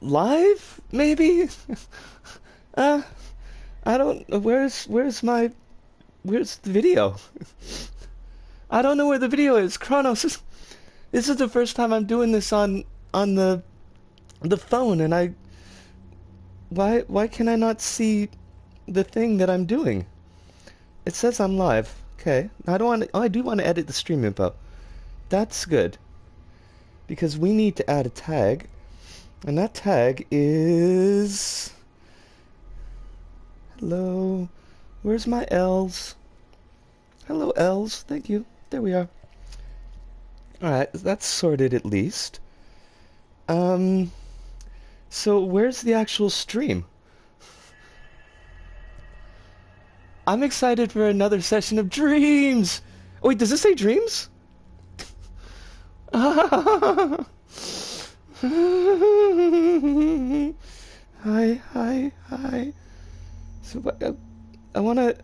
live, maybe? uh, I don't, where's the video? I don't know where the video is. Kronos, this is the first time I'm doing this on the phone, and why can I not see the thing that I'm doing? It says I'm live. Okay. I don't want to, oh, I do want to edit the stream info. That's good. Because we need to add a tag. And that tag is... Hello. Where's my L's? Hello, L's. Thank you. There we are. Alright, that's sorted at least. So where's the actual stream? I'm excited for another session of dreams! Oh, wait, does this say dreams? Hi, hi. So, I wanna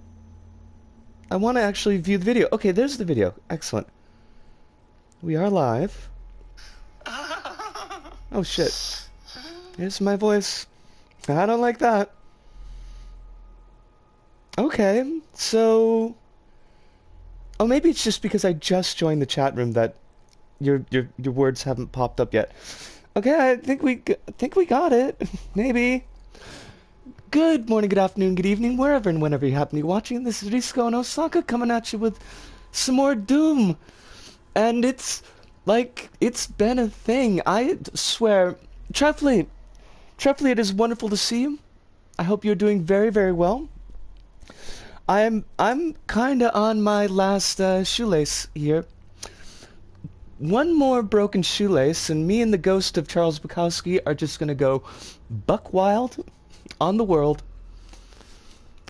actually view the video. Okay, there's the video. Excellent. We are live. Oh, shit. Here's my voice. I don't like that. Okay, so... Oh, maybe it's just because I just joined the chat room that your words haven't popped up yet. Okay, I think we got it. Maybe. Good morning, good afternoon, good evening, wherever and whenever you happen to be watching. This is Risco and Osaka coming at you with some more Doom. And it's been a thing. I swear. Treffly, it is wonderful to see you. I hope you're doing very, very well. I'm kinda on my last shoelace here. One more broken shoelace, and me and the ghost of Charles Bukowski are just gonna go buck wild on the world.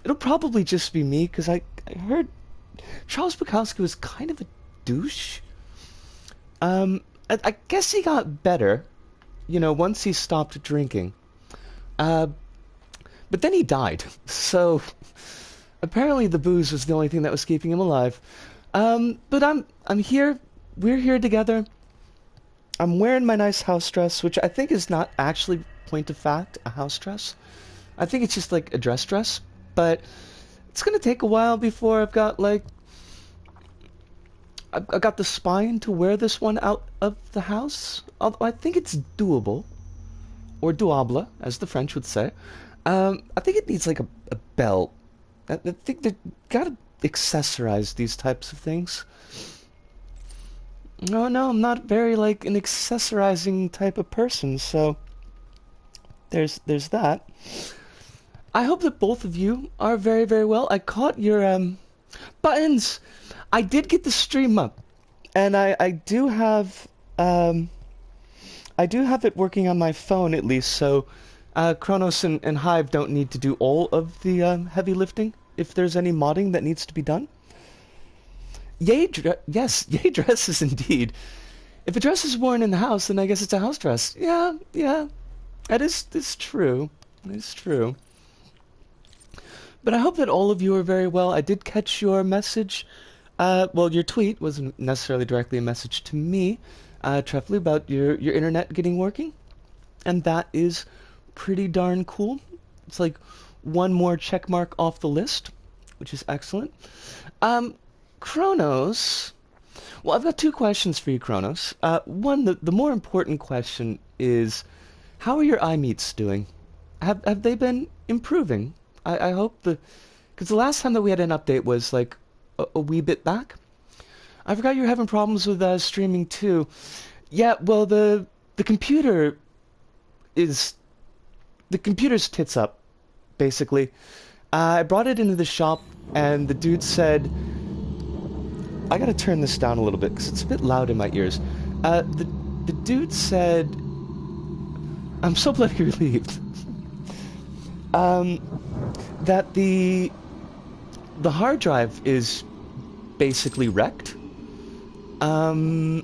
It'll probably just be me, because I heard Charles Bukowski was kind of a douche. I guess he got better, you know, once he stopped drinking. But then he died, so apparently the booze was the only thing that was keeping him alive. But I'm here. We're here together. I'm wearing my nice house dress, which I think is not actually, point of fact, a house dress. I think it's just like a dress, but it's gonna take a while before I've got the spine to wear this one out of the house. Although I think it's doable, or doable, as the French would say. I think it needs like a belt. I think they gotta accessorize these types of things. No, I'm not very like an accessorizing type of person, so there's that. I hope that both of you are very, very well. I caught your buttons. I did get the stream up, and I do have it working on my phone at least, so Kronos and Hive don't need to do all of the heavy lifting if there's any modding that needs to be done. Yes, yay dresses indeed. If a dress is worn in the house, then I guess it's a house dress. Yeah, that is true. It's true. But I hope that all of you are very well. I did catch your message. Well, your tweet wasn't necessarily directly a message to me, Treffly, about your internet getting working. And that is pretty darn cool. It's like one more check mark off the list, which is excellent. Kronos, well, I've got two questions for you, Kronos. One, the more important question is, how are your eye meats doing? Have they been improving? I hope because the last time that we had an update was like a wee bit back. I forgot you're having problems with streaming too. Yeah, well, the computer's tits up, basically. I brought it into the shop, and the dude said, I gotta turn this down a little bit because it's a bit loud in my ears. The dude said, I'm so bloody relieved. That the hard drive is basically wrecked. And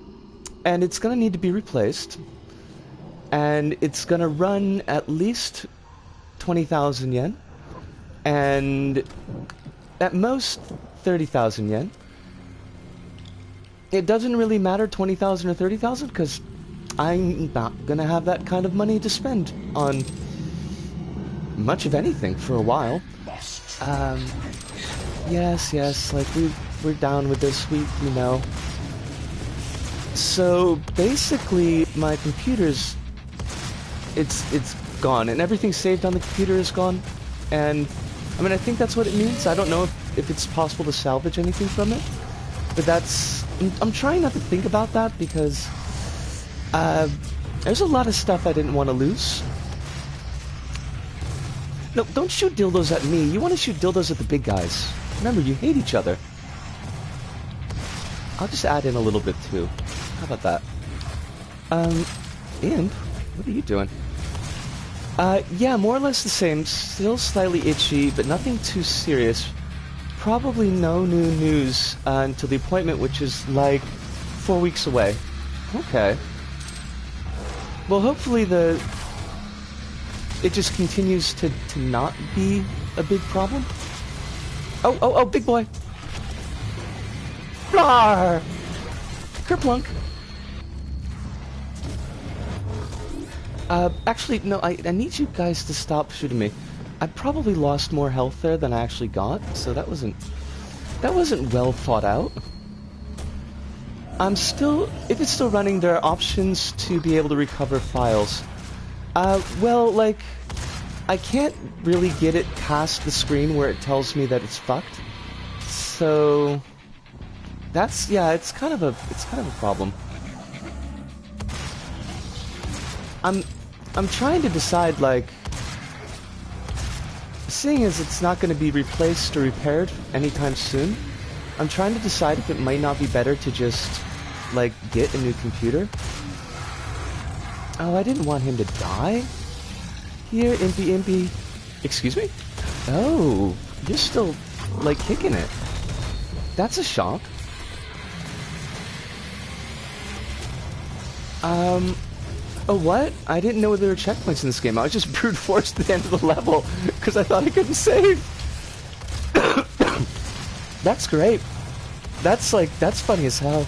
it's gonna need to be replaced. And it's gonna run at least 20,000 yen. And at most 30,000 yen. It doesn't really matter 20,000 or 30,000 because I'm not gonna have that kind of money to spend on much of anything for a while. Yes, like we're down with this, we know. So basically my computer's it's gone, and everything saved on the computer is gone, and I mean I think that's what it means. I don't know if it's possible to salvage anything from it, but that's I'm trying not to think about that because there's a lot of stuff I didn't want to lose. No, don't shoot dildos at me. You want to shoot dildos at the big guys. Remember, you hate each other. I'll just add in a little bit too. How about that? And what are you doing? Yeah, more or less the same. Still slightly itchy, but nothing too serious. Probably no new news until the appointment, which is like 4 weeks away. Okay. Well, hopefully it just continues to not be a big problem. Oh, big boy. Blar! Kerplunk. Actually, no, I need you guys to stop shooting me. I probably lost more health there than I actually got, so that wasn't well thought out. If it's still running, there are options to be able to recover files. Well, like, I can't really get it past the screen where it tells me that it's fucked. So that's, yeah, it's kind of a problem. I'm trying to decide, like, seeing as it's not going to be replaced or repaired anytime soon, I'm trying to decide if it might not be better to just, like, get a new computer. Oh, I didn't want him to die. Here, Impy. Excuse me? Oh, you're still, like, kicking it. That's a shock. Oh, what? I didn't know there were checkpoints in this game. I was just brute forced at the end of the level because I thought I couldn't save. That's great. That's funny as hell.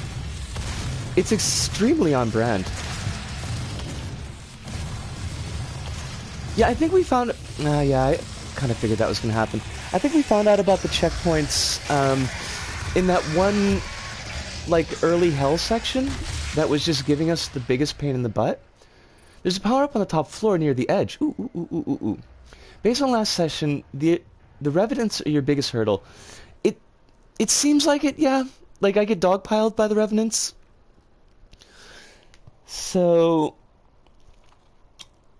It's extremely on brand. Yeah, I think we found... yeah, I kind of figured that was going to happen. I think we found out about the checkpoints in that one, like, early hell section that was just giving us the biggest pain in the butt. There's a power-up on the top floor near the edge. Ooh. Based on last session, the Revenants are your biggest hurdle. It seems like it, yeah. Like, I get dogpiled by the Revenants. So...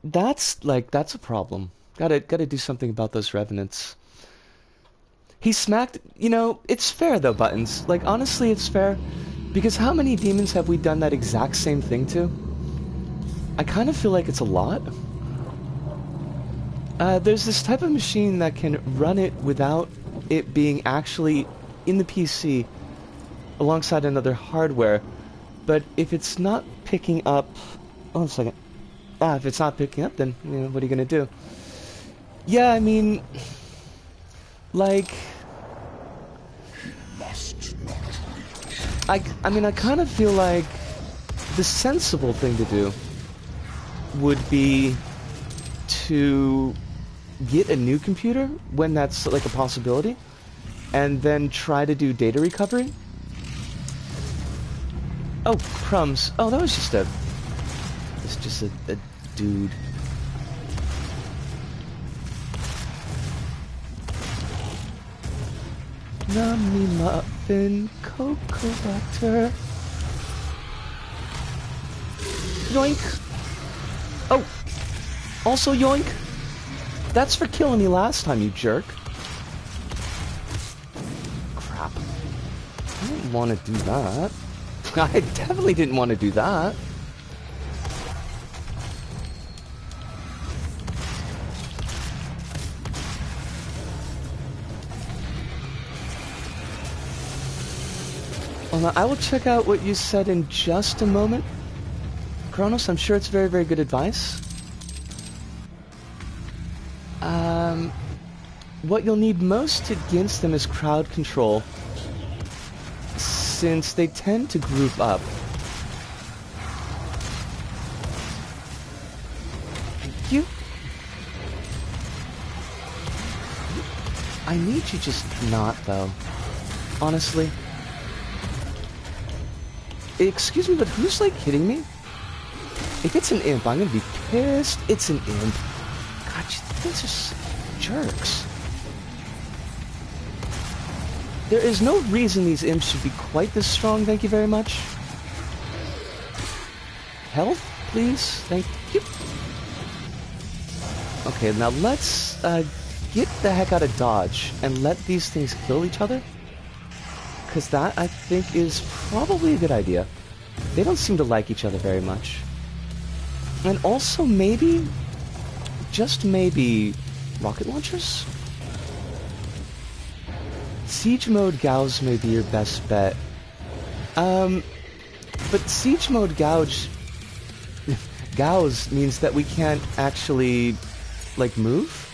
that's a problem. Gotta do something about those Revenants. He smacked... You know, it's fair, though, Buttons. Like, honestly, it's fair. Because how many demons have we done that exact same thing to? I kind of feel like it's a lot. There's this type of machine that can run it without it being actually in the PC alongside another hardware. But if it's not picking up... Hold on a second. If it's not picking up, then, you know, what are you going to do? Yeah, I mean... like... I mean, I kind of feel like the sensible thing to do would be to get a new computer when that's like a possibility, and then try to do data recovery. Oh, crumbs. Oh, that was just a... it's just a dude. Nummy muffin, cocoa butter. Yoink! Oh! Also yoink! That's for killing me last time, you jerk. Crap. I didn't want to do that. I definitely didn't want to do that. Well, now, I will check out what you said in just a moment. Kronos, I'm sure it's very, very good advice. What you'll need most against them is crowd control, since they tend to group up. Thank you. I need you just not, though. Honestly. Excuse me, but who's, like, hitting me? If it's an imp, I'm gonna be pissed. It's an imp. God, you things are such jerks. There is no reason these imps should be quite this strong, thank you very much. Health, please? Thank you. Okay, now let's get the heck out of dodge and let these things kill each other. Because that, I think, is probably a good idea. They don't seem to like each other very much. And also, maybe, just maybe, rocket launchers? Siege mode gouge may be your best bet. But siege mode gouge means that we can't actually, like, move?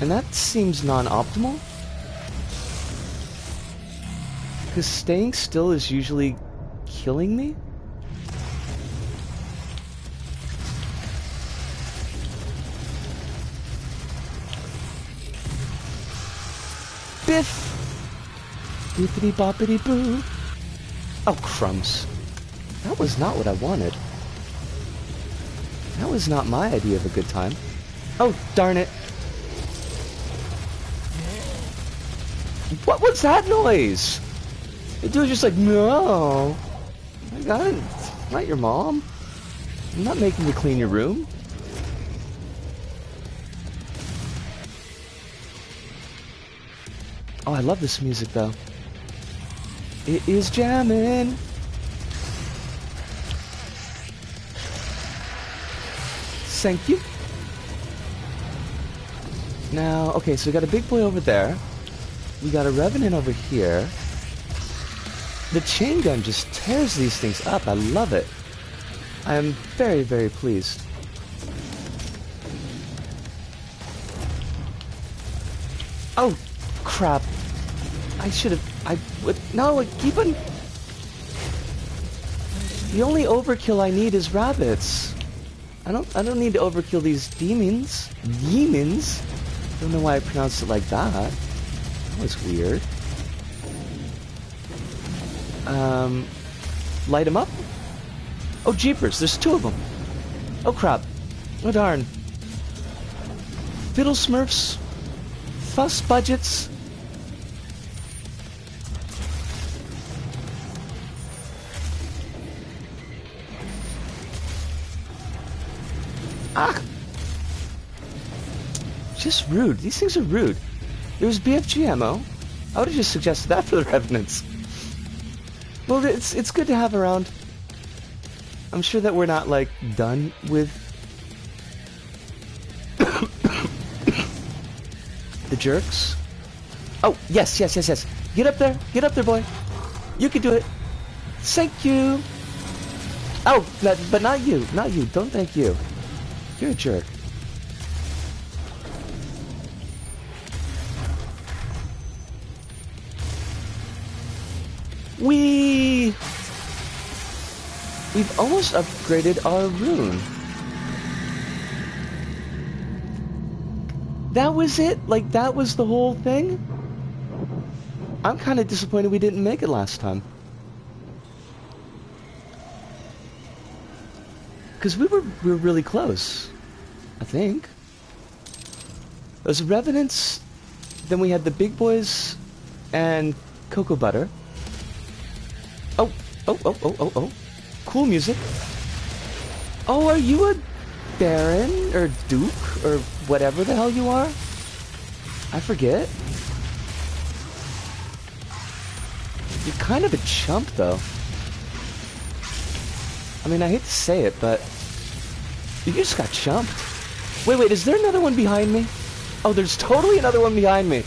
And that seems non-optimal. Because staying still is usually killing me? Biff! Boopity boppity boo! Oh, crumbs. That was not what I wanted. That was not my idea of a good time. Oh, darn it. What was that noise? The dude was just like, no. I got it. I'm not your mom. I'm not making you clean your room. Oh, I love this music, though. It is jamming. Thank you. Now, okay, so we got a big boy over there. We got a Revenant over here. The chain gun just tears these things up. I love it. I am very, very pleased. Oh, crap. I should have... No, like, keep on... The only overkill I need is rabbits. I don't need to overkill these demons. Demons? Don't know why I pronounced it like that. That was weird. Light them up? Oh, jeepers, there's two of them. Oh, crap. Oh, darn. Fiddle Smurfs. Fuss budgets. Ah! Just rude. These things are rude. There's BFG ammo. I would have just suggested that for the Revenants. Well, it's good to have around. I'm sure that we're not, like, done with the jerks. Oh, yes. Get up there, boy. You can do it. Thank you. Oh, but not you. Don't thank you. You're a jerk. We've almost upgraded our rune. That was it? Like, that was the whole thing? I'm kind of disappointed we didn't make it last time. Because we were really close, I think. Those Revenants, then we had the big boys and Cocoa Butter. Oh. Cool music. Oh, are you a Baron or Duke or whatever the hell you are? I forget. You're kind of a chump, though. I mean, I hate to say it, but you just got chumped. Wait, is there another one behind me? Oh, there's totally another one behind me.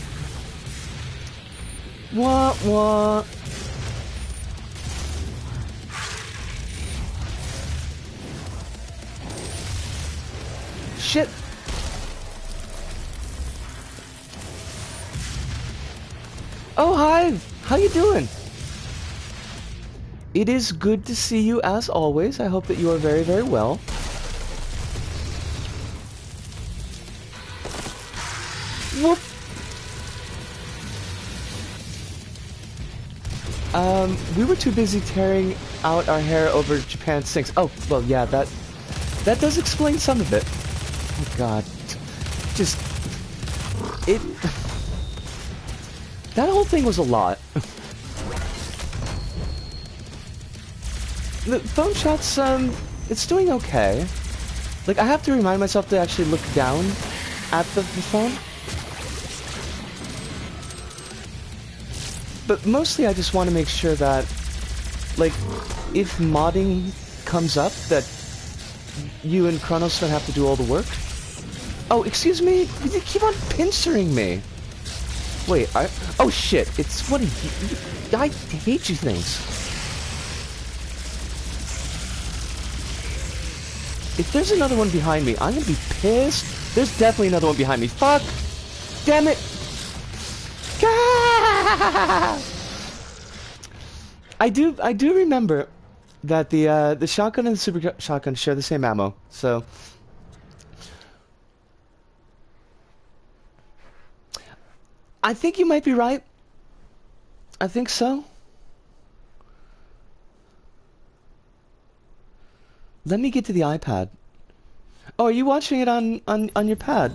Wah. Shit. Oh, hi. How you doing? It is good to see you as always. I hope that you are very, very well. Whoop. We were too busy tearing out our hair over Japan's sinks. Oh, well, yeah, that does explain some of it. Oh, God. Just... It... That whole thing was a lot. The phone shot's, it's doing okay. Like, I have to remind myself to actually look down at the phone. But mostly I just want to make sure that, like, if modding comes up, that you and Kronos don't have to do all the work. Oh, excuse me? You keep on pincering me. Wait, oh shit, it's one of you. I hate you things. If there's another one behind me, I'm gonna be pissed. There's definitely another one behind me. Fuck! Damn it! I do remember that the shotgun and the super shotgun share the same ammo, so I think you might be right. I think so. Let me get to the iPad. Oh, are you watching it on your pad?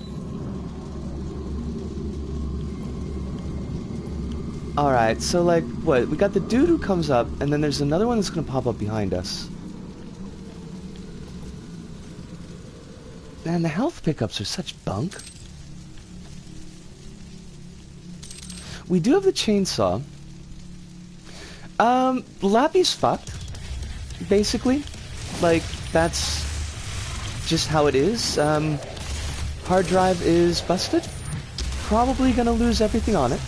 Alright, so like, what? We got the dude who comes up, and then there's another one that's gonna pop up behind us. Man, the health pickups are such bunk. We do have the chainsaw. Lappy's fucked. Basically. Like, that's just how it is. Hard drive is busted. Probably gonna lose everything on it.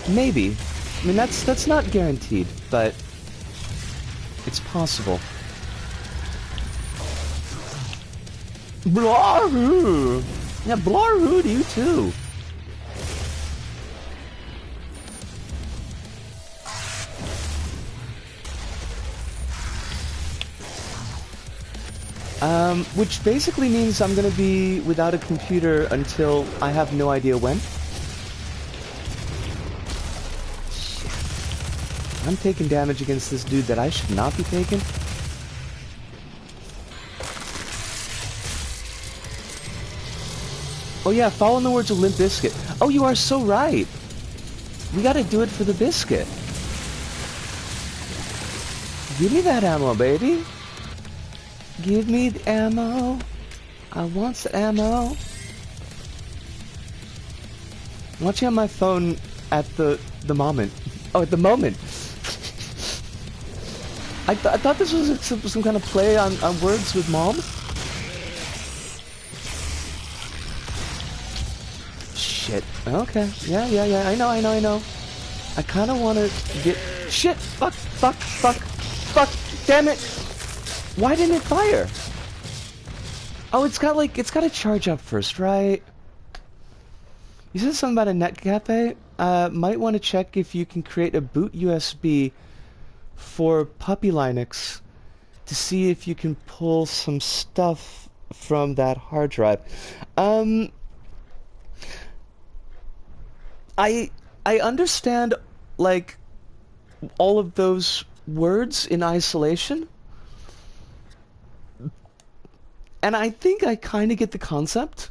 Maybe. I mean, that's not guaranteed, but it's possible. Blarhoo! Yeah, blarhoo to you too. Which basically means I'm gonna be without a computer until I have no idea when. I'm taking damage against this dude that I should not be taking. Oh yeah, follow in the words of Limp Bizkit. Oh, you are so right. We gotta do it for the biscuit. Give me that ammo, baby. Give me the ammo. I want the ammo. I'm watching on my phone at the moment. Oh, at the moment. I thought this was some kind of play on words with mom. Shit. Okay. Yeah. I know. I kind of want to get... Shit! Fuck! Damn it! Why didn't it fire? Oh, it's got to charge up first, right? You said something about a net cafe. Might want to check if you can create a boot USB for Puppy Linux to see if you can pull some stuff from that hard drive. I understand, like, all of those words in isolation. And I think I kind of get the concept.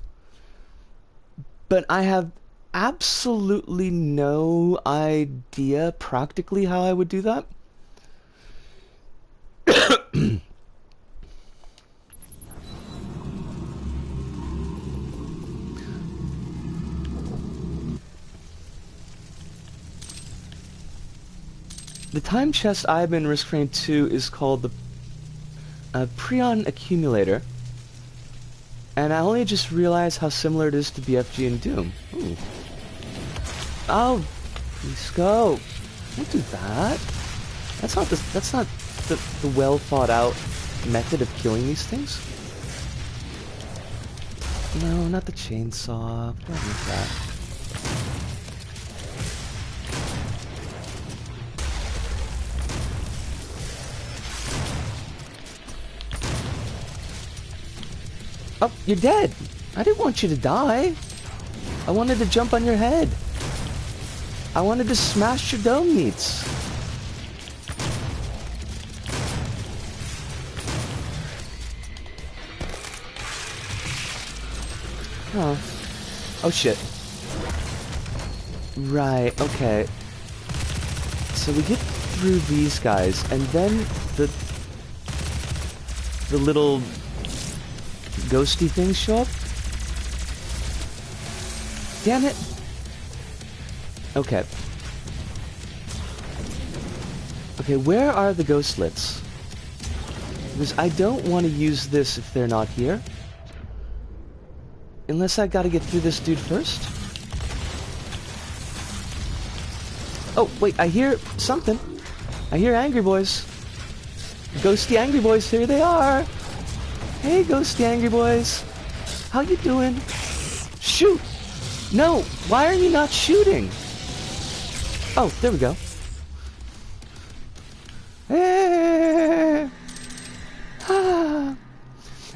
But I have absolutely no idea practically how I would do that. The time chest I've been risk-frame to is called the Prion Accumulator. And I only just realized how similar it is to BFG and Doom. Ooh. Oh, please go. Don't do that. That's not the well thought out method of killing these things. No, not the chainsaw. What is that? Oh, you're dead. I didn't want you to die. I wanted to jump on your head. I wanted to smash your dome meats. Huh. Oh shit. Right, okay. So we get through these guys, and then the little ghosty things show up. Damn it. Okay. Okay, where are the ghostlets? Because I don't want to use this if they're not here. Unless I gotta get through this dude first. Oh, wait, I hear something. I hear angry boys. Ghosty angry boys, here they are. Hey, ghosty angry boys. How you doing? Shoot! No, why are you not shooting? Oh, there we go.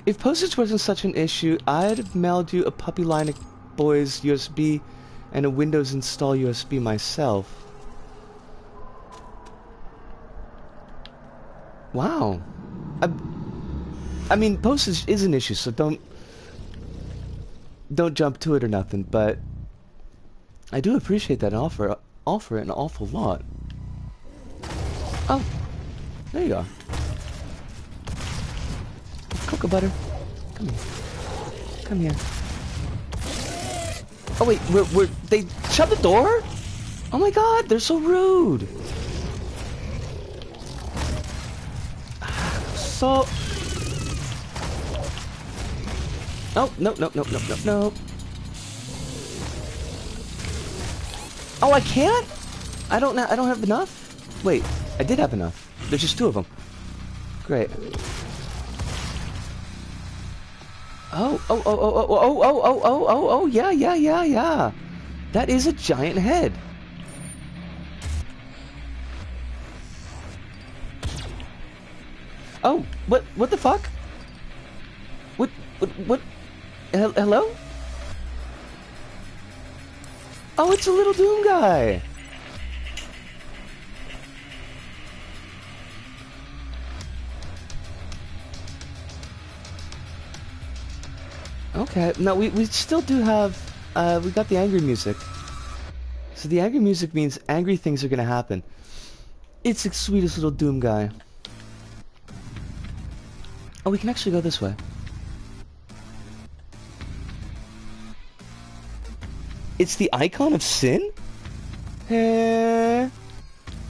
If postage wasn't such an issue, I'd have mailed you a Puppy Line Boys USB and a Windows Install USB myself. Wow. I mean, postage is an issue, so don't jump to it or nothing, but I do appreciate that offer an awful lot. Oh, there you are. Cocoa butter. Come here. Come here. Oh wait, they shut the door? Oh my god, they're so rude. So... Oh, no. Oh, I can't? I don't have enough? Wait, I did have enough. There's just two of them. Great. Oh, yeah. That is a giant head. Oh, what the fuck? What, hello? Oh, it's a little Doom guy. Okay, no, we still do have, we got the angry music. So the angry music means angry things are gonna happen. It's the sweetest little Doom guy. Oh, we can actually go this way. It's the icon of sin? Hey,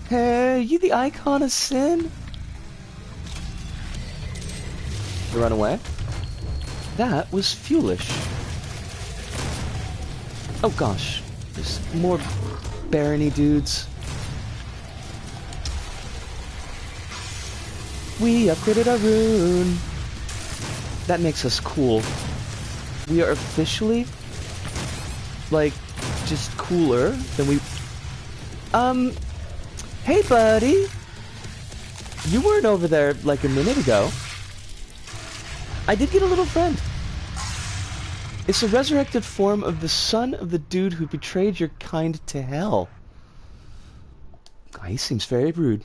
you the icon of sin? Run away. That was foolish. Oh gosh, there's more barony dudes. We upgraded our rune. That makes us cool. We are officially, like, just cooler than we... Hey buddy! You weren't over there, like, a minute ago. I did get a little friend. It's a resurrected form of the son of the dude who betrayed your kind to hell. Oh, he seems very rude.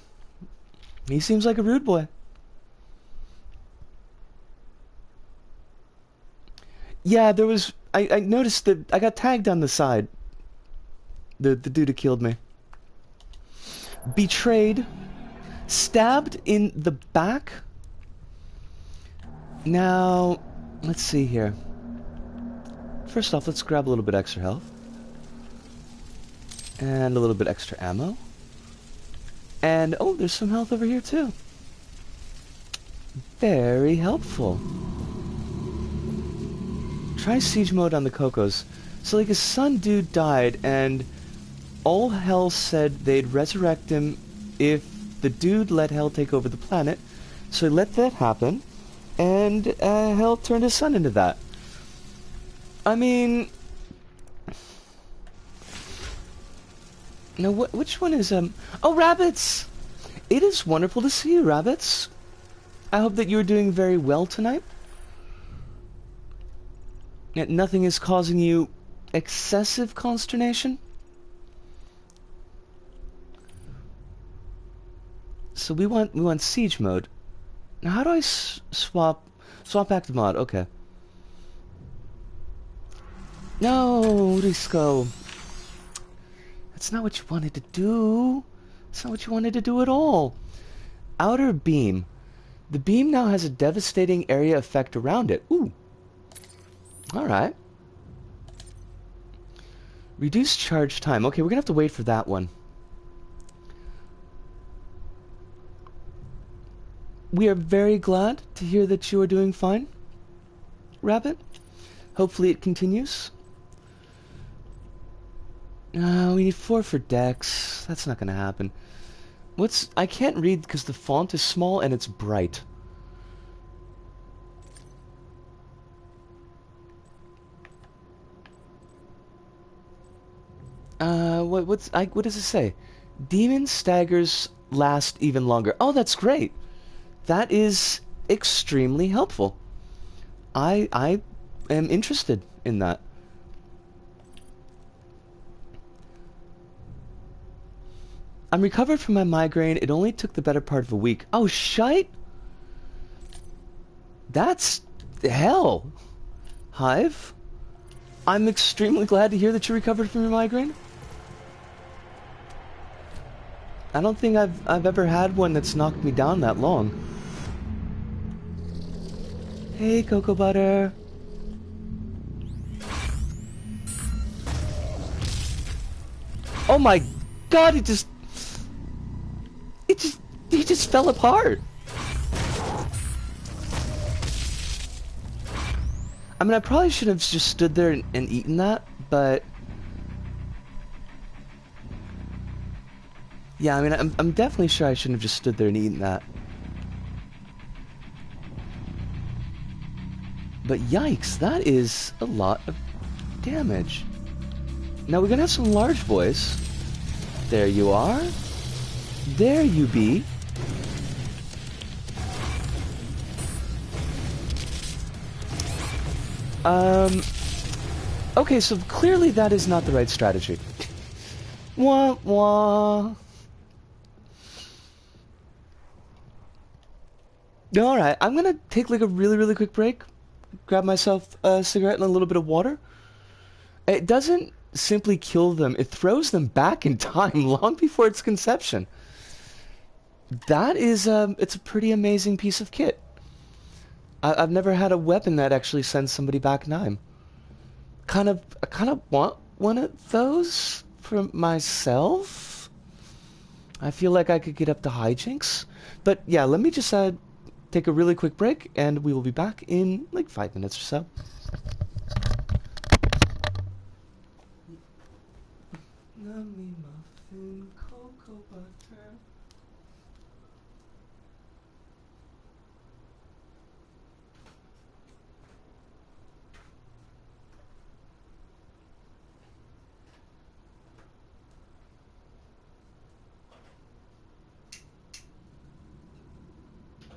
He seems like a rude boy. Yeah, there was... I noticed that I got tagged on the side. The dude who killed me. Betrayed. Stabbed in the back. Now, let's see here. First off, let's grab a little bit extra health. And a little bit extra ammo. And, oh, there's some health over here too. Very helpful. Try siege mode on the Cocos. So, like, his son dude died, and all hell said they'd resurrect him if the dude let hell take over the planet. So he let that happen, and hell turned his son into that. I mean... Now, which one is, Oh, Rabbits! It is wonderful to see you, Rabbits. I hope that you're doing very well tonight. That nothing is causing you Excessive consternation? So we want siege mode. Now how do I swap active mod? Okay. No, Risco. That's not what you wanted to do. That's not what you wanted to do at all. Outer beam. The beam now has a devastating area effect around it. Ooh. Alright. Reduce charge time. Okay, we're gonna have to wait for that one. We are very glad to hear that you are doing fine, Rabbit. Hopefully it continues. We need 4 for Dex. That's not gonna happen. I can't read because the font is small and it's bright. What does it say? Demon staggers last even longer. Oh, that's great. That is extremely helpful. I am interested in that. I'm recovered from my migraine. It only took the better part of a week. Oh, shite! That's hell, Hive. I'm extremely glad to hear that you recovered from your migraine. I don't think I've ever had one that's knocked me down that long. Hey, Cocoa Butter. Oh my god, he just fell apart. I mean, I probably should have just stood there and eaten that, but yeah, I mean, I'm definitely sure I shouldn't have just stood there and eaten that. But yikes, that is a lot of damage. Now we're gonna have some large boys. There you are. There you be. Okay, so clearly that is not the right strategy. Wah, wah. Alright, I'm gonna take like a really quick break. Grab myself a cigarette and a little bit of water. It doesn't simply kill them, it throws them back in time long before its conception. That is, it's a pretty amazing piece of kit. I've never had a weapon that actually sends somebody back in time. I kind of want one of those for myself. I feel like I could get up to hijinks. But yeah, let me just take a really quick break, and we will be back in like 5 minutes or so. Yummy muffin, cocoa butter.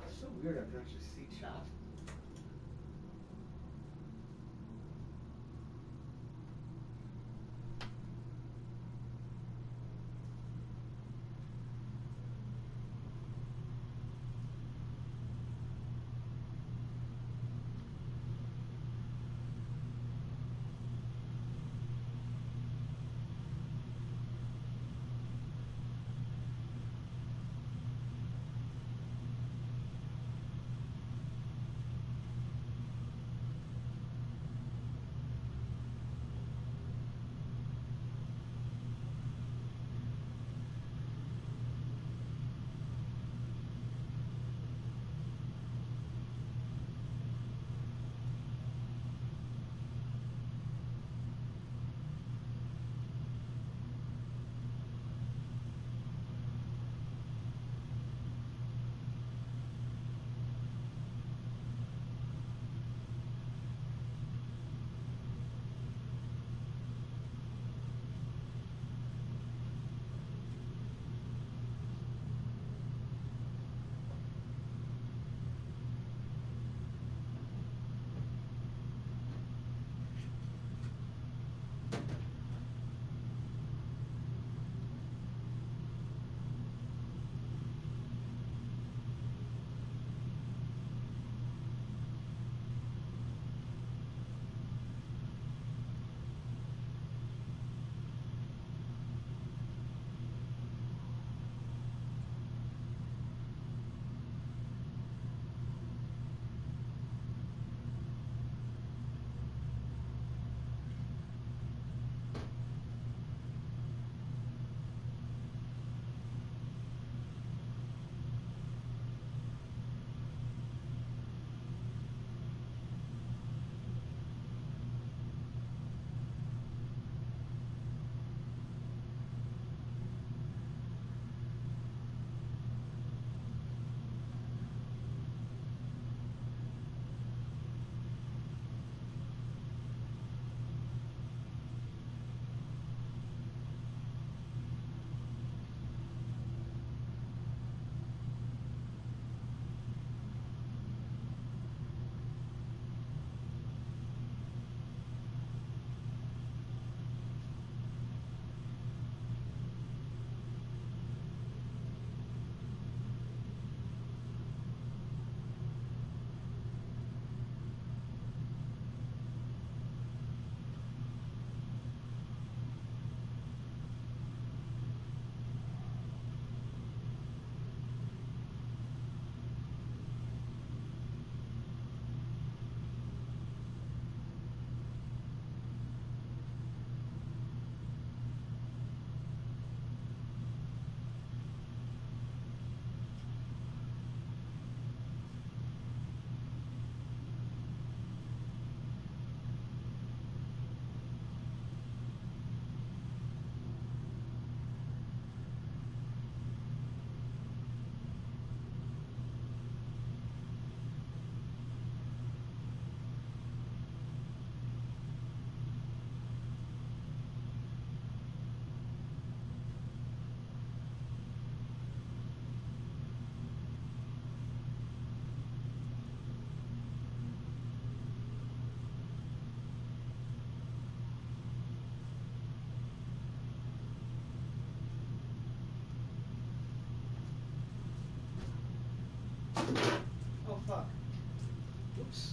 It's so weird I can actually see chat. Oh fuck. Oops.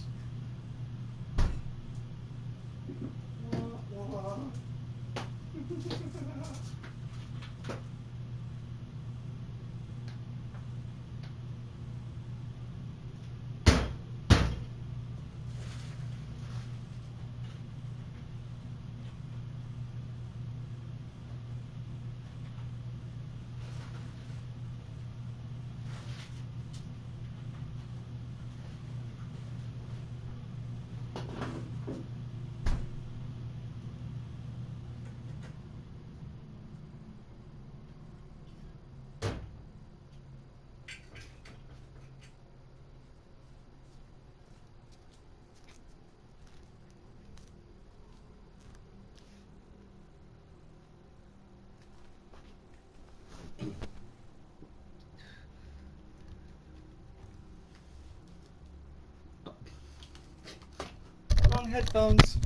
Wrong headphones.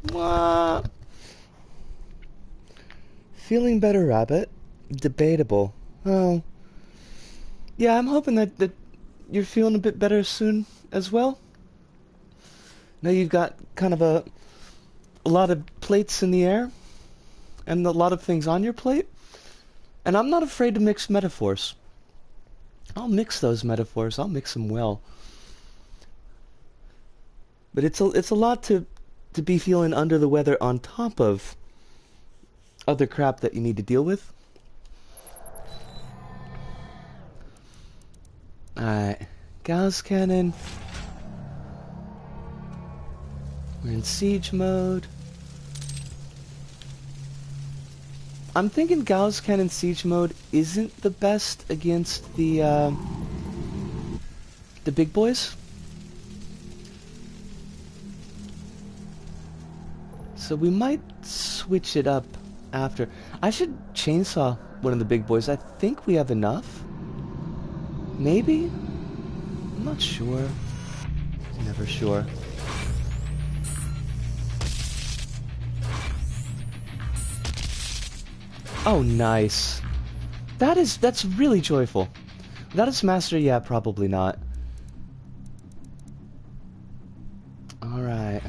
Mwah. Feeling better, Rabbit? Debatable. Oh. Yeah, I'm hoping that you're feeling a bit better soon as well. Now you've got kind of a lot of plates in the air and a lot of things on your plate. And I'm not afraid to mix metaphors. I'll mix those metaphors. I'll mix them well. But it's a lot to be feeling under the weather on top of other crap that you need to deal with. Alright. Gauss cannon. We're in siege mode. I'm thinking Gauss cannon siege mode isn't the best against the big boys. So we might switch it up after. I should chainsaw one of the big boys. I think we have enough. Maybe? I'm not sure. Never sure. Oh, nice. That's really joyful. Without its master, yeah, probably not. Alright.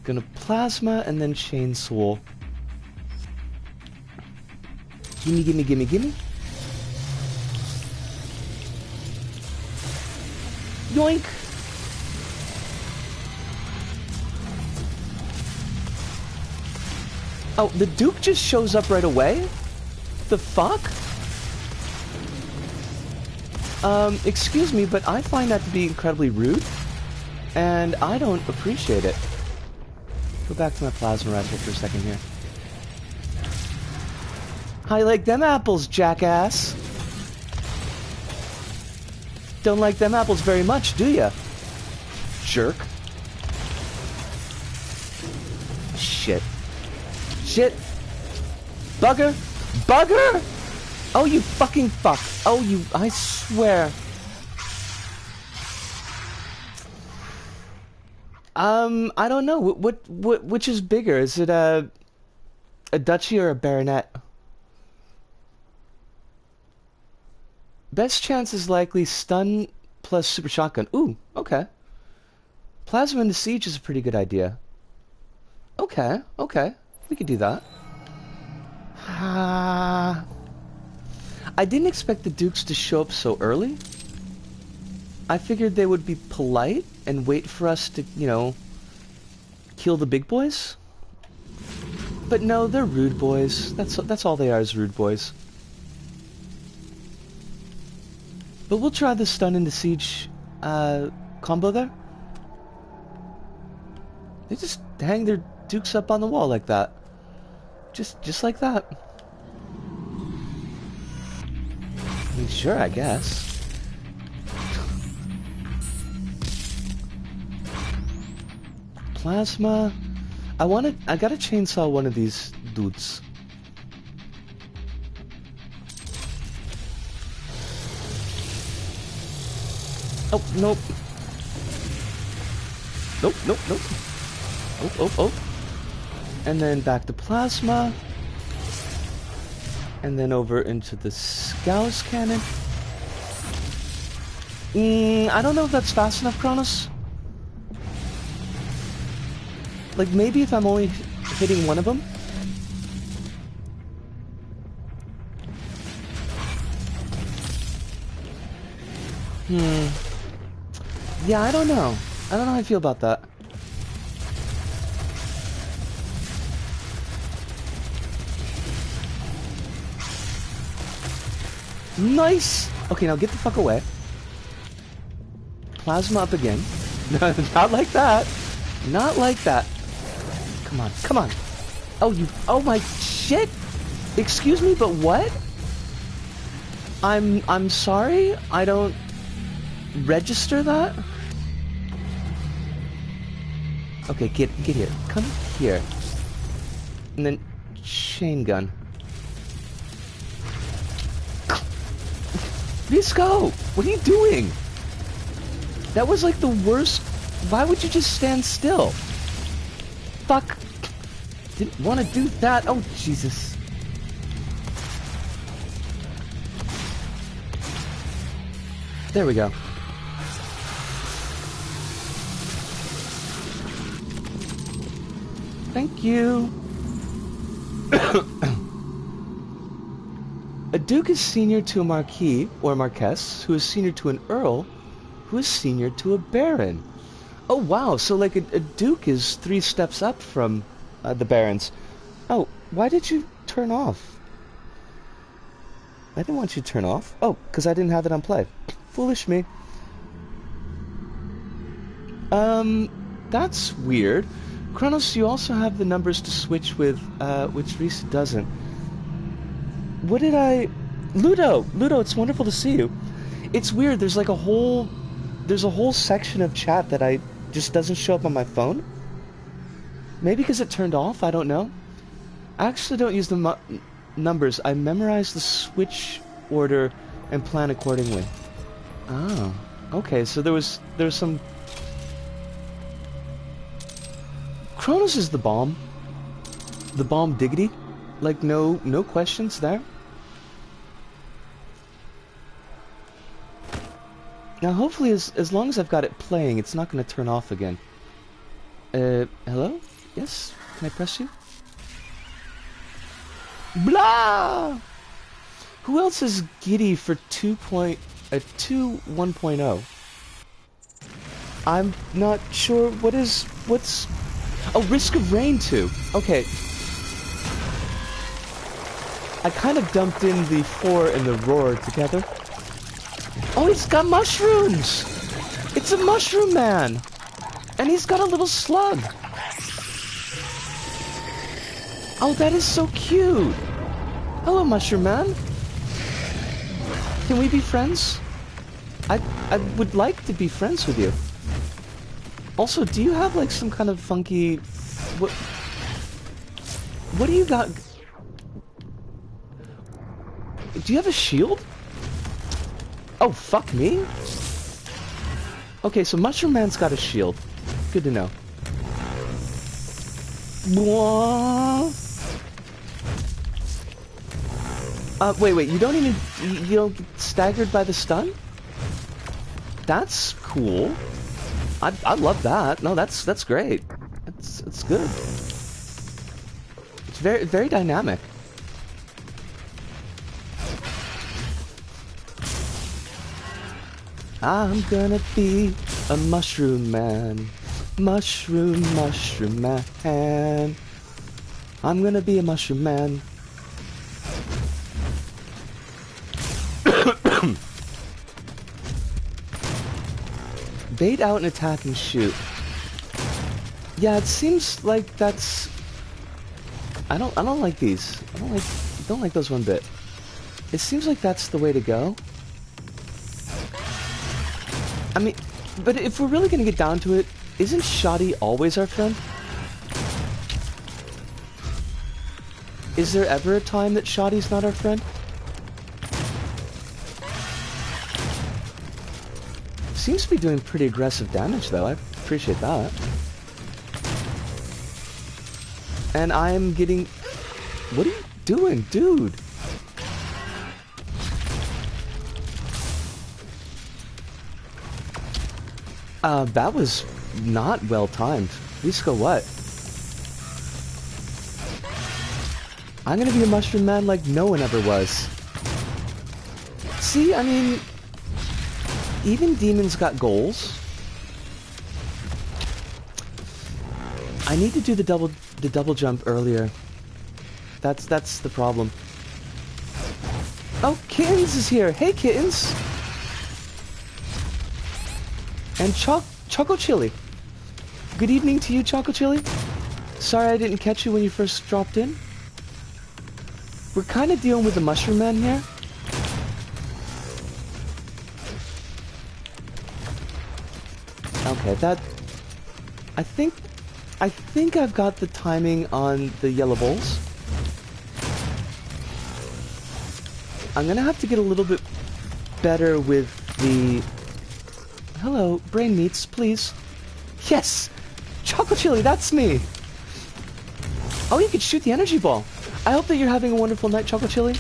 Gonna plasma and then chainsaw. Gimme, gimme, gimme, gimme. Yoink! Oh, the Duke just shows up right away? The fuck? Excuse me, but I find that to be incredibly rude, and I don't appreciate it. Go back to my plasma rifle for a second here. How you like them apples, jackass? Don't like them apples very much, do ya? Jerk. Shit. Shit. Bugger. Bugger! Oh, you fucking fuck. Oh, you... I swear. I don't know. Which is bigger? Is it a duchy or a baronet? Best chance is likely stun plus super shotgun. Ooh, okay. Plasma into siege is a pretty good idea. Okay, okay. We could do that. I didn't expect the Dukes to show up so early. I figured they would be polite and wait for us to, you know, kill the big boys. But no, they're rude boys. That's all they are, is rude boys. But we'll try the stun into siege combo there. They just hang their Dukes up on the wall like that. Just like that. I mean, sure, I guess. Plasma. I gotta chainsaw one of these dudes. Oh, nope. Nope, nope, nope. Oh, oh, oh. And then back to plasma. And then over into the Scouse cannon. I don't know if that's fast enough, Kronos. Like, maybe if I'm only hitting one of them? Yeah, I don't know. I don't know how I feel about that. Nice! Okay, now get the fuck away. Plasma up again. Not like that. Not like that. Come on, come on. Oh my shit! Excuse me, but what? I'm sorry? I don't register that? Okay, get here. Come here. And then chain gun. Let's go! What are you doing? That was like the worst. Why would you just stand still? Fuck. Didn't want to do that. Oh, Jesus. There we go. Thank you. A duke is senior to a marquis, or marquess, who is senior to an earl, who is senior to a baron. Oh, wow, so like a duke is 3 steps up from the barons. Oh, why did you turn off? I didn't want you to turn off. Oh, because I didn't have it on play. Foolish me. That's weird. Kronos, you also have the numbers to switch with, which Reese doesn't. What did I... Ludo, it's wonderful to see you. It's weird, there's like a whole section of chat that just doesn't show up on my phone. Maybe because it turned off, I don't know. I actually don't use the numbers. I memorize the switch order and plan accordingly. Oh, okay, so there was some... Kronos is the bomb. The bomb diggity. Like, no questions there. Now, hopefully, as long as I've got it playing, it's not going to turn off again. Hello? Yes? Can I press you? Blah! Who else is giddy for 1.0? I'm not sure what's... Oh, Risk of Rain 2. Okay. I kind of dumped in the 4 and the Roar together. Oh, he's got mushrooms! It's a mushroom man! And he's got a little slug! Oh, that is so cute! Hello, mushroom man! Can we be friends? I would like to be friends with you. Also, do you have like some kind of funky... What do you got? Do you have a shield? Oh, fuck me? Okay, so Mushroom Man's got a shield. Good to know. Wait, you don't get staggered by the stun? That's cool. I love that. No, that's great. It's good. It's very dynamic. I'm gonna be a mushroom man. Mushroom man. I'm gonna be a mushroom man. Bait out and attack and shoot. Yeah, it seems like that's... I don't like these. I don't like those one bit. It seems like that's the way to go. I mean, but if we're really gonna get down to it, isn't Shoddy always our friend? Is there ever a time that Shoddy's not our friend? Seems to be doing pretty aggressive damage, though. I appreciate that. And I'm getting... What are you doing, dude? That was not well timed. Risco, what? I'm gonna be a mushroom man like no one ever was. See, I mean, even demons got goals. I need to do the double jump earlier. That's the problem. Oh, Kittens is here. Hey, Kittens. And Choco Chili. Good evening to you, Choco Chili. Sorry I didn't catch you when you first dropped in. We're kind of dealing with the Mushroom Man here. Okay, that... I think I've got the timing on the yellow bowls. I'm gonna have to get a little bit better with the... Hello, brain meats, please. Yes! Choco Chili, that's me! Oh, you can shoot the energy ball. I hope that you're having a wonderful night, Choco Chili.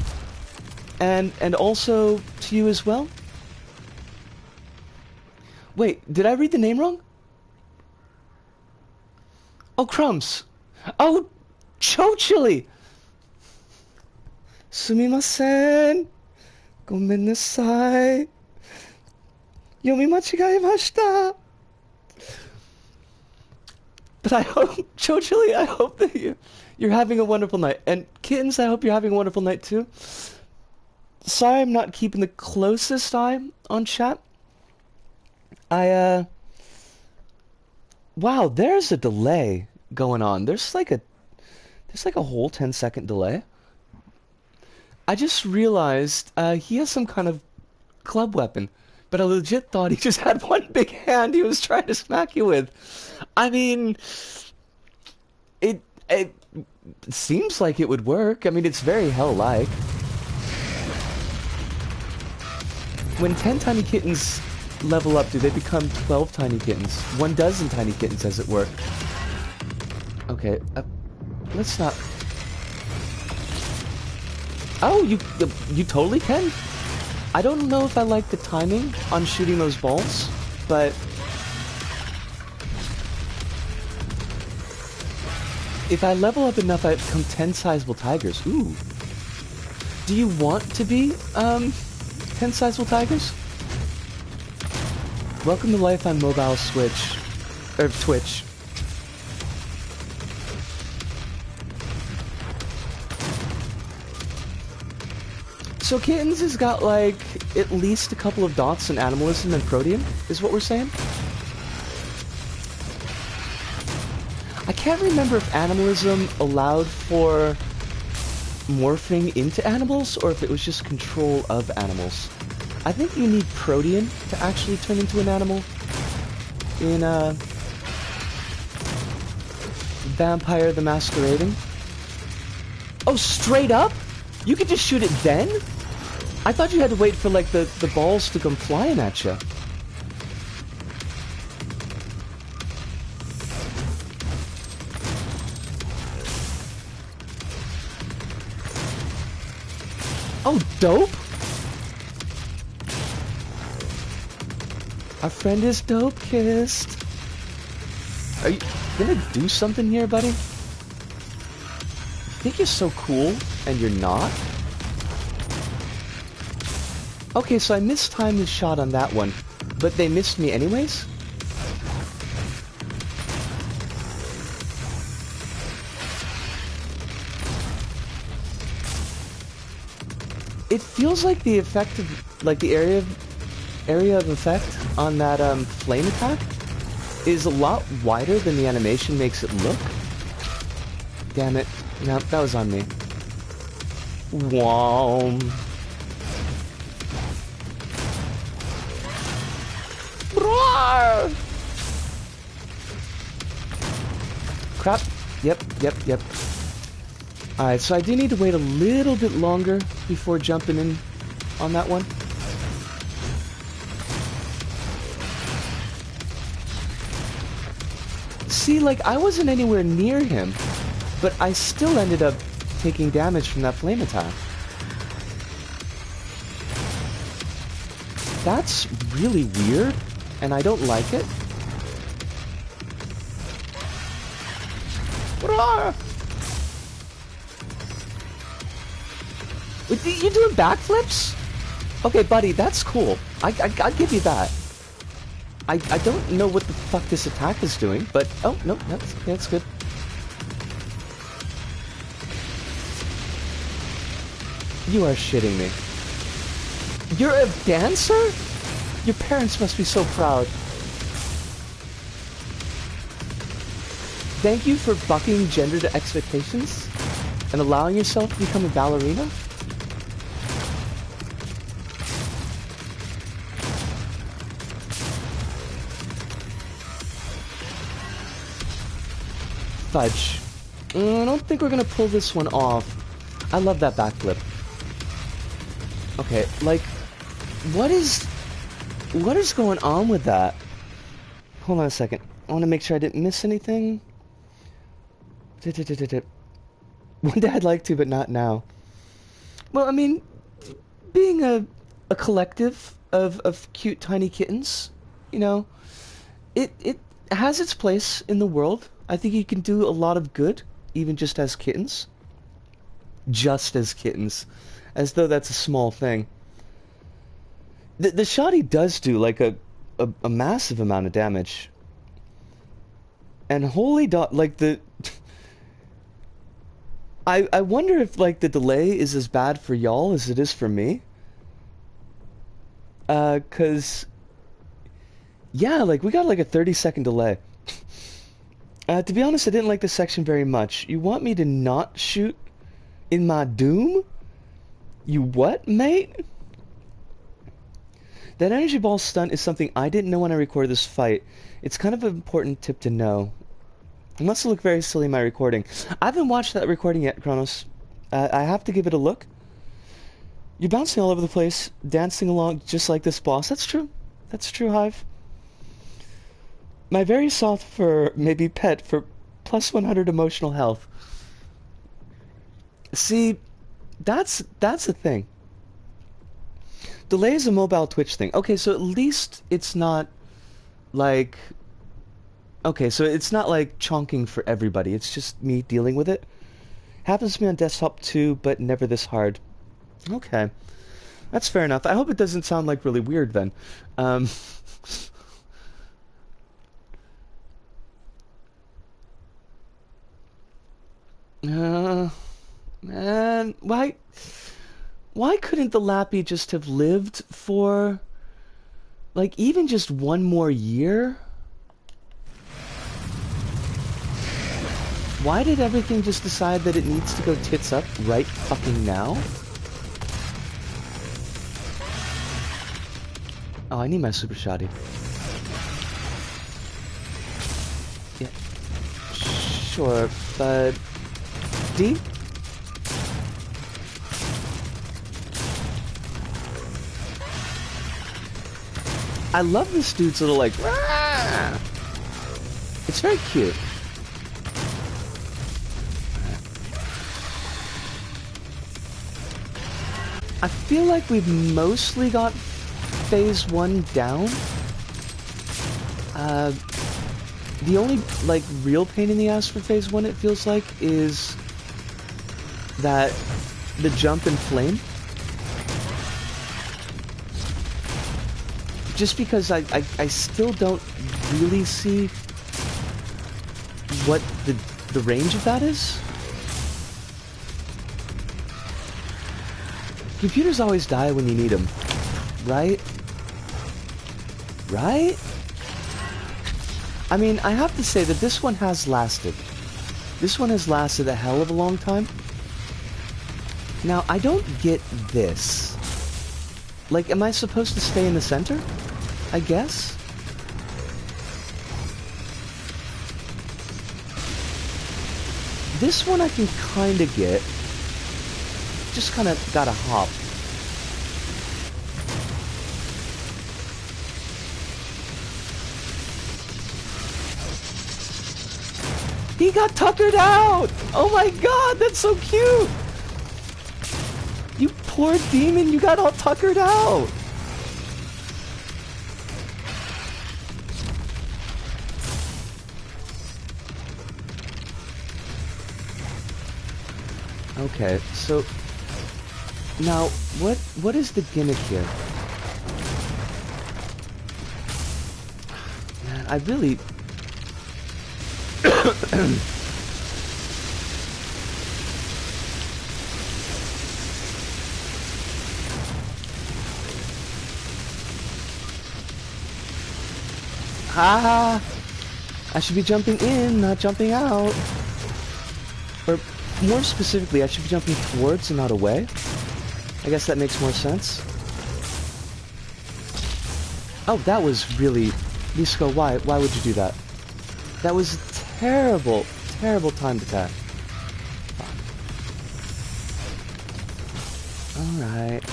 And also to you as well. Wait, did I read the name wrong? Oh, Crumbs. Oh, Cho Chili. Sumimasen. Gomen nasai. Yomi machigaemashita. But I hope, Cho Chili, I hope that you're having a wonderful night. And Kittens, I hope you're having a wonderful night too. Sorry I'm not keeping the closest eye on chat. Wow, there's a delay going on. There's like a whole 10-second delay. I just realized he has some kind of club weapon, but I legit thought he just had one big hand he was trying to smack you with. I mean, it seems like it would work. I mean, it's very hell-like. When 10 tiny kittens level up, do they become 12 tiny kittens? 12 tiny kittens, as it were. Okay, let's not... Oh, you totally can. I don't know if I like the timing on shooting those balls, but... If I level up enough, I become 10 sizable tigers. Ooh. Do you want to be, 10 sizable tigers? Welcome to life on mobile Switch. Or Twitch. So Kittens has got, like, at least a couple of dots in Animalism and Protean, is what we're saying? I can't remember if Animalism allowed for morphing into animals, or if it was just control of animals. I think you need Protean to actually turn into an animal in, Vampire the Masquerading. Oh, straight up? You could just shoot it then? I thought you had to wait for, like, the balls to come flying at you. Oh, dope! Our friend is dope kissed. Are you gonna do something here, buddy? You think you're so cool, and you're not? Okay, so I mistimed the shot on that one, but they missed me anyways? It feels like the effect of, like, the area of effect on that flame attack is a lot wider than the animation makes it look. Damn it. No, that was on me. Wow. Crap. Yep. Alright, so I do need to wait a little bit longer before jumping in on that one. See, like, I wasn't anywhere near him, but I still ended up taking damage from that flame attack. That's really weird, and I don't like it. You're doing backflips? Okay, buddy, that's cool. I'll give you that. I don't know what the fuck this attack is doing, but... Oh, no, that's good. You are shitting me. You're a dancer? Your parents must be so proud. Thank you for bucking gendered expectations and allowing yourself to become a ballerina. Fudge. I don't think we're gonna pull this one off. I love that backflip. Okay, like, what is going on with that? Hold on a second. I want to make sure I didn't miss anything. One day I'd like to, but not now. Well, I mean, being a collective of cute tiny kittens, you know, it has its place in the world. I think you can do a lot of good, even just as kittens. Just as kittens. As though that's a small thing. The shoddy does do, like, a massive amount of damage. And holy like, the... I wonder if, like, the delay is as bad for y'all as it is for me. 'Cause... Yeah, like, we got, like, a 30-second delay. To be honest, I didn't like this section very much. You want me to not shoot in my doom? You what, mate? That energy ball stunt is something I didn't know when I recorded this fight. It's kind of an important tip to know. It must look very silly in my recording. I haven't watched that recording yet, Kronos. I have to give it a look. You're bouncing all over the place, dancing along just like this boss. That's true. That's true, Hive. My very soft fur may be pet for plus 100 emotional health. See, that's a thing. Delay is a mobile Twitch thing. Okay, so at least it's not like... Okay, so it's not like chonking for everybody. It's just me dealing with it. Happens to me on desktop too, but never this hard. Okay. That's fair enough. I hope it doesn't sound like really weird then. Man, why couldn't the Lappy just have lived for, like, even just one more year? Why did everything just decide that it needs to go tits up right fucking now? Oh, I need my super shoddy. Yeah. Sure, but... D? I love this dude's little, like... Rah! It's very cute. I feel like we've mostly got phase 1 down. The only, like, real pain in the ass for phase 1, it feels like, is that the jump and flame. Just because I still don't really see what the range of that is. Computers always die when you need them, right? Right? I mean, I have to say that this one has lasted. This one has lasted a hell of a long time. Now, I don't get this. Like, am I supposed to stay in the center? I guess? This one I can kinda get. Just kind of gotta hop. He got tuckered out! Oh my god, that's so cute! You poor demon, you got all tuckered out! Okay, so now what is the gimmick here? Man, I really Ah! I should be jumping in, not jumping out. Or more specifically, I should be jumping towards and not away. I guess that makes more sense. Oh, that was really... Lisco, why? Why would you do that? That was a terrible, terrible timed attack. Alright.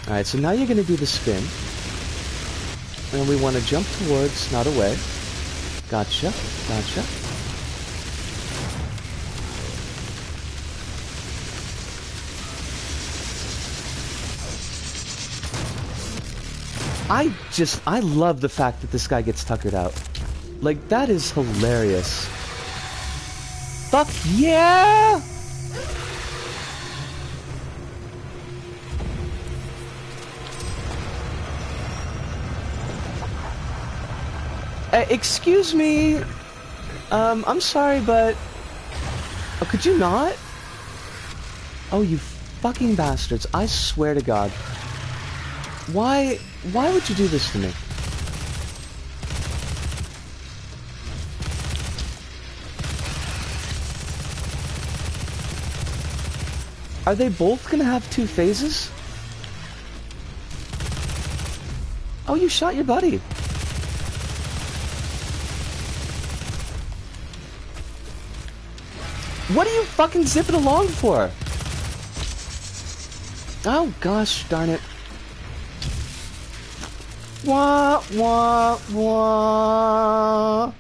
Alright, so now you're going to do the spin. And we want to jump towards, not away. Gotcha, gotcha. I love the fact that this guy gets tuckered out. Like, that is hilarious. Fuck yeah! Excuse me. I'm sorry, but... Oh, could you not? Oh, you fucking bastards. I swear to God. Why would you do this to me? Are they both gonna have 2 phases? Oh, you shot your buddy. What are you fucking zipping along for? Oh, gosh darn it. Wah, wah, wah.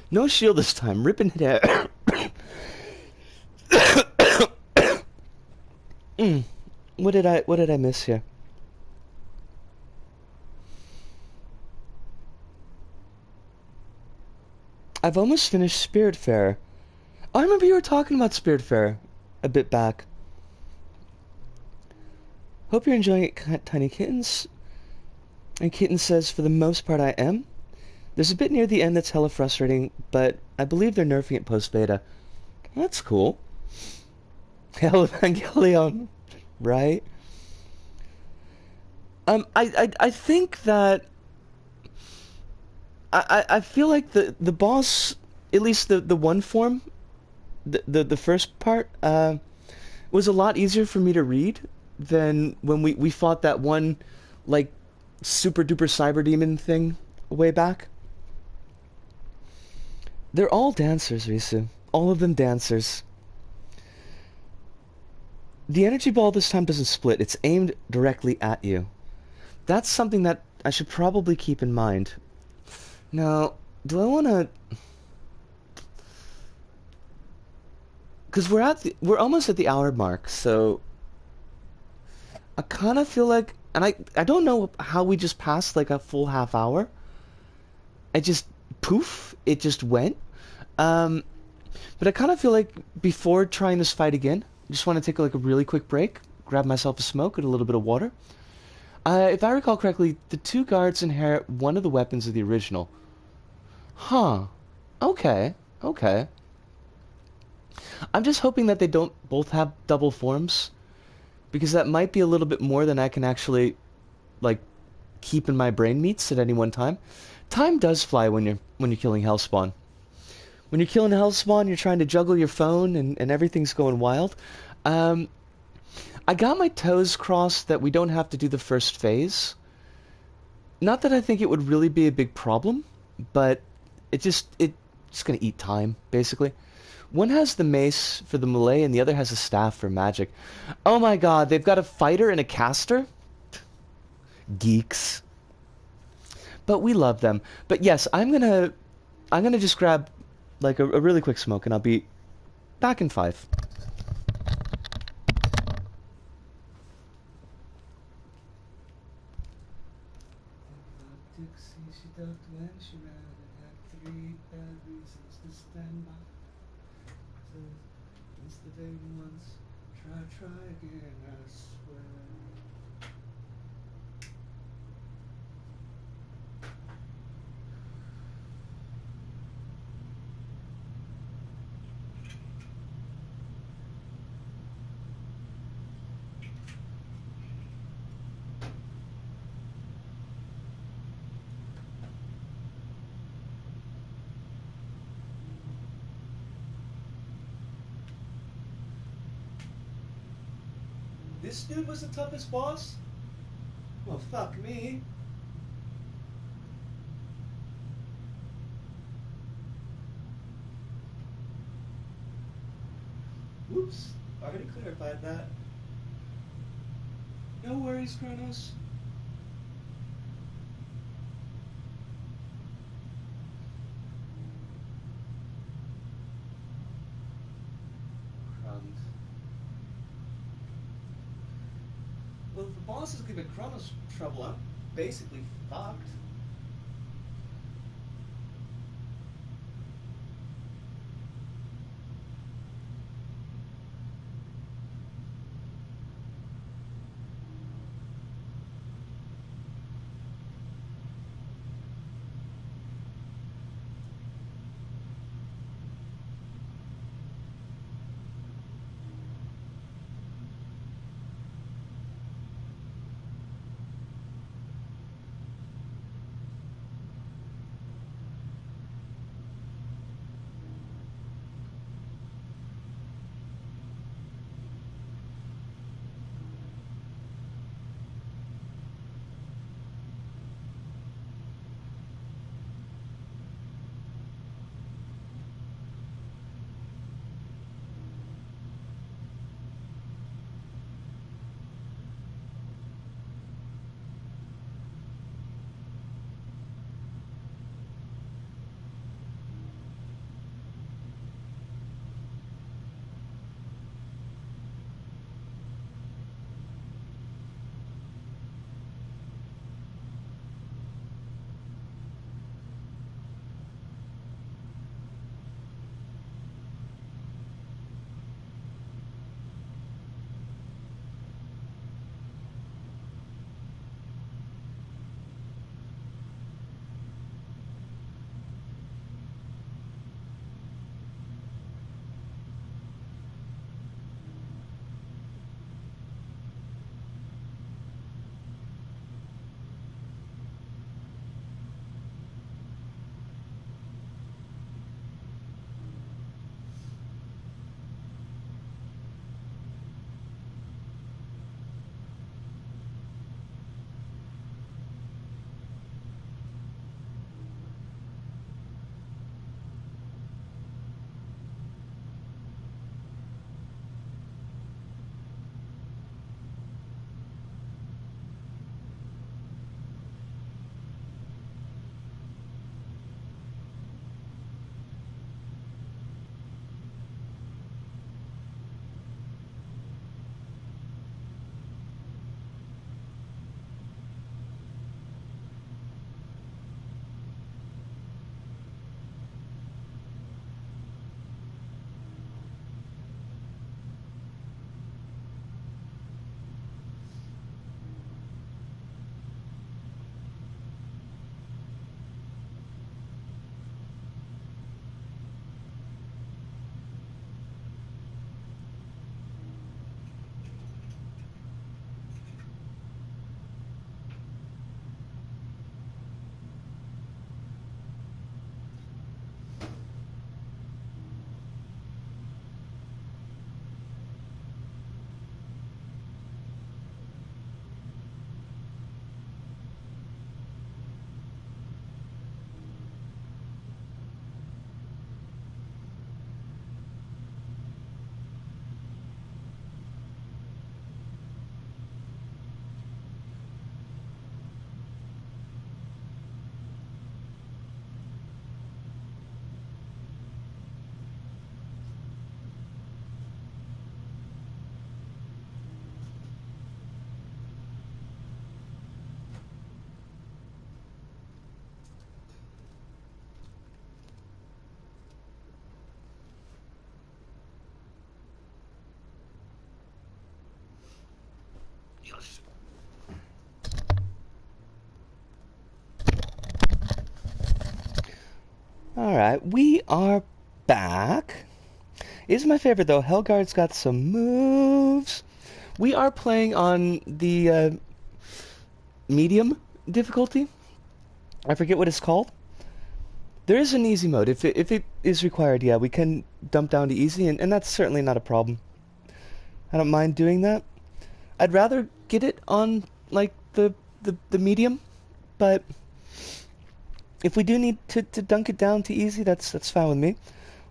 No shield this time. Ripping it out. What did I miss here? I've almost finished Spiritfarer. Oh, I remember you were talking about Spiritfarer a bit back. Hope you're enjoying it, Tiny Kittens. And Kitten says, for the most part I am. There's a bit near the end that's hella frustrating, but I believe they're nerfing it post-beta. That's cool. Hell, Evangelion. Right? I think that... I feel like the boss, at least the one form, the first part, was a lot easier for me to read than when we fought that one, like, super duper cyber demon thing way back. They're all dancers, Risu. All of them dancers. The energy ball this time doesn't split. It's aimed directly at you. That's something that I should probably keep in mind. Now, do I want to... Because we're almost at the hour mark, so... I kind of feel like... And I don't know how we just passed like a full half hour. It just... Poof! It just went. But I kind of feel like before trying this fight again, I just want to take like a really quick break, grab myself a smoke and a little bit of water. If I recall correctly, the 2 guards inherit one of the weapons of the original. Huh. Okay. Okay. I'm just hoping that they don't both have double forms, because that might be a little bit more than I can actually, like, keep in my brain meats at any one time. Time does fly when you're killing Hellspawn. When you're killing Hellspawn, you're trying to juggle your phone and everything's going wild. I got my toes crossed that we don't have to do the first phase. Not that I think it would really be a big problem, but it's just gonna eat time, basically. One has the mace for the melee and the other has a staff for magic. Oh my god, they've got a fighter and a caster? Geeks. But we love them. But yes, I'm gonna just grab like a really quick smoke and I'll be back in 5. Three bad reasons to stand by. It's the day once. Try again, I swear. This dude was the toughest boss? Well, fuck me. Whoops, already clarified that. No worries, Kronos. Crumbs. Well, if the boss is giving Kronos trouble, I'm basically fucked. Alright, we are back. It is my favorite though. Helgard's got some moves. We are playing on the medium difficulty. I forget what it's called. There is an easy mode. If it is required, yeah, we can dump down to easy, and that's certainly not a problem. I don't mind doing that. I'd rather get it on like the medium, but if we do need to dunk it down to easy, that's fine with me.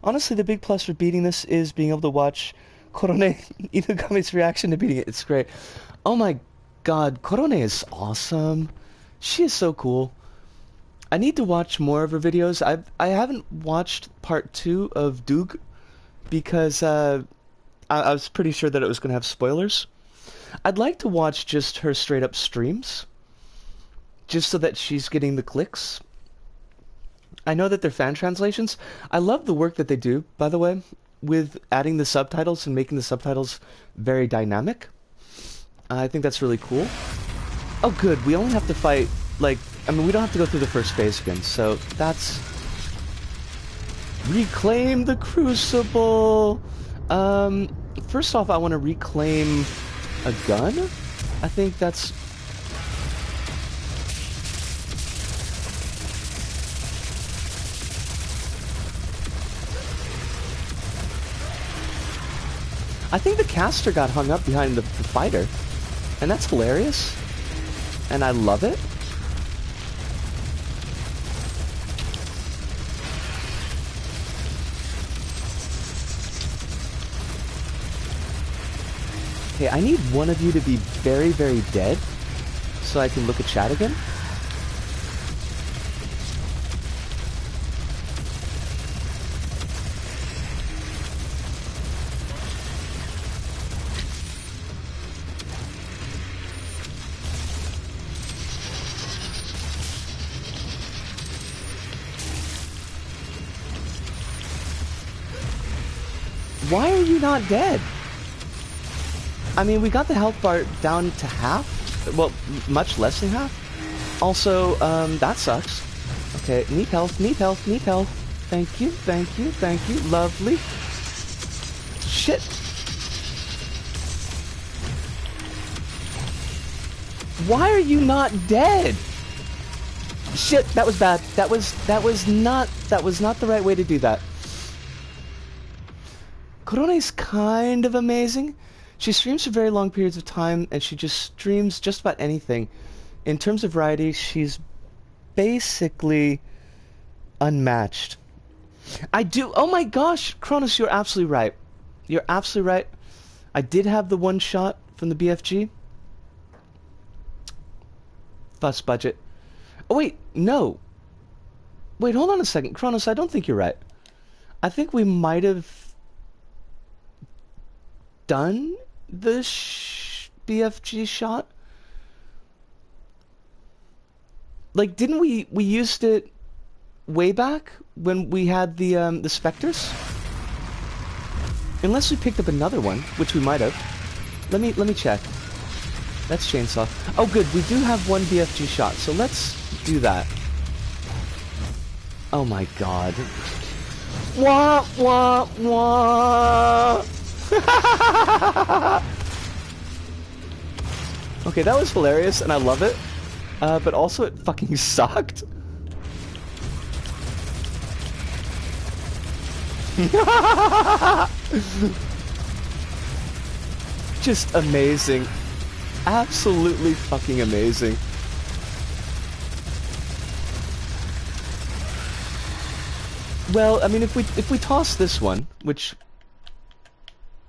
Honestly, the big plus for beating this is being able to watch Korone Inugami's reaction to beating it. It's great. Oh my god, Korone is awesome. She is so cool. I need to watch more of her videos. I haven't watched part 2 of Doog because I was pretty sure that it was going to have spoilers. I'd like to watch just her straight up streams, just so that she's getting the clicks. I know that they're fan translations. I love the work that they do, by the way, with adding the subtitles and making the subtitles very dynamic. I think that's really cool. Oh good, we only have to fight, like, I mean, we don't have to go through the first phase again, so that's... Reclaim the Crucible! First off, I want to reclaim a gun? I think that's... I think the caster got hung up behind the fighter, and that's hilarious, and I love it. Okay, I need one of you to be very, very dead, so I can look at chat again. Why are you not dead? I mean, we got the health bar down to half. Well, much less than half. Also, that sucks. Okay, need health, need health, need health. Thank you, thank you, thank you. Lovely. Shit. Why are you not dead? Shit, that was bad. That was not the right way to do that. Korone's kind of amazing. She streams for very long periods of time, and she just streams just about anything. In terms of variety, she's basically unmatched. I do... Oh my gosh, Kronos, you're absolutely right. You're absolutely right. I did have the one shot from the BFG. Fuss budget. Oh wait, no. Wait, hold on a second. Kronos, I don't think you're right. I think we might have done the BFG shot. Like, didn't we used it way back when we had the specters? Unless we picked up another one, which we might have. Let me check. That's chainsaw. Oh good, we do have one BFG shot, so let's do that. Oh my god. Wah wah wah. Okay, that was hilarious, and I love it. But also, it fucking sucked. Just amazing. Absolutely fucking amazing. Well, I mean, if we toss this one, which...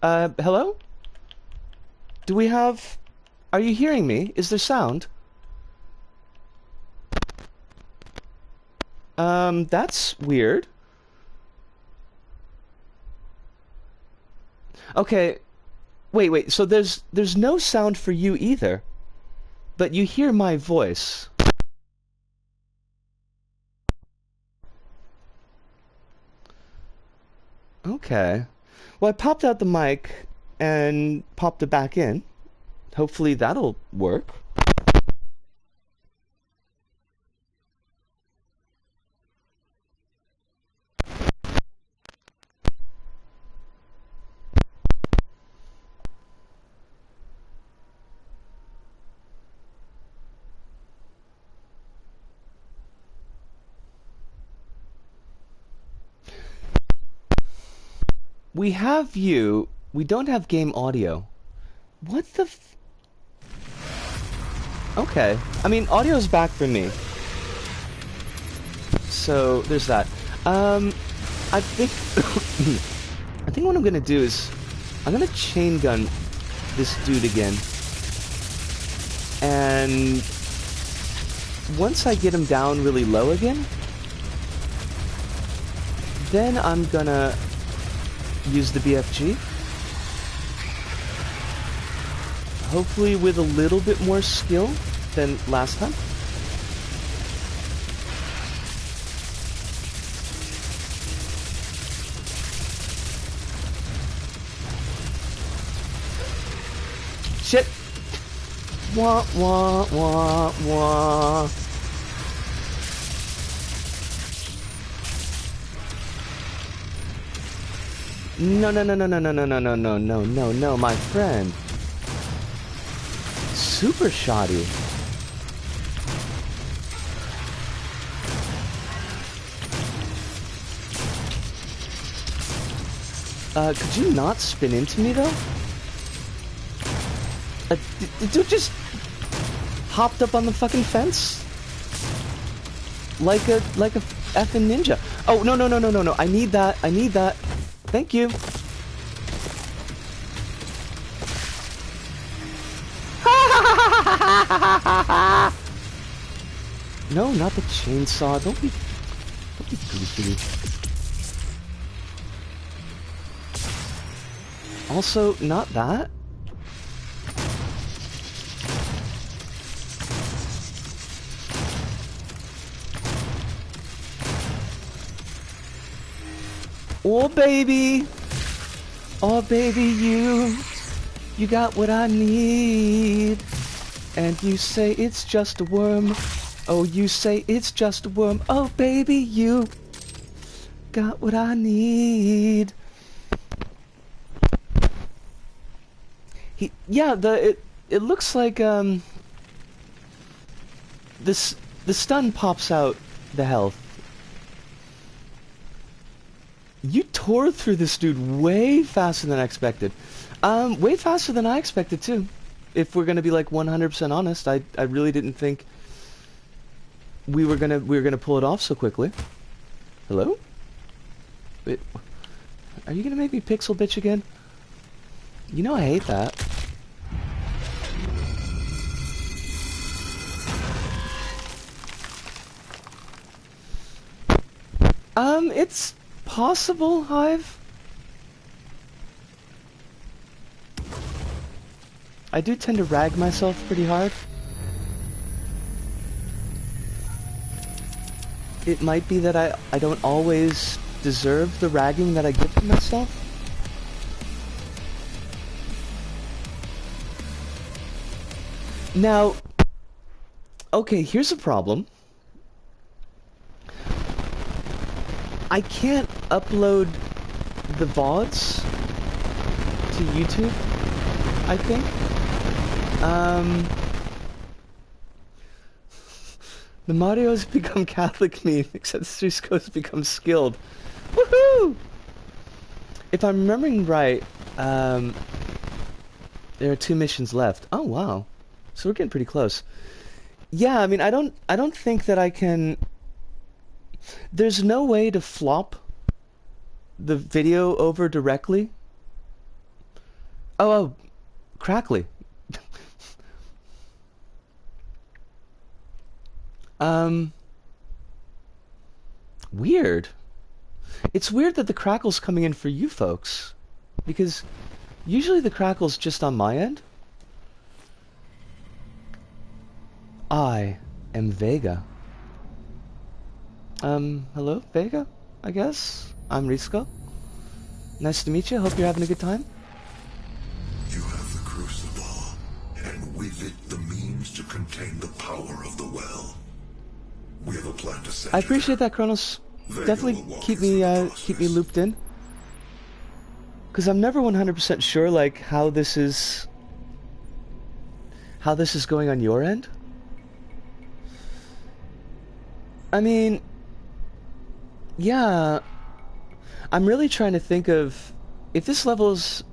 hello? Do we have... Are you hearing me? Is there sound? That's weird. Okay. Wait, so there's no sound for you either. But you hear my voice. Okay. Well, I popped out the mic and popped it back in. Hopefully that'll work. we have you. We don't have game audio. What the Okay. I mean, audio's back for me. So, there's that. I think... I think what I'm gonna do is... I'm gonna chain gun this dude again. And... once I get him down really low again... then I'm gonna... use the BFG. Hopefully with a little bit more skill than last time. Shit! Wah, wah, wah, wah. No, no, no, no, no, no, no, no, no, no, no, no, no, my friend. Super shoddy. Could you not spin into me, though? The dude just hopped up on the fucking fence? Like a effing ninja. Oh, no, no, no, no, no, no. I need that. I need that. Thank you. No, not the chainsaw. Don't be goofy. Also, not that. Oh baby, you got what I need. And you say it's just a worm. Oh, you say it's just a worm. Oh baby, you got what I need. It looks like the stun pops out the health. You tore through this dude way faster than I expected. Way faster than I expected too. If we're gonna be like 100% honest, I really didn't think we were gonna pull it off so quickly. Hello? Wait, are you gonna make me pixel bitch again? You know I hate that. It's possible, Hive. I do tend to rag myself pretty hard. It might be that I don't always deserve the ragging that I give to myself. Now, okay, here's a problem. I can't upload the VODs to YouTube, I think. The Mario has become Catholic meme, except Susco's become skilled. Woohoo! If I'm remembering right, there are 2 missions left. Oh wow. So we're getting pretty close. Yeah, I mean I don't think that I can. There's no way to flop the video over directly. Oh, crackly. Weird. It's weird that the crackle's coming in for you folks, because usually the crackle's just on my end. I am Vega. Hello, Vega, I guess? I'm Risco. Nice to meet you, hope you're having a good time. You have the crucible, and with it the means to contain the power of the well. We have a plan to send I appreciate that, Kronos. Definitely keep me looped in. Because I'm never 100% sure, like, how this is going on your end. I mean, yeah, I'm really trying to think of if this level's...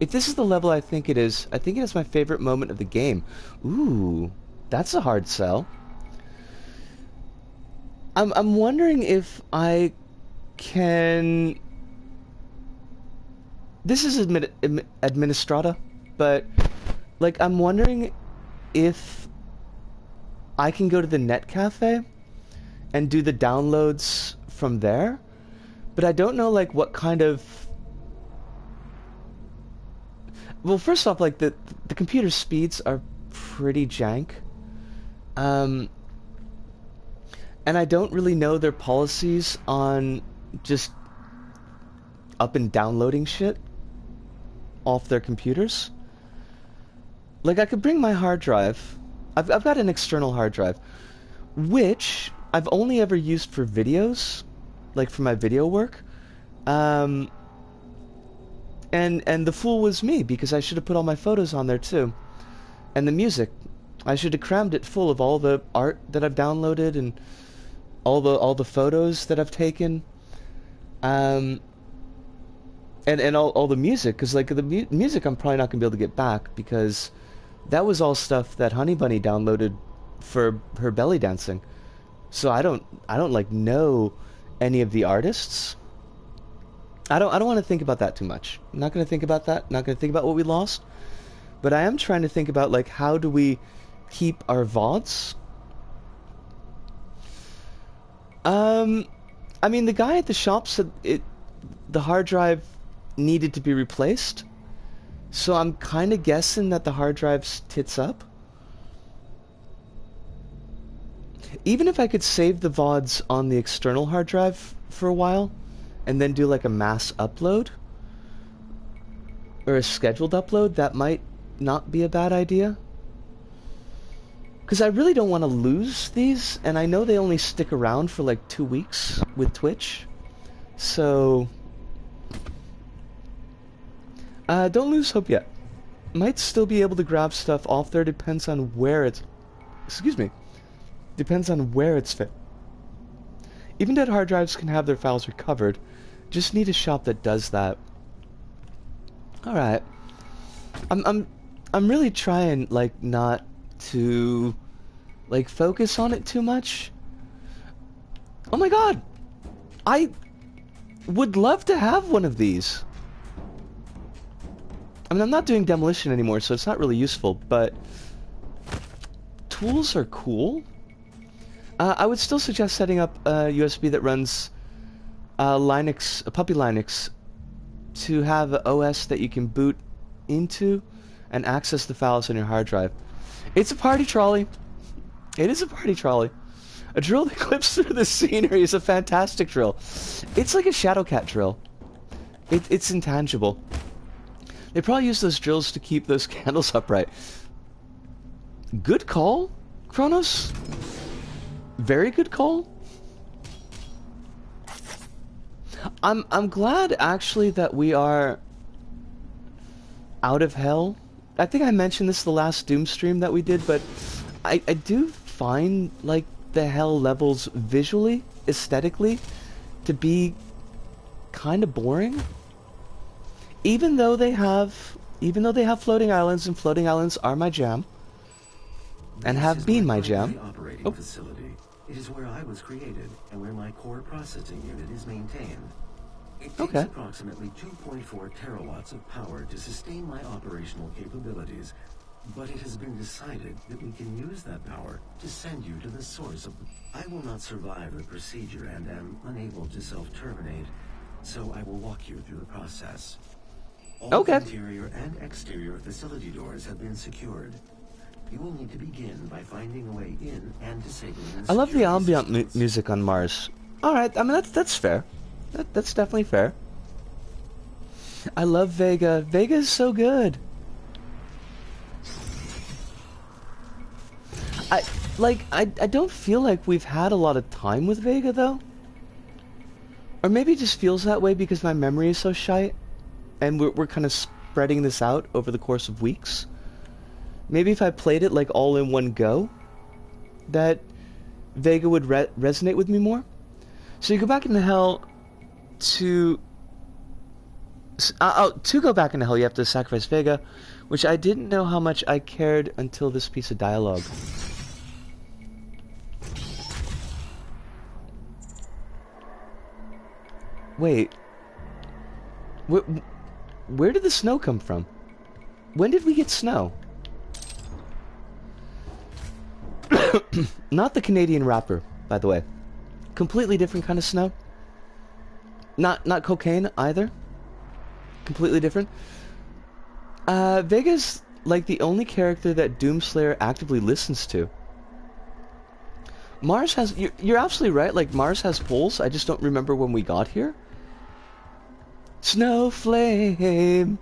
If this is the level I think it is my favorite moment of the game. Ooh, that's a hard sell. I'm wondering if I can... This is Administrata, but, like, I'm wondering if I can go to the net cafe and do the downloads from there, but I don't know, like, what kind of... Well, first off, like, the computer speeds are pretty jank. And I don't really know their policies on just up and downloading shit off their computers. Like, I could bring my hard drive. I've got an external hard drive, which I've only ever used for videos, like for my video work. And the fool was me, because I should have put all my photos on there too. And the music. I should have crammed it full of all the art that I've downloaded and all the photos that I've taken. And all the music, because like the music I'm probably not gonna be able to get back, because that was all stuff that Honey Bunny downloaded for her belly dancing. So I don't like know any of the artists. I don't want to think about that too much. I'm not going to think about that. Not going to think about what we lost. But I am trying to think about, like, how do we keep our VODs? I mean, the guy at the shop said the hard drive needed to be replaced. So I'm kind of guessing that the hard drive's tits up. Even if I could save the VODs on the external hard drive for a while, and then do like a mass upload, or a scheduled upload, that might not be a bad idea. Because I really don't want to lose these, and I know they only stick around for like 2 weeks with Twitch. So... don't lose hope yet. Might still be able to grab stuff off there, depends on where it's... Excuse me. Depends on where it's fit. Even dead hard drives can have their files recovered. Just need a shop that does that. Alright. I'm really trying, like, not to, like, focus on it too much. Oh my god! I would love to have one of these. I mean, I'm not doing demolition anymore, so it's not really useful, but tools are cool. I would still suggest setting up a USB that runs Linux, a Puppy Linux, to have an OS that you can boot into and access the files on your hard drive. It's a party trolley. It is a party trolley. A drill that clips through the scenery is a fantastic drill. It's like a Shadowcat drill. It's intangible. They probably use those drills to keep those candles upright. Good call, Kronos. Very good call. I'm glad actually that we are out of hell. I think I mentioned this the last Doom stream that we did, but I do find like the hell levels visually, aesthetically, to be kind of boring. Even though they have floating islands, and floating islands are my jam, and have been my jam. Operating facility. It is where I was created, and where my core processing unit is maintained. It takes approximately 2.4 terawatts of power to sustain my operational capabilities, but it has been decided that we can use that power to send you to the source of... I will not survive the procedure and am unable to self-terminate, so I will walk you through the process. All interior and exterior facility doors have been secured. You will need to begin by finding a way in and disabling the... I love the ambient music on Mars. Alright, I mean, that's fair. That's definitely fair. I love Vega. Vega is so good. I don't feel like we've had a lot of time with Vega, though. Or maybe it just feels that way because my memory is so shite, and we're kind of spreading this out over the course of weeks. Maybe if I played it like all in one go, that Vega would resonate with me more. So you go back into hell to To go back into hell, you have to sacrifice Vega, which I didn't know how much I cared until this piece of dialogue. Wait. Where did the snow come from? When did we get snow? Not the Canadian wrapper, by the way. Completely different kind of snow. Not cocaine either. Completely different. Vega's like the only character that Doomslayer actively listens to. Mars has... You're absolutely right, like Mars has poles, I just don't remember when we got here. Snowflame!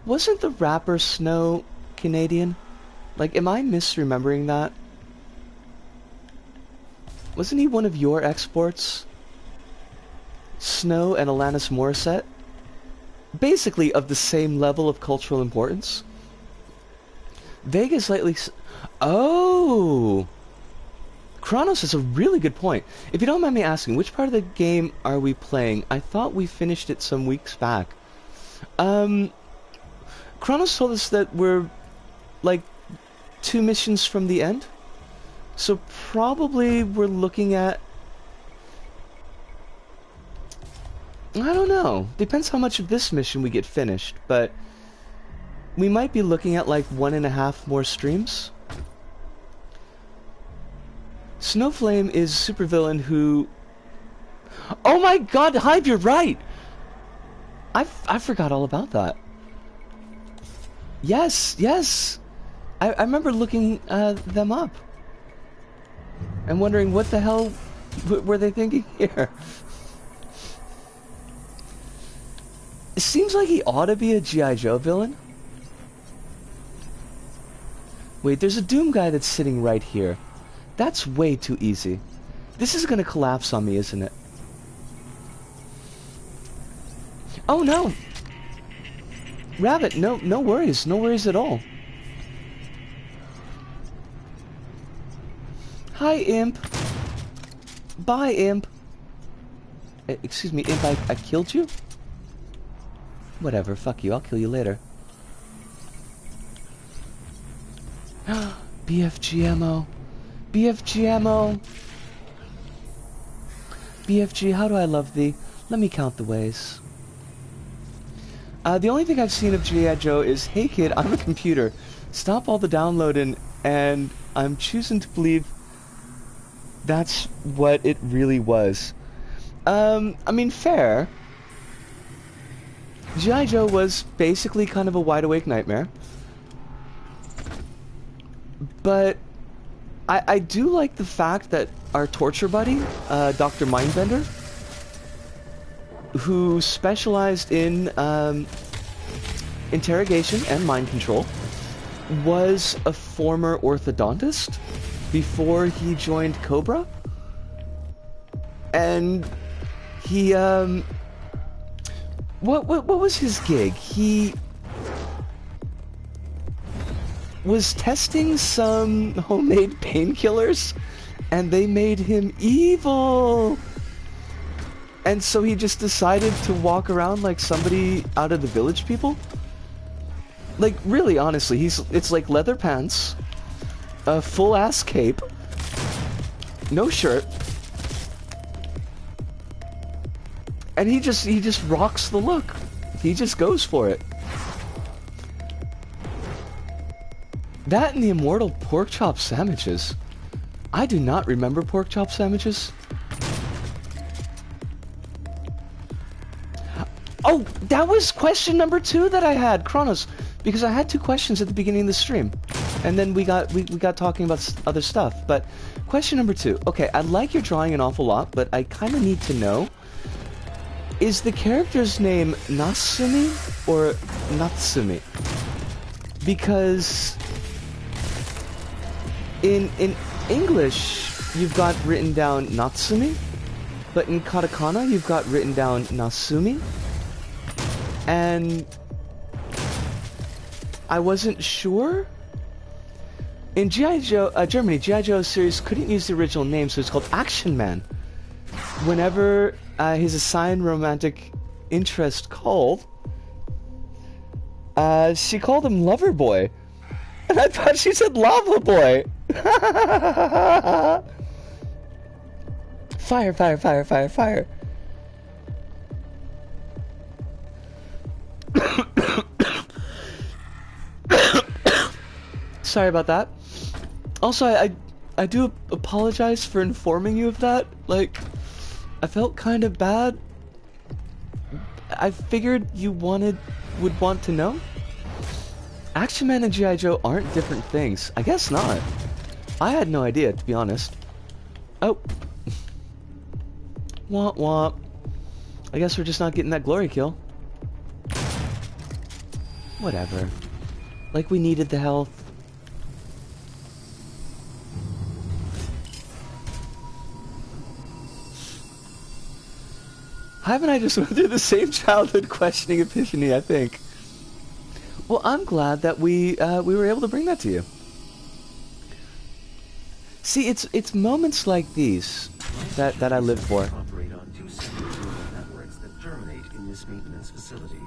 Wasn't the rapper Snow Canadian? Like, am I misremembering that? Wasn't he one of your exports? Snow and Alanis Morissette? Basically of the same level of cultural importance. Vega's slightly... Oh! Kronos is a really good point. If you don't mind me asking, which part of the game are we playing? I thought we finished it some weeks back. Kronos told us that we're, like, 2 missions from the end. So probably we're looking at... I don't know. Depends how much of this mission we get finished, but... we might be looking at, like, 1.5 more streams. Snowflame is supervillain who... Oh my god, Hive, you're right! I forgot all about that. Yes, yes! I remember looking them up. And wondering what the hell were they thinking here. It seems like he ought to be a G.I. Joe villain. Wait, there's a Doom guy that's sitting right here. That's way too easy. This is gonna collapse on me, isn't it? Oh no! Rabbit, no worries. No worries at all. Hi, Imp. Bye, Imp. Excuse me, Imp, I killed you? Whatever, fuck you, I'll kill you later. BFG ammo. BFG ammo. BFG, how do I love thee? Let me count the ways. The only thing I've seen of G.I. Joe is, hey kid, I'm a computer. Stop all the downloading, and I'm choosing to believe that's what it really was. I mean, fair. G.I. Joe was basically kind of a wide-awake nightmare. But I do like the fact that our torture buddy, Dr. Mindbender, who specialized in interrogation and mind control, was a former orthodontist before he joined Cobra. And he, what was his gig? He was testing some homemade painkillers, and they made him evil. And so he just decided to walk around like somebody out of the Village People. Like, really, honestly, it's like leather pants, a full-ass cape, no shirt, and he just rocks the look. He just goes for it. That and the immortal pork chop sandwiches. I do not remember pork chop sandwiches. Oh, that was question number 2 that I had, Kronos, because I had 2 questions at the beginning of the stream, and then we got talking about other stuff. But question number 2. Okay, I like your drawing an awful lot, but I kind of need to know: is the character's name Natsumi or Natsumi? Because in English you've got written down Natsumi, but in katakana you've got written down Nasumi. And I wasn't sure. In G.I. Joe, Germany, G.I. Joe series couldn't use the original name, so it's called Action Man. whenever his assigned romantic interest called, she called him Lover Boy. And I thought she said Lava Boy. Fire, fire, fire, fire, fire. Sorry about that. Also, I do apologize for informing you of that. Like, I felt kind of bad. I figured you would want to know. Action Man and G.I. Joe aren't different things. I guess not. I had no idea, to be honest. Oh. Womp womp. I guess we're just not getting that glory kill. Whatever. Like we needed the health. Haven't I just went through the same childhood questioning epiphany, I think. Well, I'm glad that we were able to bring that to you. See, it's moments like these that I live for. Operate on 2 separate neural networks that terminate in this maintenance facility.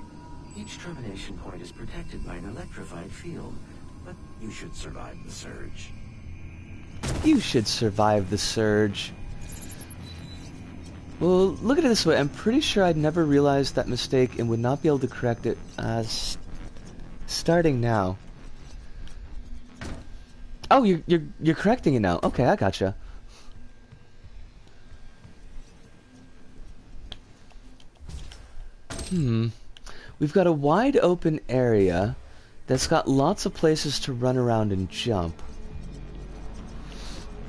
Each termination point is protected by an electrified field, but you should survive the surge. You should survive the surge. Well, look at it this way. I'm pretty sure I'd never realized that mistake and would not be able to correct it starting now. Oh, you're correcting it now. Okay, I gotcha. We've got a wide open area that's got lots of places to run around and jump.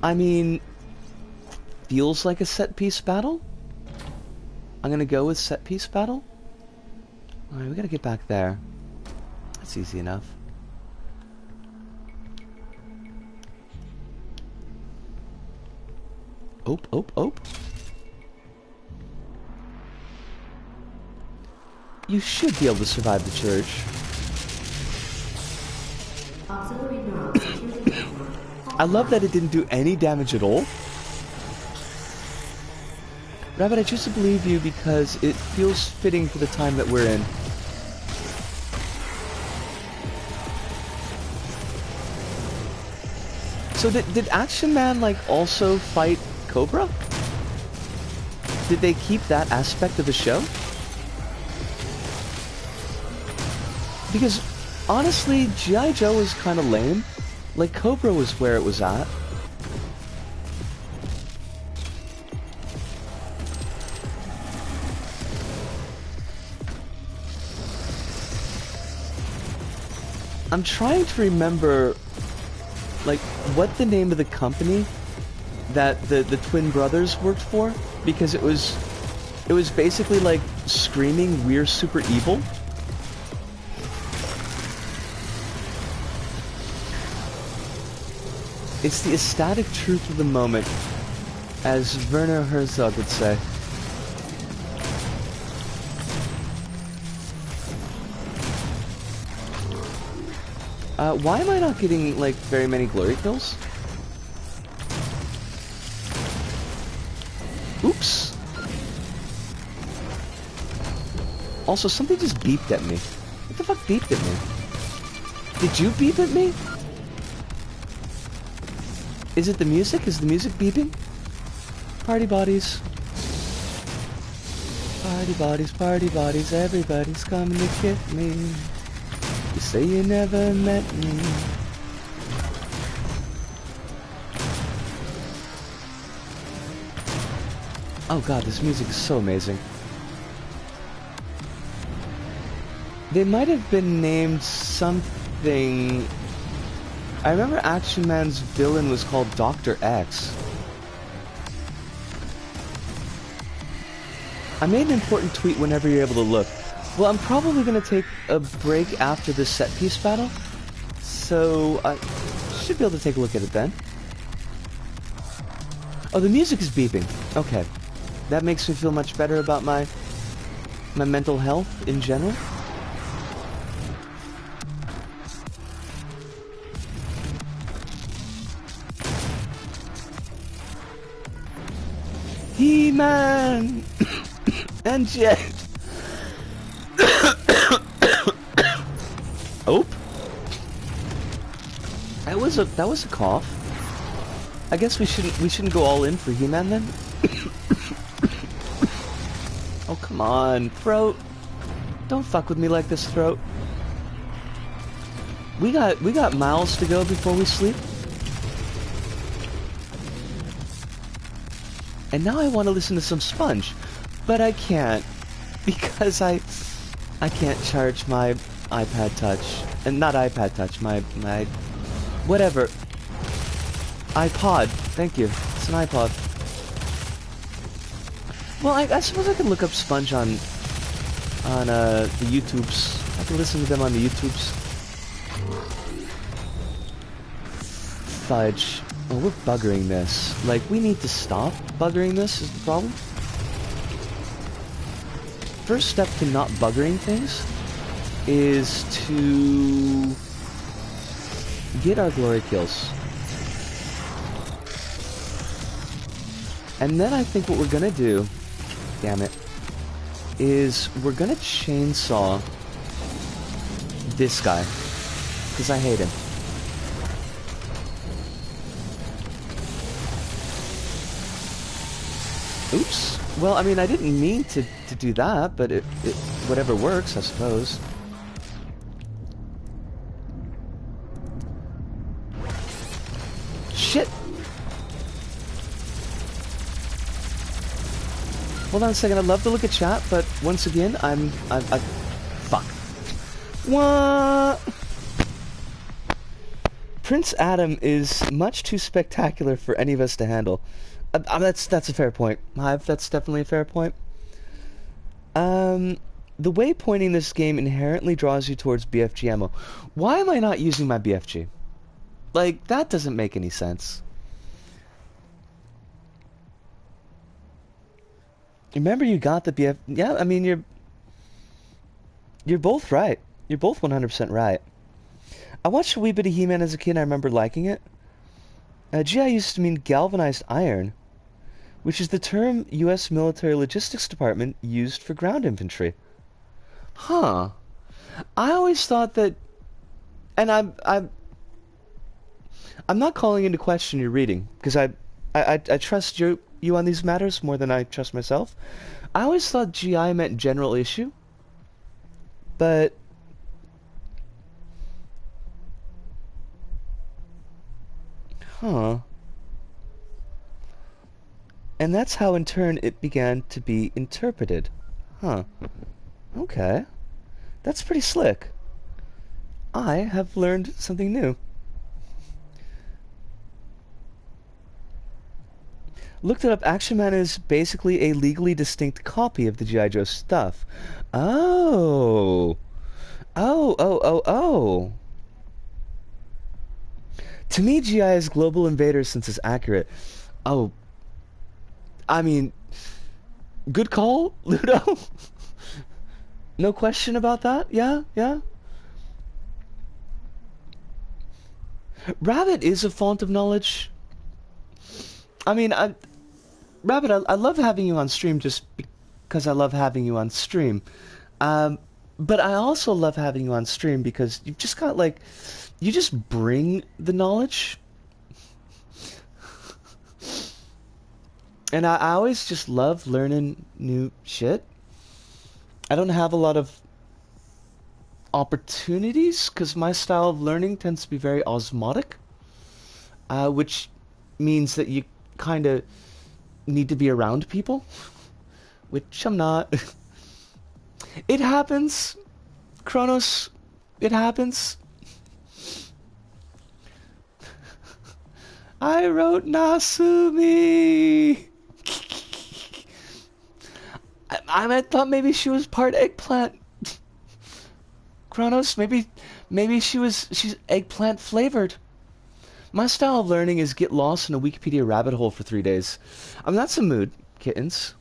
I mean, feels like a set-piece battle? I'm gonna go with set-piece battle. Alright, we gotta get back there. That's easy enough. Ope, ope, ope. You should be able to survive the church. I love that it didn't do any damage at all. Rabbit, I choose to believe you because it feels fitting for the time that we're in. So did Action Man, like, also fight Cobra? Did they keep that aspect of the show? Because, honestly, G.I. Joe was kind of lame. Like, Cobra was where it was at. I'm trying to remember, like, what the name of the company that the twin brothers worked for, because it was basically like screaming, "We're super evil." It's the ecstatic truth of the moment, as Werner Herzog would say. Why am I not getting, like, very many glory kills? Oops. Also, something just beeped at me. What the fuck beeped at me? Did you beep at me? Is it the music? Is the music beeping? Party bodies. Party bodies, everybody's coming to get me. You say you never met me. Oh god, this music is so amazing. They might have been named something... I remember Action Man's villain was called Dr. X. I made an important tweet whenever you're able to look. Well, I'm probably going to take a break after this set-piece battle, so I should be able to take a look at it then. Oh, the music is beeping. Okay. That makes me feel much better about my mental health in general. He-Man and Jet. Oh, that was a cough. I guess we shouldn't go all in for He-Man then. Oh, come on, throat. Don't fuck with me like this, throat. We got miles to go before we sleep. And now I want to listen to some Sponge, but I can't because I can't charge my iPad Touch, and not iPad Touch, my whatever. iPod. Thank you. It's an iPod. Well, I suppose I could look up Sponge on the YouTubes. I can listen to them on the YouTubes. Fudge. Oh, we're buggering this. Like, we need to stop buggering this is the problem. First step to not buggering things is to get our glory kills. And then I think what we're gonna do, damn it, is we're gonna chainsaw this guy, because I hate him. Oops. Well, I mean, I didn't mean to do that, but it whatever works, I suppose. Shit! Hold on a second, I'd love to look at chat, but once again, I fuck. What? Prince Adam is much too spectacular for any of us to handle. That's a fair point. Hive, that's definitely a fair point. The waypointing this game inherently draws you towards BFG ammo. Why am I not using my BFG? Like, that doesn't make any sense. Remember, you got the BF... Yeah, I mean, you're both right. You're both 100% right. I watched a wee bit of He-Man as a kid and I remember liking it. GI used to mean galvanized iron, which is the term U.S. military logistics department used for ground infantry. Huh. I always thought that... And I'm not calling into question your reading, because I trust you on these matters more than I trust myself. I always thought GI meant general issue, but huh. And that's how in turn it began to be interpreted. Huh. Okay. That's pretty slick. I have learned something new. Looked it up. Action Man is basically a legally distinct copy of the G.I. Joe stuff. Oh. Oh. To me, G.I. is Global Invader since it's accurate. Oh. I mean, good call, Ludo. No question about that. Yeah. Rabbit is a font of knowledge. I mean, Rabbit, I love having you on stream just because I love having you on stream. But I also love having you on stream because you've just got, like, you just bring the knowledge. And I always just love learning new shit. I don't have a lot of opportunities because my style of learning tends to be very osmotic, which means that you kind of need to be around people, which I'm not. It happens, Kronos. It happens. I wrote Nasumi. I thought maybe she was part eggplant. Kronos, maybe she's eggplant flavored. My style of learning is get lost in a Wikipedia rabbit hole for 3 days. I mean, that's a mood, kittens.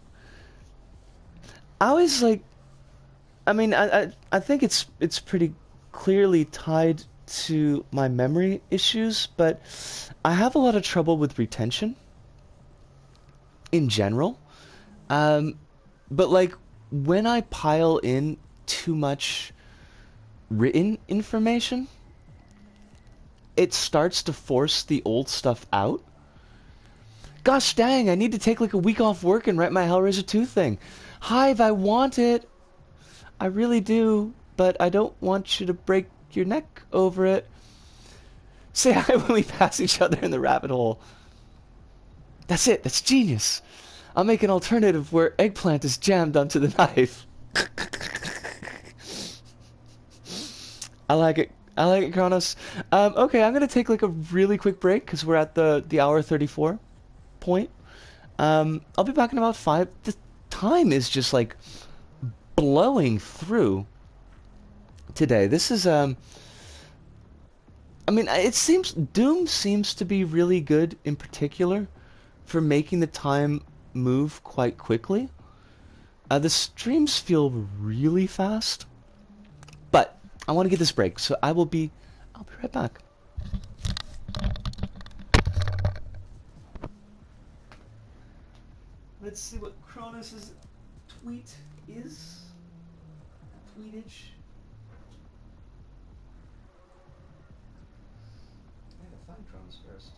I always like... I mean, I think it's pretty clearly tied to my memory issues, but I have a lot of trouble with retention in general. But like when I pile in too much written information, it starts to force the old stuff out. Gosh dang, I need to take like a week off work and write my Hellraiser 2 thing. Hive, I want it. I really do, but I don't want you to break your neck over it. Say hi when we pass each other in the rabbit hole. That's it, that's genius. I'll make an alternative where eggplant is jammed onto the knife. I like it. I like it, Kronos. Okay, I'm gonna take like a really quick break because we're at the hour 34 point. I'll be back in about 5. The time is just like blowing through today. This is I mean, it seems Doom seems to be really good in particular for making the time move quite quickly. The streams feel really fast, but I want to get this break, so I'll be right back. Let's see what Kronos' tweet is. Tweetage. I gotta find Kronos first.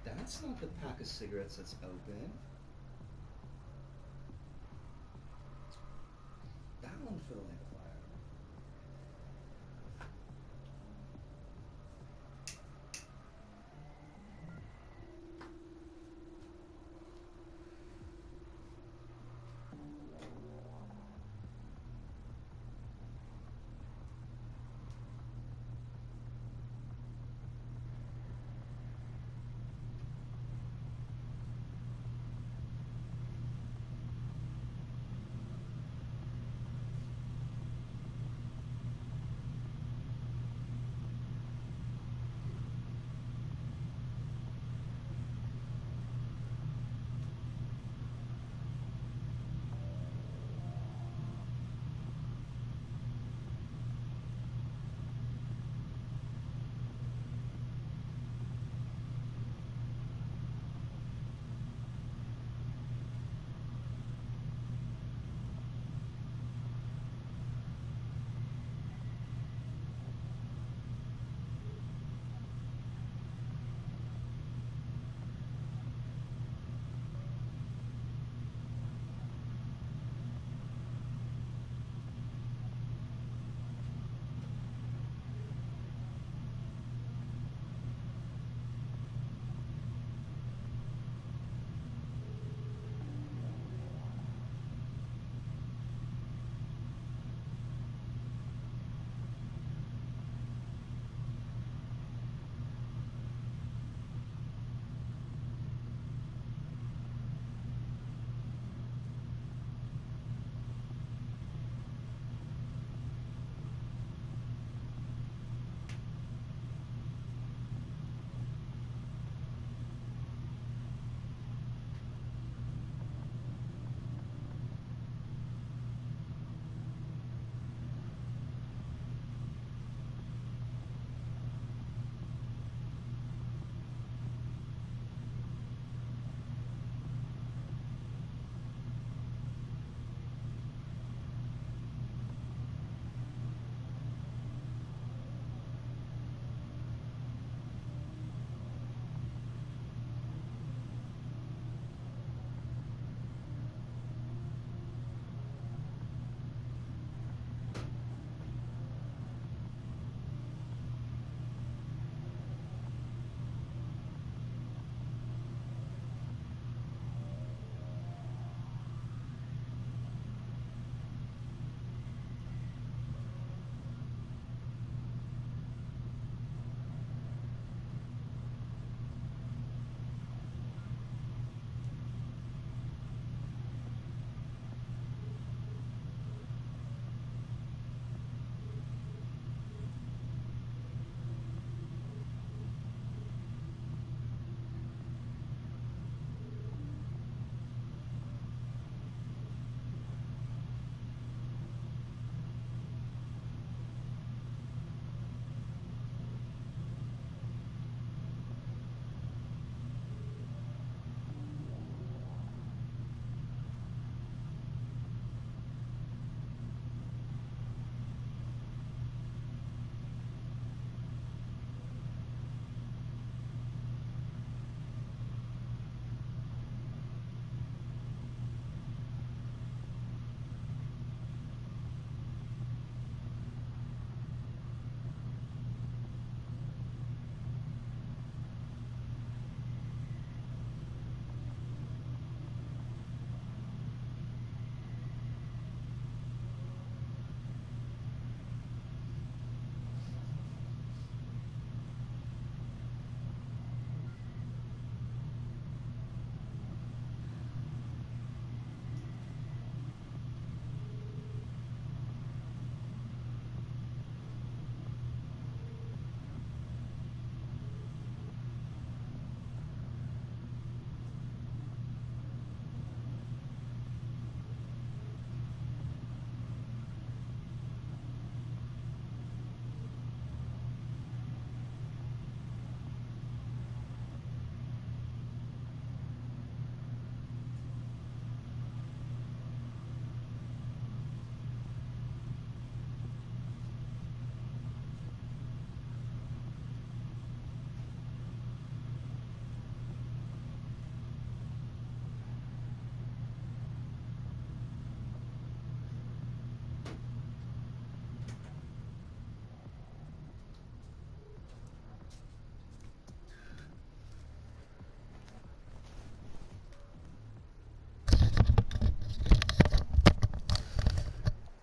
That's not the pack of cigarettes that's open. That one felt like fire.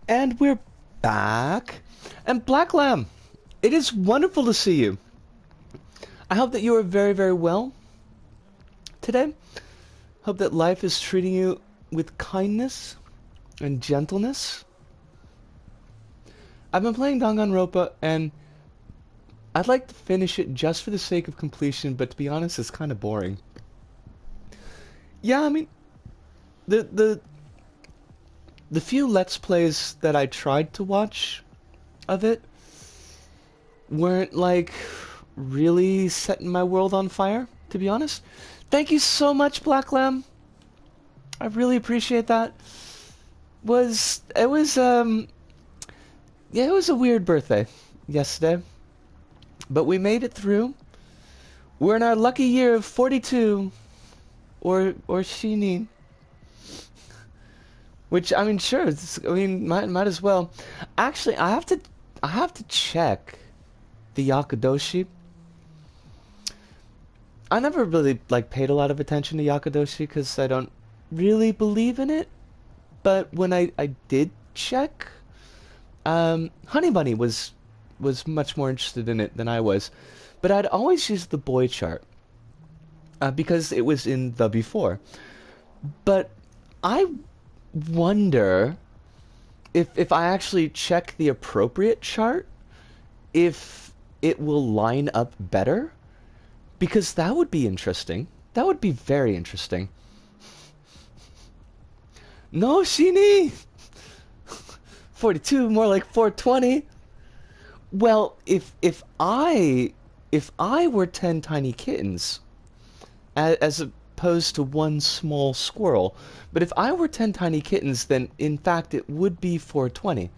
And we're back. And Black Lamb, it is wonderful to see you. I hope that you are very, very well today. Hope that life is treating you with kindness and gentleness. I've been playing Danganronpa, and I'd like to finish it just for the sake of completion, but to be honest, it's kind of boring. Yeah, I mean, the few Let's Plays that I tried to watch of it weren't, like, really setting my world on fire, to be honest. Thank you so much, Black Lamb. I really appreciate that. It was a weird birthday yesterday, but we made it through. We're in our lucky year of 42, or Shinin. Which, I mean, sure, might as well. Actually, I have to check the Yakudoshi. I never really, like, paid a lot of attention to Yakudoshi because I don't really believe in it. But when I did check, Honey Bunny was much more interested in it than I was. But I'd always used the boy chart because it was in the before. But I wonder if I actually check the appropriate chart, if it will line up better, because that would be interesting. That would be very interesting. No, Shini! 42, more like 420. Well, if I were 10 tiny kittens, as opposed to one small squirrel, but if I were 10 tiny kittens, then in fact it would be 420.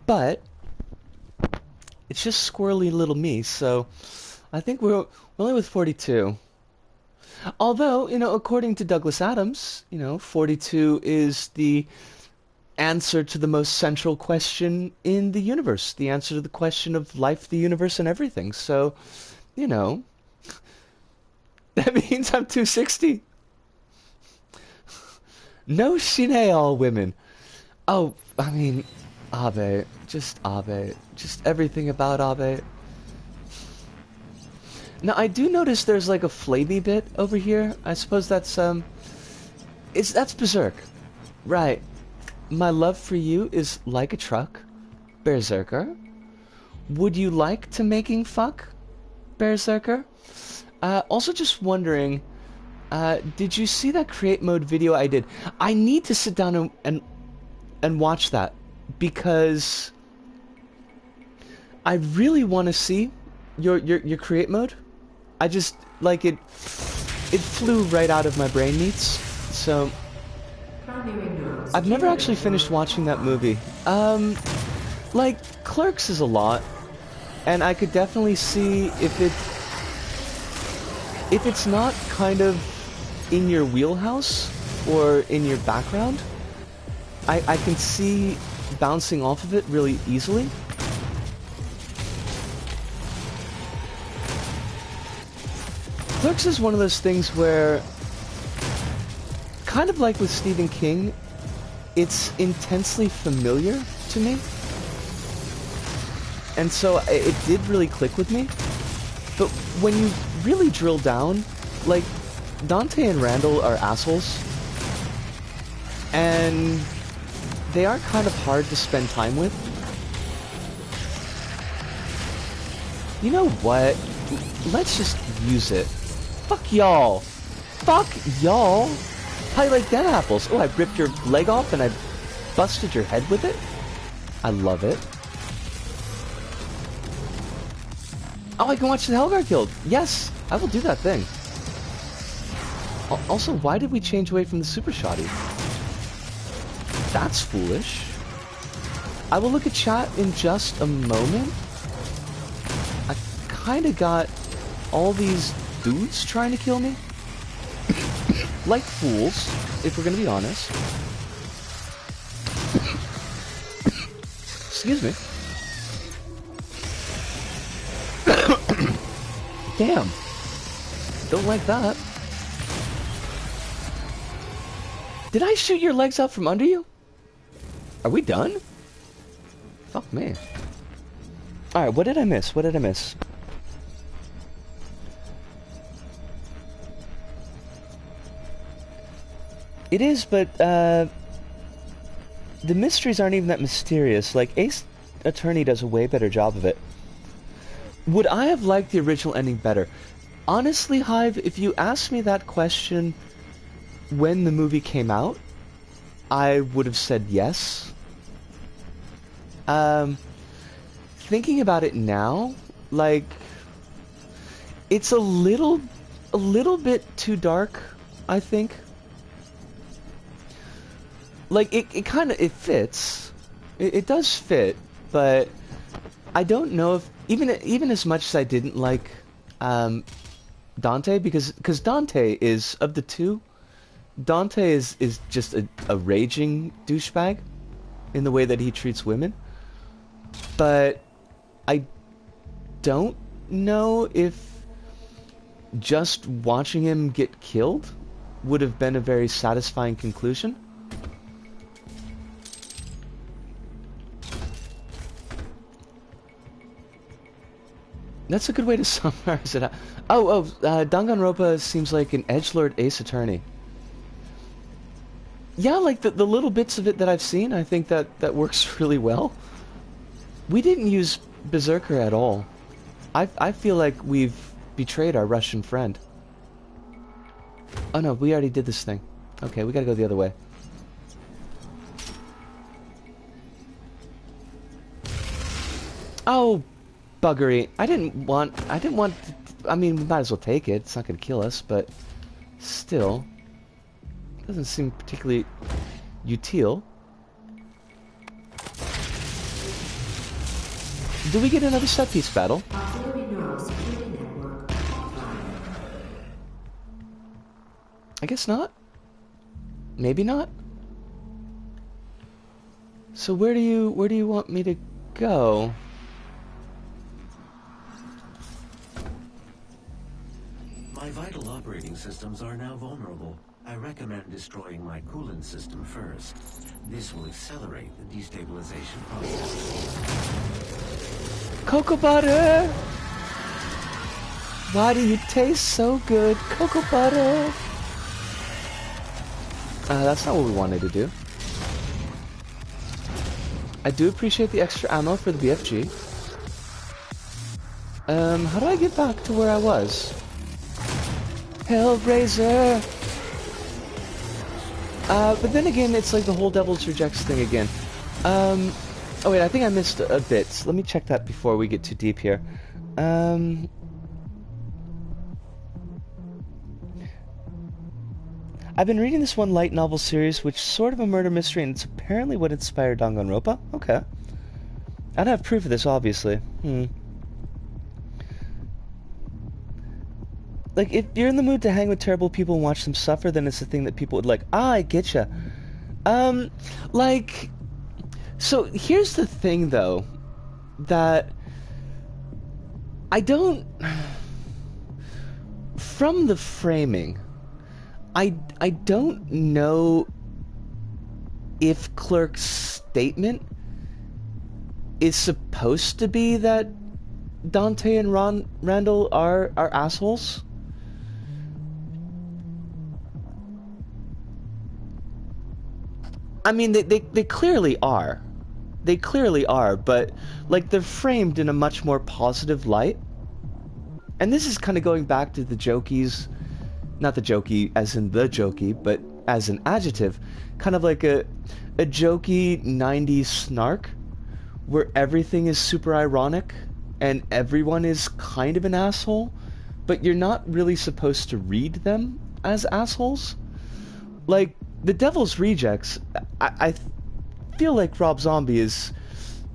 But it's just squirrely little me, so I think we're only with 42. Although, according to Douglas Adams, 42 is the answer to the most central question in the universe, the answer to the question of life, the universe, and everything. So, that means I'm 260. No Shine all women. Oh, I mean, Abe. Just everything about Abe. Now, I do notice there's like a flamey bit over here. I suppose that's, that's Berserk. Right. My love for you is like a truck. Berserker. Would you like to making fuck? Berserker. Also just wondering, did you see that create mode video I did? I need to sit down and watch that, because I really want to see your create mode. I just, like, it flew right out of my brain meats. So I've never actually finished watching that movie. Like, Clerks is a lot, and I could definitely see if it's not kind of in your wheelhouse or in your background, I can see bouncing off of it really easily. Clerks is one of those things where, kind of like with Stephen King, it's intensely familiar to me. And so it did really click with me. But when you really drill down, like, Dante and Randall are assholes. And they are kind of hard to spend time with. You know what? Let's just use it. Fuck y'all. Fuck y'all. How you like them apples? Oh, I ripped your leg off and I busted your head with it? I love it. Oh, I can watch the Helgar Guild. Yes, I will do that thing. Also, why did we change away from the Super Shoddy? That's foolish. I will look at chat in just a moment. I kinda got all these dudes trying to kill me. Like fools, if we're gonna be honest. Excuse me. Damn. Don't like that. Did I shoot your legs out from under you? Are we done? Fuck me. Alright, what did I miss? What did I miss? It is, but, the mysteries aren't even that mysterious. Like, Ace Attorney does a way better job of it. Would I have liked the original ending better? Honestly, Hive, if you asked me that question when the movie came out, I would have said yes. Thinking about it now, like, it's a little bit too dark, I think. Like, it kind of, it fits. It does fit, but I don't know if, even as much as I didn't like, Dante, because Dante is, of the two, Dante is just a raging douchebag in the way that he treats women. But I don't know if just watching him get killed would have been a very satisfying conclusion. That's a good way to summarize it. Danganronpa seems like an edgelord Ace Attorney. Yeah, like the little bits of it that I've seen, I think that works really well. We didn't use Berserker at all. I feel like we've betrayed our Russian friend. Oh no, we already did this thing. Okay, we gotta go the other way. Oh, buggery. I didn't want I mean, we might as well take it. It's not gonna kill us, but still. Doesn't seem particularly utile. Do we get another set piece battle? I guess not. Maybe not. So where do you want me to go? My vital operating systems are now vulnerable. I recommend destroying my coolant system first. This will accelerate the destabilization process. Cocoa butter! Why do you taste so good? Cocoa butter! That's not what we wanted to do. I do appreciate the extra ammo for the BFG. How do I get back to where I was? Hellraiser! But then again, it's like the whole Devil's Rejects thing again. Oh wait, I think I missed a bit. So let me check that before we get too deep here. I've been reading this one light novel series, which is sort of a murder mystery, and it's apparently what inspired Danganronpa. Okay. I don't have proof of this, obviously. Like, if you're in the mood to hang with terrible people and watch them suffer, then it's the thing that people would like. Ah, I getcha. Like... So, here's the thing, though. That... I don't... From the framing... I don't know if Clerk's statement is supposed to be that Dante and Randall are assholes. I mean, they clearly are. They clearly are, but, like, they're framed in a much more positive light. And this is kind of going back to the jokies, not the jokey as in the jokey, but as an adjective. Kind of like a jokey 90s snark, where everything is super ironic, and everyone is kind of an asshole, but you're not really supposed to read them as assholes. Like, the Devil's Rejects, I feel like Rob Zombie is,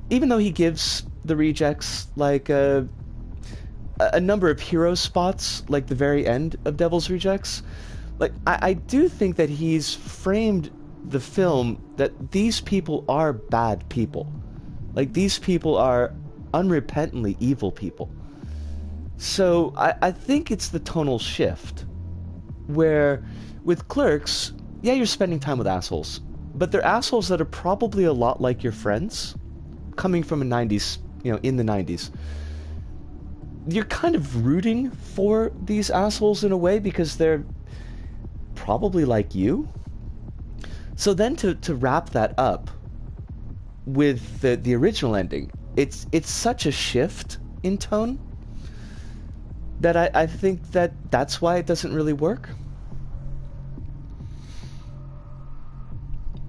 even though he gives the Rejects, like, a number of hero spots, like the very end of Devil's Rejects, like, I do think that he's framed the film that these people are bad people. Like, these people are unrepentantly evil people. So, I think it's the tonal shift, where, with Clerks, yeah, you're spending time with assholes, but they're assholes that are probably a lot like your friends. coming from a 90s, you know, in the 90s, you're kind of rooting for these assholes in a way because they're probably like you. So then to wrap that up with the original ending, it's such a shift in tone that I think that's why it doesn't really work.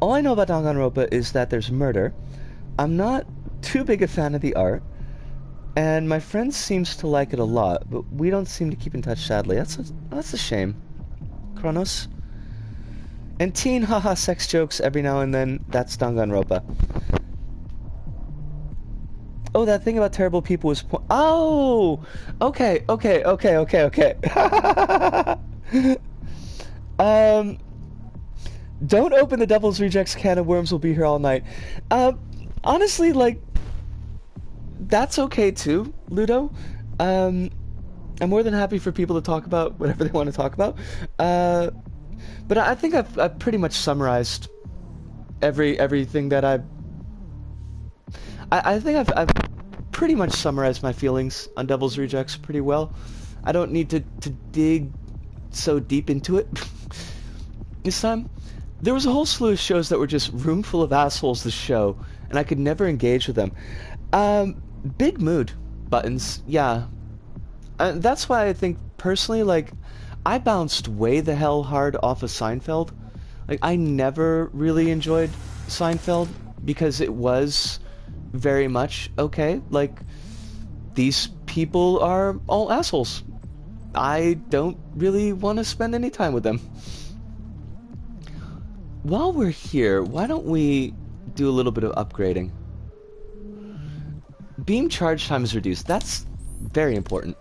All I know about Danganronpa is that there's murder. I'm not too big a fan of the art, and my friend seems to like it a lot, but we don't seem to keep in touch, sadly. That's a shame. Kronos? And teen haha sex jokes every now and then, that's Danganronpa. Oh, that thing about terrible people was oh! Okay. Don't open the Devil's Rejects can of worms, will be here all night. Honestly, like, that's okay too, Ludo. I'm more than happy for people to talk about whatever they want to talk about. But I think I've pretty much summarized everything that I think I've pretty much summarized my feelings on Devil's Rejects pretty well. I don't need to dig so deep into it this time. There was a whole slew of shows that were just room full of assholes this show, and I could never engage with them. Big mood buttons, yeah. That's why I think, personally, like, I bounced way the hell hard off of Seinfeld. Like, I never really enjoyed Seinfeld because it was very much, okay, like, these people are all assholes. I don't really want to spend any time with them. While we're here, why don't we do a little bit of upgrading? Beam charge time is reduced. That's very important.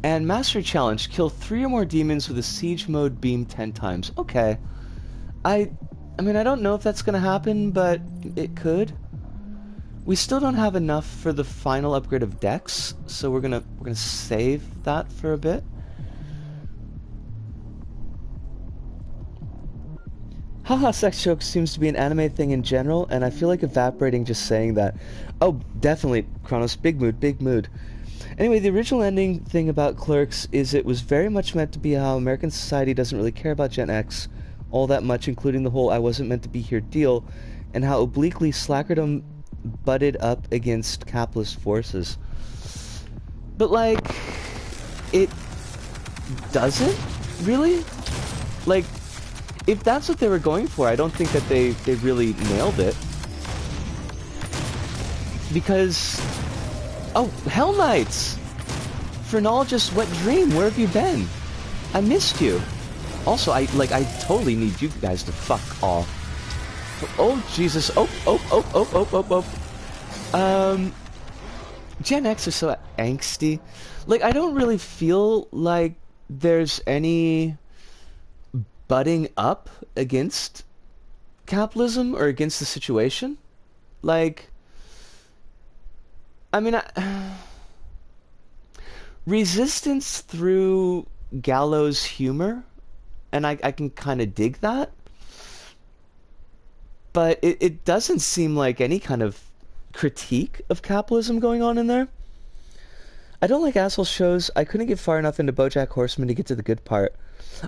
And Mastery Challenge, kill 3 or more demons with a siege mode beam 10 times. Okay. I mean, I don't know if that's gonna happen, but it could. We still don't have enough for the final upgrade of Dex, so we're gonna save that for a bit. Haha, sex jokes seems to be an anime thing in general, and I feel like evaporating just saying that. Oh, definitely, Kronos, big mood, big mood. Anyway, the original ending thing about Clerks is it was very much meant to be how American society doesn't really care about Gen X all that much, including the whole I wasn't meant to be here deal, and how obliquely slackerdom butted up against capitalist forces. But, like, it doesn't really? Like, if that's what they were going for, I don't think that they really nailed it. Because, oh, Hell Knights! Phrenologist Wet Dream, where have you been? I missed you. Also, I totally need you guys to fuck off. Oh, Jesus. Oh. Gen X are so angsty. Like, I don't really feel like there's any butting up against capitalism or against the situation. Like, I mean, resistance through gallows humor, and I can kind of dig that, but it doesn't seem like any kind of critique of capitalism going on in there. I don't like asshole shows. I couldn't get far enough into BoJack Horseman to get to the good part.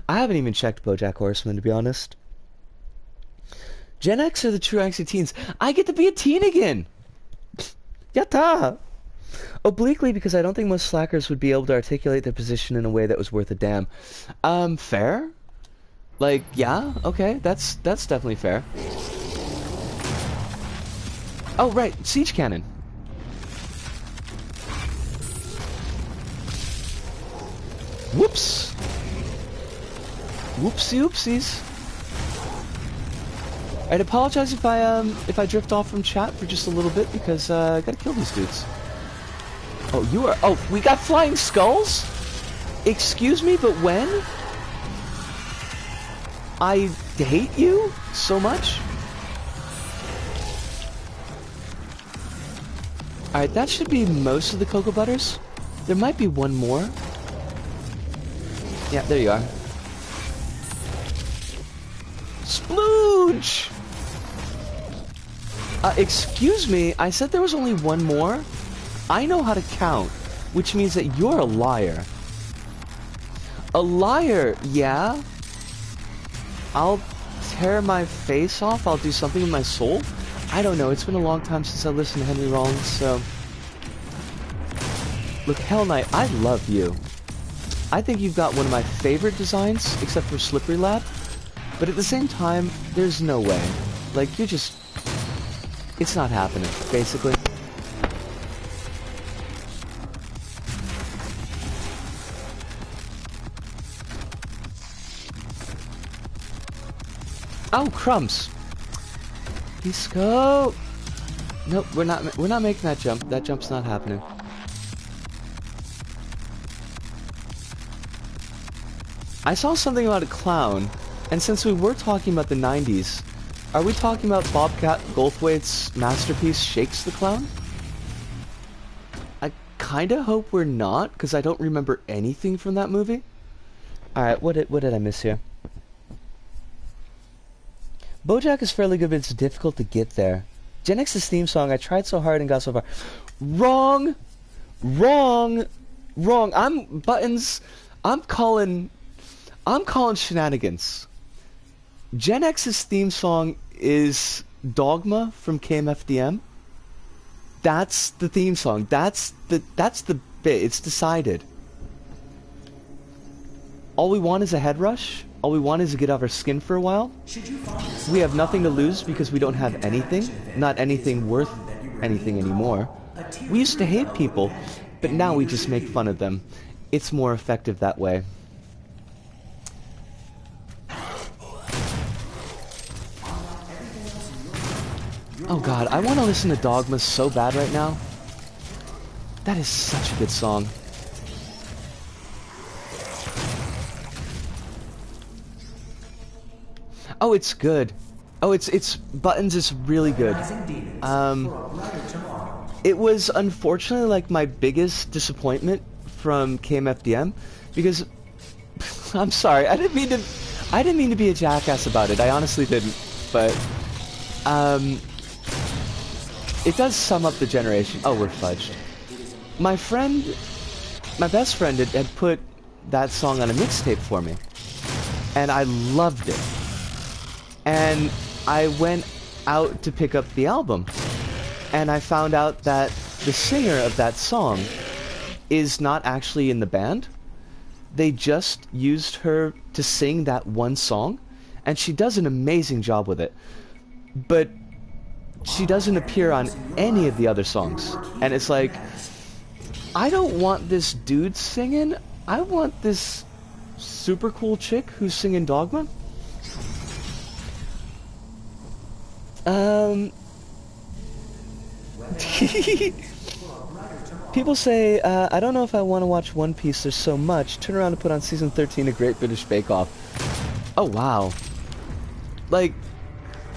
I haven't even checked BoJack Horseman, to be honest. Gen X are the true angsty teens. I get to be a teen again! Yatta! Obliquely, because I don't think most slackers would be able to articulate their position in a way that was worth a damn. Fair? Like, yeah, okay, that's definitely fair. Oh, right, Siege Cannon. Whoops! Whoopsie oopsies. I'd apologize if I drift off from chat for just a little bit, because I gotta kill these dudes. Oh, you are. Oh, we got flying skulls? Excuse me, but when? I hate you so much. Alright, that should be most of the Cocoa Butters. There might be one more. Yeah, there you are. Splooge! Excuse me, I said there was only one more? I know how to count, which means that you're a liar. A liar, yeah? I'll tear my face off, I'll do something with my soul? I don't know, it's been a long time since I listened to Henry Rollins, so... Look, Hell Knight, I love you. I think you've got one of my favorite designs, except for Slippery Lab. But at the same time, there's no way. Like, you're just... It's not happening, basically. Oh, crumbs! Pisco! Nope, we're not making that jump. That jump's not happening. I saw something about a clown, and since we were talking about the 90s, are we talking about Bobcat Goldthwait's masterpiece, Shakes the Clown? I kinda hope we're not, because I don't remember anything from that movie. Alright, what did I miss here? BoJack is fairly good, but it's difficult to get there. Gen X's theme song, I tried so hard and got so far. Wrong! Wrong! Wrong! I'm calling shenanigans. Gen X's theme song is Dogma from KMFDM. That's the theme song. That's the bit. It's decided. All we want is a head rush. All we want is to get off our skin for a while. We have nothing to lose because we don't have anything. Not anything worth anything anymore. We used to hate people, but now we just make fun of them. It's more effective that way. Oh god, I want to listen to Dogma so bad right now. That is such a good song. Oh, it's good. Oh, it's Buttons is really good. It was unfortunately like my biggest disappointment from KMFDM because I'm sorry, I didn't mean to be a jackass about it. I honestly didn't, but it does sum up the generation. Oh, we're fudged. My best friend had put that song on a mixtape for me, and I loved it. And I went out to pick up the album, and I found out that the singer of that song is not actually in the band. They just used her to sing that one song, and she does an amazing job with it. But she doesn't appear on any of the other songs. And it's like, I don't want this dude singing. I want this super cool chick who's singing Dogma. People say, I don't know if I want to watch One Piece, there's so much. Turn around and put on season 13 of Great British Bake Off. Oh, wow. Like,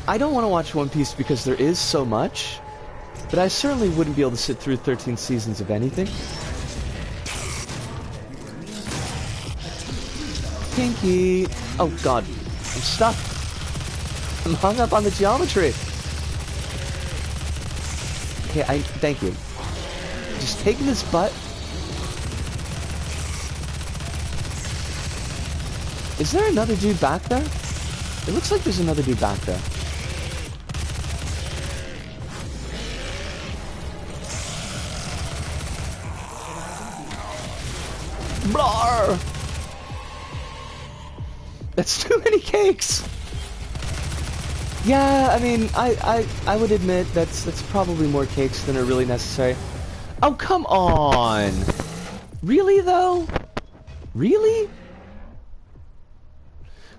I don't want to watch One Piece because there is so much, but I certainly wouldn't be able to sit through 13 seasons of anything. Pinky! Oh, God. I'm stuck. I'm hung up on the geometry. Okay, thank you. Just taking this butt. Is there another dude back there? It looks like there's another dude back there. Blar! That's too many cakes! Yeah, I mean, I would admit that's probably more cakes than are really necessary. Oh, come on! Really, though? Really?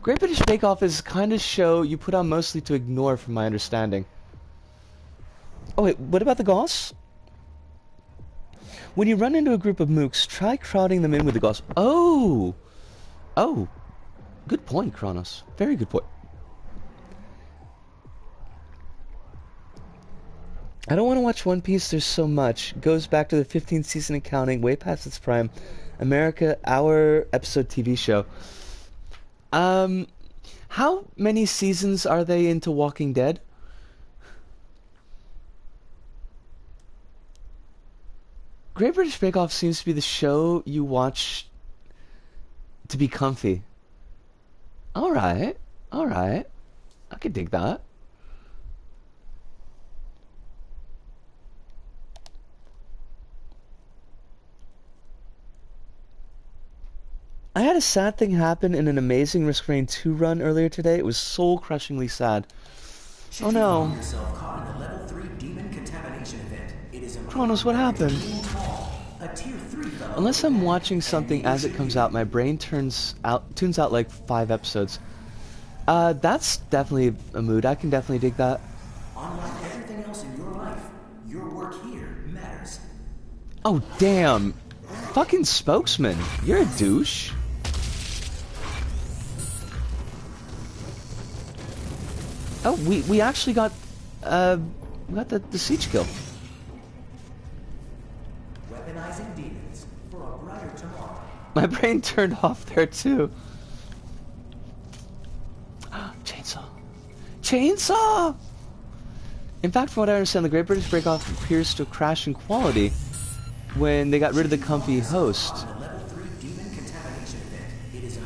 Great British Bake Off is the kind of show you put on mostly to ignore, from my understanding. Oh, wait, what about the Goss? When you run into a group of mooks, try crowding them in with the Goss. Oh! Oh. Good point, Kronos. Very good point. I don't want to watch One Piece, there's so much. Goes back to the 15th season and counting, way past its prime. America, hour episode TV show. How many seasons are they into Walking Dead? Great British Bake Off seems to be the show you watch to be comfy. Alright. Alright. I could dig that. I had a sad thing happen in an Amazing Risk Rain 2 run earlier today. It was soul-crushingly sad. Oh no. Kronos, what happened? Unless I'm watching something as it comes out, my brain tunes out like 5 episodes. That's definitely a mood. I can definitely dig that. Unlike everything else in your life, your work here matters. Oh, damn. Fucking spokesman. You're a douche. Oh, we actually got, we got the siege kill. Weaponizing demons for a brighter tomorrow. My brain turned off there too. Chainsaw. Chainsaw! In fact, from what I understand, the Great British Bake Off appears to crash in quality when they got rid of the comfy host.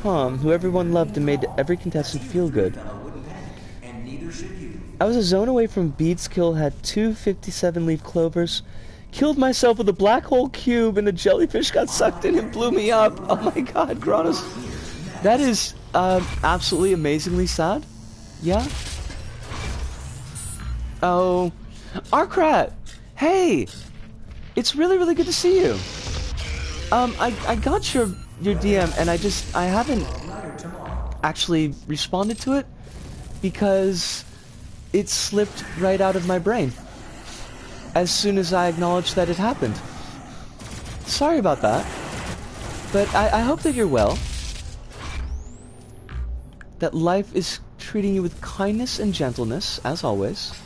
Who everyone loved and made every contestant feel good. I was a zone away from Bede's kill, had 2 57-leaf clovers, killed myself with a black hole cube, and the jellyfish got sucked in and blew me up. Oh my god, Kronos. That is absolutely amazingly sad. Yeah? Oh. Arkrat! Hey! It's really, really good to see you. I got your DM, and I haven't actually responded to it because it slipped right out of my brain as soon as I acknowledged that it happened. Sorry about that. But I hope that you're well. That life is treating you with kindness and gentleness, as always.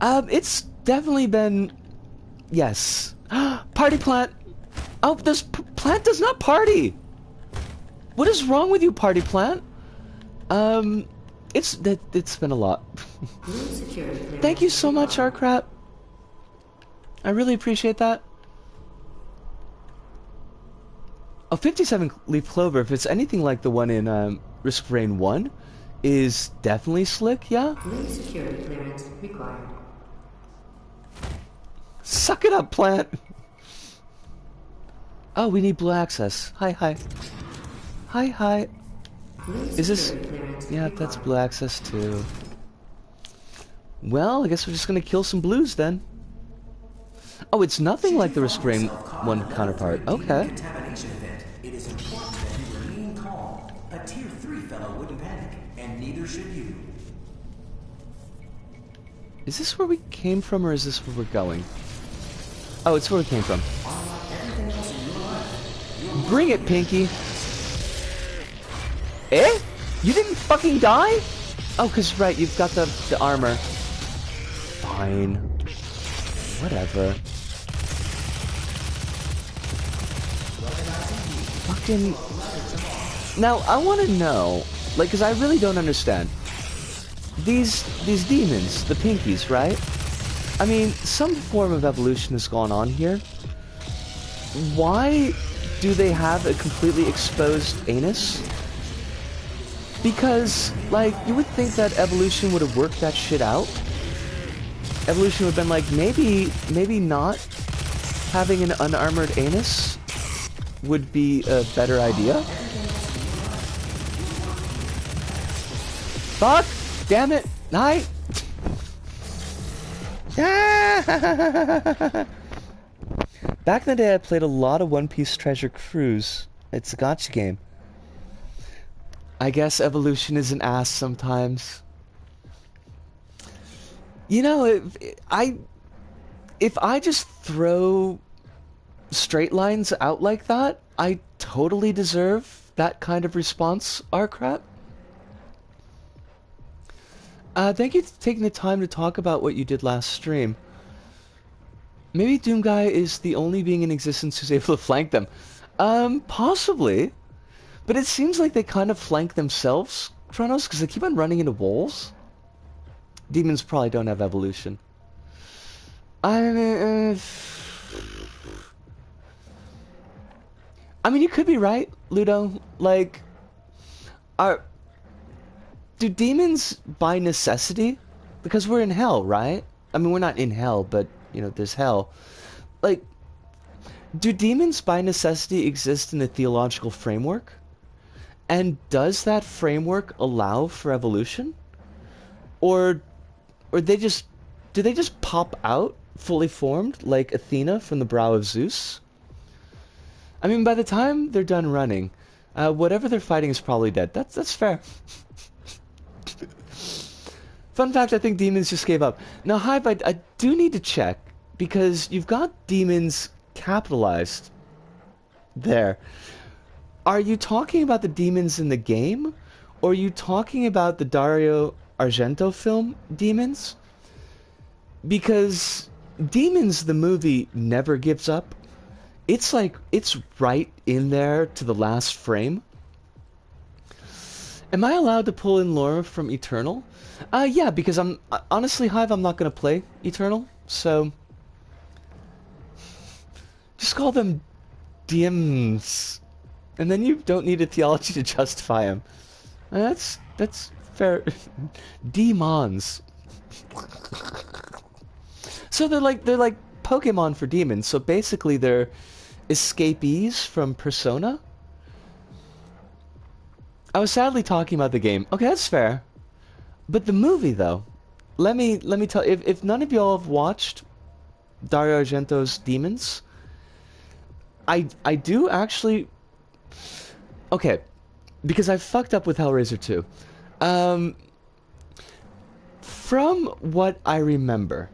It's definitely been... Yes. Party plant! Oh, this plant does not party! What is wrong with you, party plant? It's been a lot. Thank you so much, Arkrat. I really appreciate that. A 57-leaf clover, if it's anything like the one in Risk Rain 1, is definitely slick, yeah? Security clearance required. Suck it up, plant! Oh, we need blue access. Hi, hi. Hi, hi. Is this... Yeah, that's blue access too. Well, I guess we're just gonna kill some blues then. Oh, it's nothing like the Risk Rain 1 counterpart. Okay. It is important that you remain calm. A tier 3 fellow wouldn't panic, and neither should you. Is this where we came from, or is this where we're going? Oh, it's where we came from. Bring it, Pinky! Eh? You didn't fucking die? Oh, 'cause right, you've got the armor. Fine. Whatever. Fucking... Now, I want to know, like, 'cause I really don't understand. These demons, the Pinkies, right? I mean, some form of evolution has gone on here. Why do they have a completely exposed anus? Because, like, you would think that evolution would have worked that shit out. Evolution would have been like, maybe not having an unarmored anus would be a better idea. Fuck! Damn it! Hi! Back in the day, I played a lot of One Piece Treasure Cruise. It's a gacha game. I guess evolution is an ass sometimes. You know, if I just throw straight lines out like that, I totally deserve that kind of response, Arkrat. Thank you for taking the time to talk about what you did last stream. Maybe Doomguy is the only being in existence who's able to flank them. Possibly. But it seems like they kind of flank themselves, Kronos, because they keep on running into walls. Demons probably don't have evolution. I mean, you could be right, Ludo. Like, are do demons by necessity? Because we're in hell, right? I mean, we're not in hell, but you know, there's hell. Like, do demons by necessity exist in the theological framework? And does that framework allow for evolution? Or or they just do they just pop out fully formed like Athena from the brow of Zeus? I mean, by the time they're done running, whatever they're fighting is probably dead. That's fair. Fun fact, I think demons just gave up. Now, Hive, I do need to check, because you've got demons capitalized there. Are you talking about the demons in the game? Or are you talking about the Dario Argento film, Demons? Because Demons, the movie, never gives up. It's like, it's right in there to the last frame. Am I allowed to pull in lore from Eternal? Yeah, because I'm honestly, Hive, I'm not gonna play Eternal, so just call them DMs, and then you don't need a theology to justify them. That's fair. Demons. So they're like Pokemon for demons. So basically, they're escapees from Persona. I was sadly talking about the game. Okay, that's fair. But the movie, though, let me tell. If none of y'all have watched Dario Argento's Demons, I do actually. Okay, because I fucked up with Hellraiser 2. From what I remember,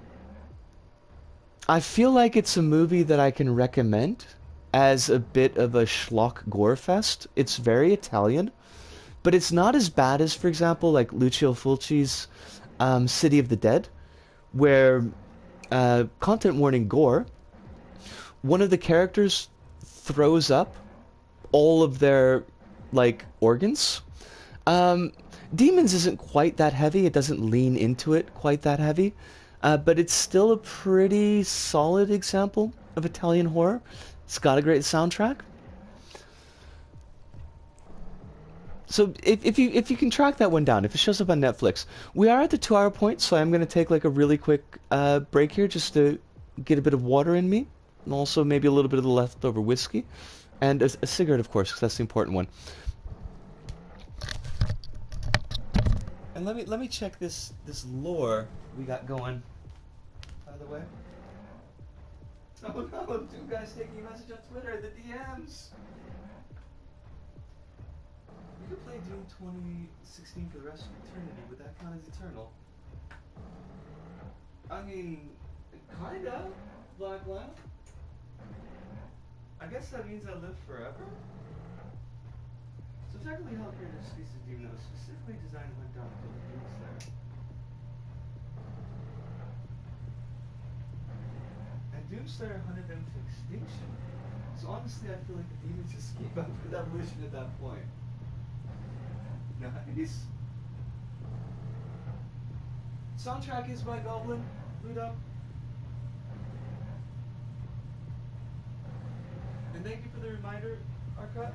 I feel like it's a movie that I can recommend as a bit of a schlock gore fest. It's very Italian, but it's not as bad as, for example, like Lucio Fulci's City of the Dead, where, content warning gore, one of the characters throws up all of their, like, organs. Demons isn't quite that heavy. It doesn't lean into it quite that heavy. But it's still a pretty solid example of Italian horror. It's got a great soundtrack. So if you can track that one down, if it shows up on Netflix, we are at the 2 hour point, so I'm going to take like a really quick break here just to get a bit of water in me, and also maybe a little bit of the leftover whiskey, and a cigarette, of course, because that's the important one. And let me check this lore we got going. By the way. Oh no, 2 guys taking a message on Twitter, the DMs. We could play Doom 2016 for the rest of eternity, would that count as eternal? I mean, kinda, Black Lamp. I guess that means I live forever? So technically Hell created a species of demon that was specifically designed to hunt down and kill the Doomslayer. And Doomslayer hunted them to extinction. So honestly, I feel like the demons just keep up with evolution at that point. Nice. Soundtrack is by Goblin, Ludo. And thank you for the reminder, Arcot.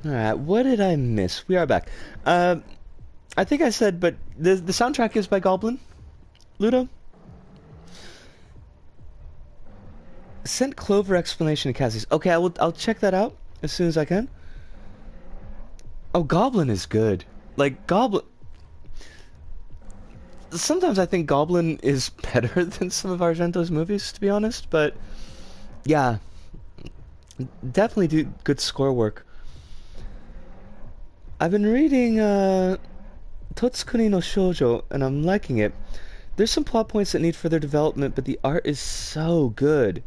Alright, what did I miss? We are back. I think I said, but the soundtrack is by Goblin. Ludo? Sent Clover explanation to Cassie's. Okay, I'll check that out as soon as I can. Oh, Goblin is good. Like, Goblin... Sometimes I think Goblin is better than some of Argento's movies, to be honest, but... Yeah. Definitely do good score work. I've been reading, Totsukuni no Shoujo, and I'm liking it. There's some plot points that need further development, but the art is so good.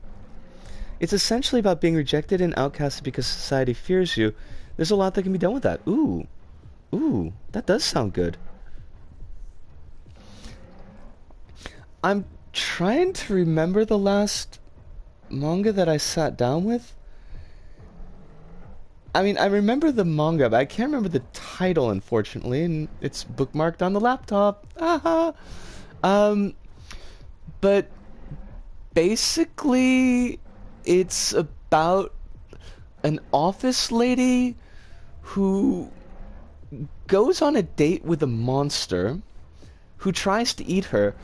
It's essentially about being rejected and outcasted because society fears you. There's a lot that can be done with that. Ooh. Ooh, that does sound good. I'm trying to remember the last manga that I sat down with. I mean, I remember the manga, but I can't remember the title, unfortunately, and it's bookmarked on the laptop. Aha! But basically, it's about an office lady who goes on a date with a monster who tries to eat her,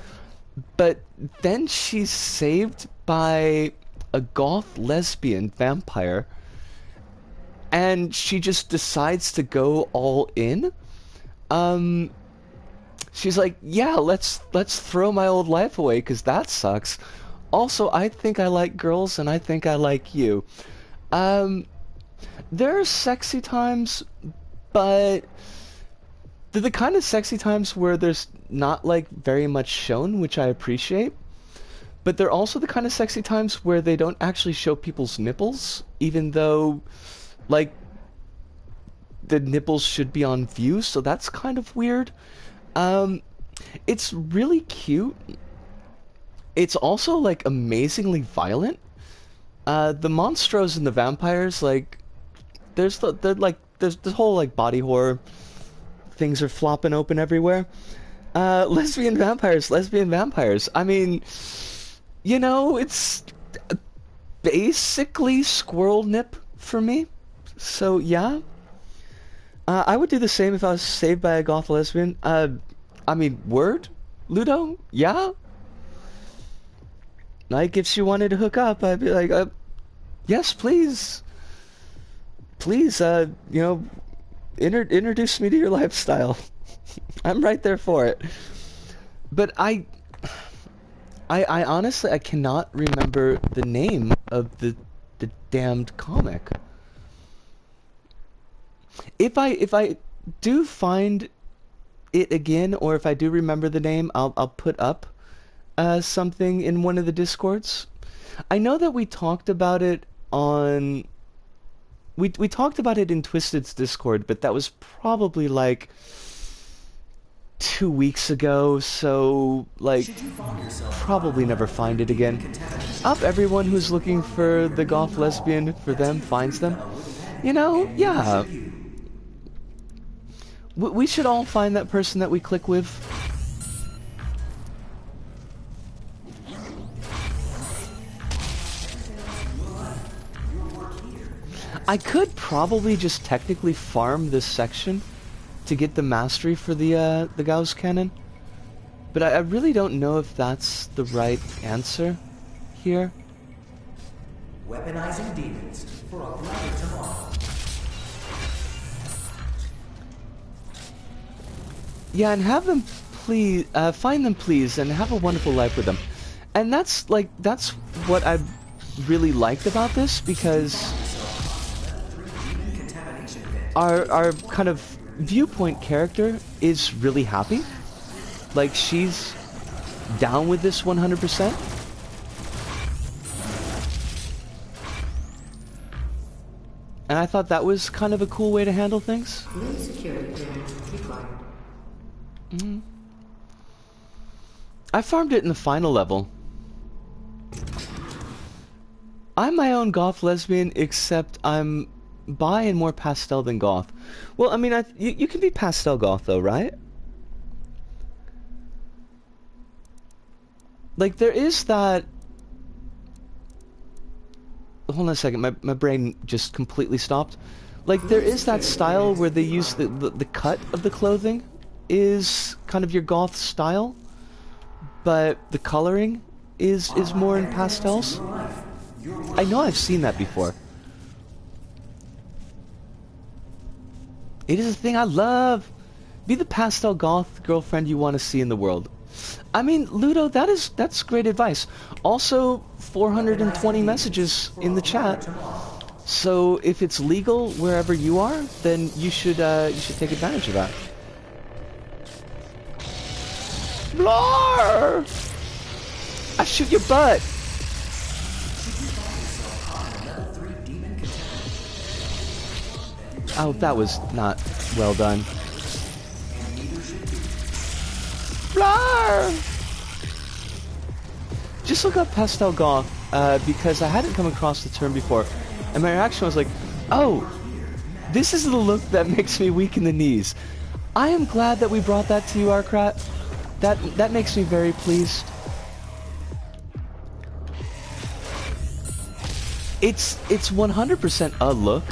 but then she's saved by a goth lesbian vampire, and she just decides to go all in. She's like, yeah, let's throw my old life away, because that sucks. Also, I think I like girls, and I think I like you. There are sexy times, but they're the kind of sexy times where there's not, like, very much shown, which I appreciate. But they're also the kind of sexy times where they don't actually show people's nipples, even though, like, the nipples should be on view, so that's kind of weird. It's really cute. It's also, like, amazingly violent. The monstros and the vampires, like, there's the whole, like, body horror. Things are flopping open everywhere. Lesbian vampires. I mean, you know, it's basically squirrel nip for me. So, yeah. I would do the same if I was saved by a goth lesbian. I mean, word? Ludo? Yeah? Like, if she wanted to hook up, I'd be like, yes, please. Please, you know, introduce me to your lifestyle. I'm right there for it. But I honestly, I cannot remember the name of the damned comic. If I do find it again, or if I do remember the name, I'll put up something in one of the Discords. I know that we talked about it on... We talked about it in Twisted's Discord, but that was probably like 2 weeks ago, so like probably never find it again. Up everyone who's looking for the goth lesbian for them finds them. You know, yeah. We should all find that person that we click with. I could probably just technically farm this section to get the mastery for the Gauss cannon, but I really don't know if that's the right answer here. Weaponizing demons for a brighter tomorrow. Yeah, and have them please find them, please, and have a wonderful life with them. And that's what I really liked about this, because our kind of viewpoint character is really happy. Like, she's down with this 100%. And I thought that was kind of a cool way to handle things. New security clearance required. I farmed it in the final level. I'm my own goth lesbian, except I'm bi and more pastel than goth. Well, I mean, you can be pastel goth, though, right? Like, there is that... Hold on a second, my brain just completely stopped. Like, there is that style where they use the cut of the clothing is kind of your goth style, but the coloring is more in pastels. I know I've seen that before. It is a thing I love. Be the pastel goth girlfriend you want to see in the world. I mean, Ludo, that's great advice. Also, 420 messages in the chat. So if it's legal wherever you are, then you should take advantage of that. Blar! I shoot your butt. Oh, that was not well done. Blar! Just look up pastel goth because I hadn't come across the term before. And my reaction was like, oh, this is the look that makes me weak in the knees. I am glad that we brought that to you, Arcrat. That makes me very pleased. It's 100% a look.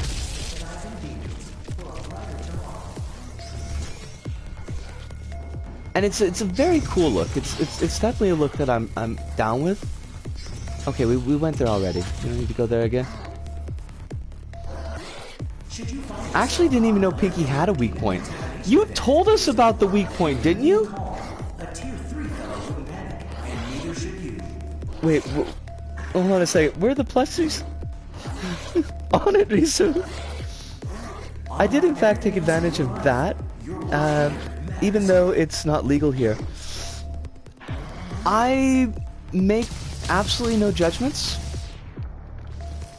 And it's a very cool look. It's definitely a look that I'm down with. Okay, we went there already. We don't need to go there again. I actually didn't even know Pinky had a weak point. You told us about the weak point, didn't you? Wait, hold on a second. Where are the plushies? On it, Risu. I did in fact take advantage of that, even though it's not legal here. I make absolutely no judgments.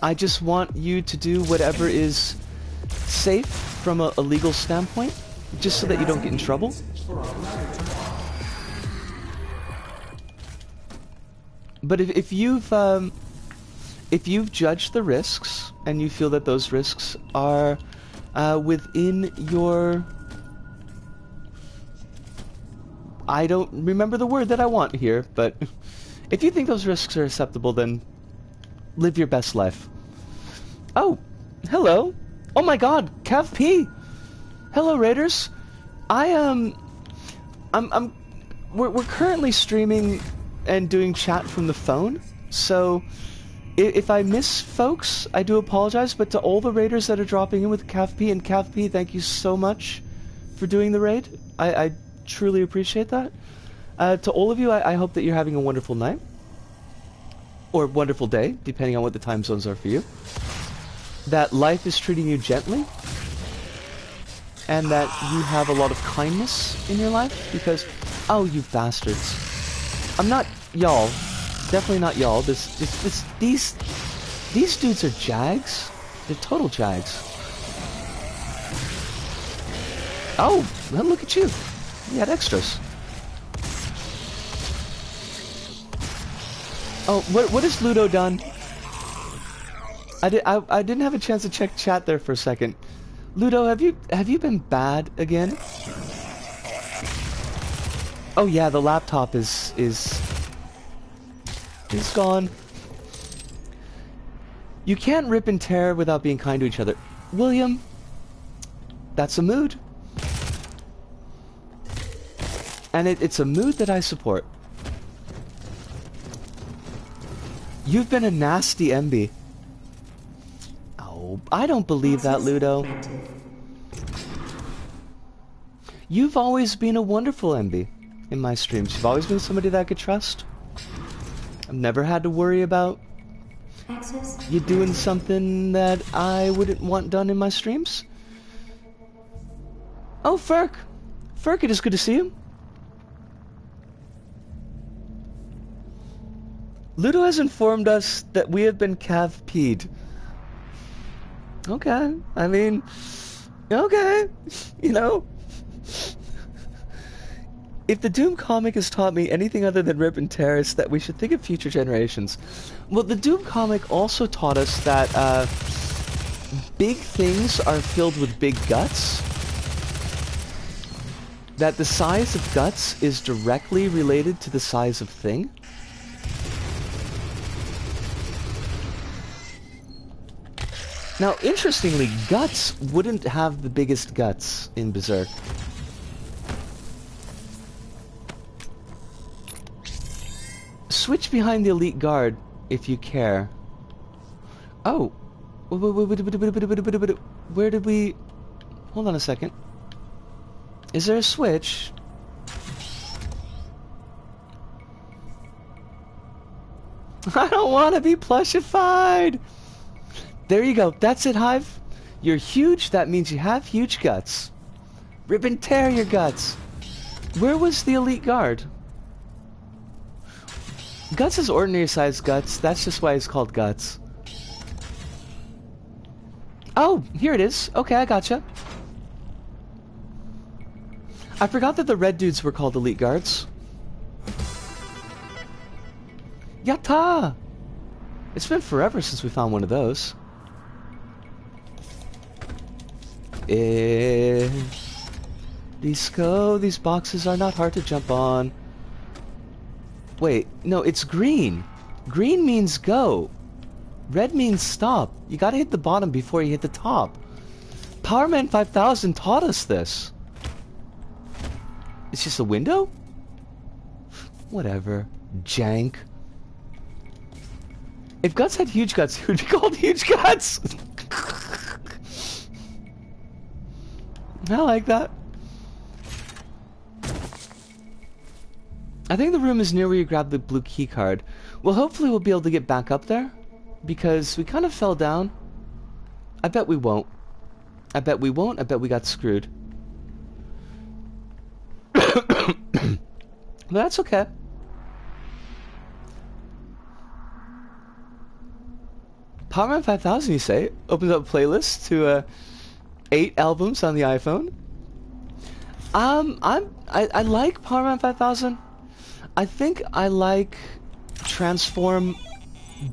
I just want you to do whatever is safe from a legal standpoint, just so that you don't get in trouble. But if you've judged the risks and you feel that those risks are within your, I don't remember the word that I want here, but if you think those risks are acceptable, then live your best life. Oh, hello. Oh my god, Cav P. Hello, Raiders. We're currently streaming and doing chat from the phone, so if I miss folks, I do apologize, but to all the Raiders that are dropping in with Cav P, and Cav P, thank you so much for doing the raid. I truly appreciate that. To all of you, I hope that you're having a wonderful night. Or wonderful day, depending on what the time zones are for you. That life is treating you gently. And that you have a lot of kindness in your life. Because, oh, you bastards. I'm not y'all. Definitely not y'all. These dudes are jags. They're total jags. Oh, well, look at you. You had extras. Oh, what has Ludo done? I didn't have a chance to check chat there for a second. Ludo, have you been bad again? Oh yeah, the laptop is gone. You can't rip and tear without being kind to each other. William, that's a mood. And it's a mood that I support. You've been a nasty MB. Oh, I don't believe that, Ludo. You've always been a wonderful MB in my streams. You've always been somebody that I could trust. I've never had to worry about you doing something that I wouldn't want done in my streams. Oh, Ferk. Ferk, it is good to see you. Ludo has informed us that we have been Cav P'd. Okay, I mean, okay, you know. If the Doom comic has taught me anything other than rip and tear, it's that we should think of future generations. Well, the Doom comic also taught us that big things are filled with big guts. That the size of guts is directly related to the size of thing. Now, interestingly, Guts wouldn't have the biggest guts in Berserk. Switch behind the elite guard if you care. Oh. Where did we... Hold on a second. Is there a switch? I don't want to be plushified! There you go. That's it, Hive. You're huge. That means you have huge guts. Rip and tear your guts. Where was the elite guard? Guts is ordinary sized guts. That's just why it's called Guts. Oh, here it is. Okay, I gotcha. I forgot that the red dudes were called elite guards. Yatta! It's been forever since we found one of those. Disco, these boxes are not hard to jump on. Wait, no, it's green. Green means go. Red means stop. You gotta hit the bottom before you hit the top. Powerman 5000 taught us this. It's just a window? Whatever. Jank. If Guts had huge guts, it would be called Huge Guts! I like that. I think the room is near where you grab the blue key card. Well, hopefully we'll be able to get back up there. Because we kind of fell down. I bet we won't. I bet we won't. I bet we got screwed. But that's okay. Powerman 5000, you say? Opens up a playlist to 8 albums on the iPhone. I like Powerman 5000. I think I like Transform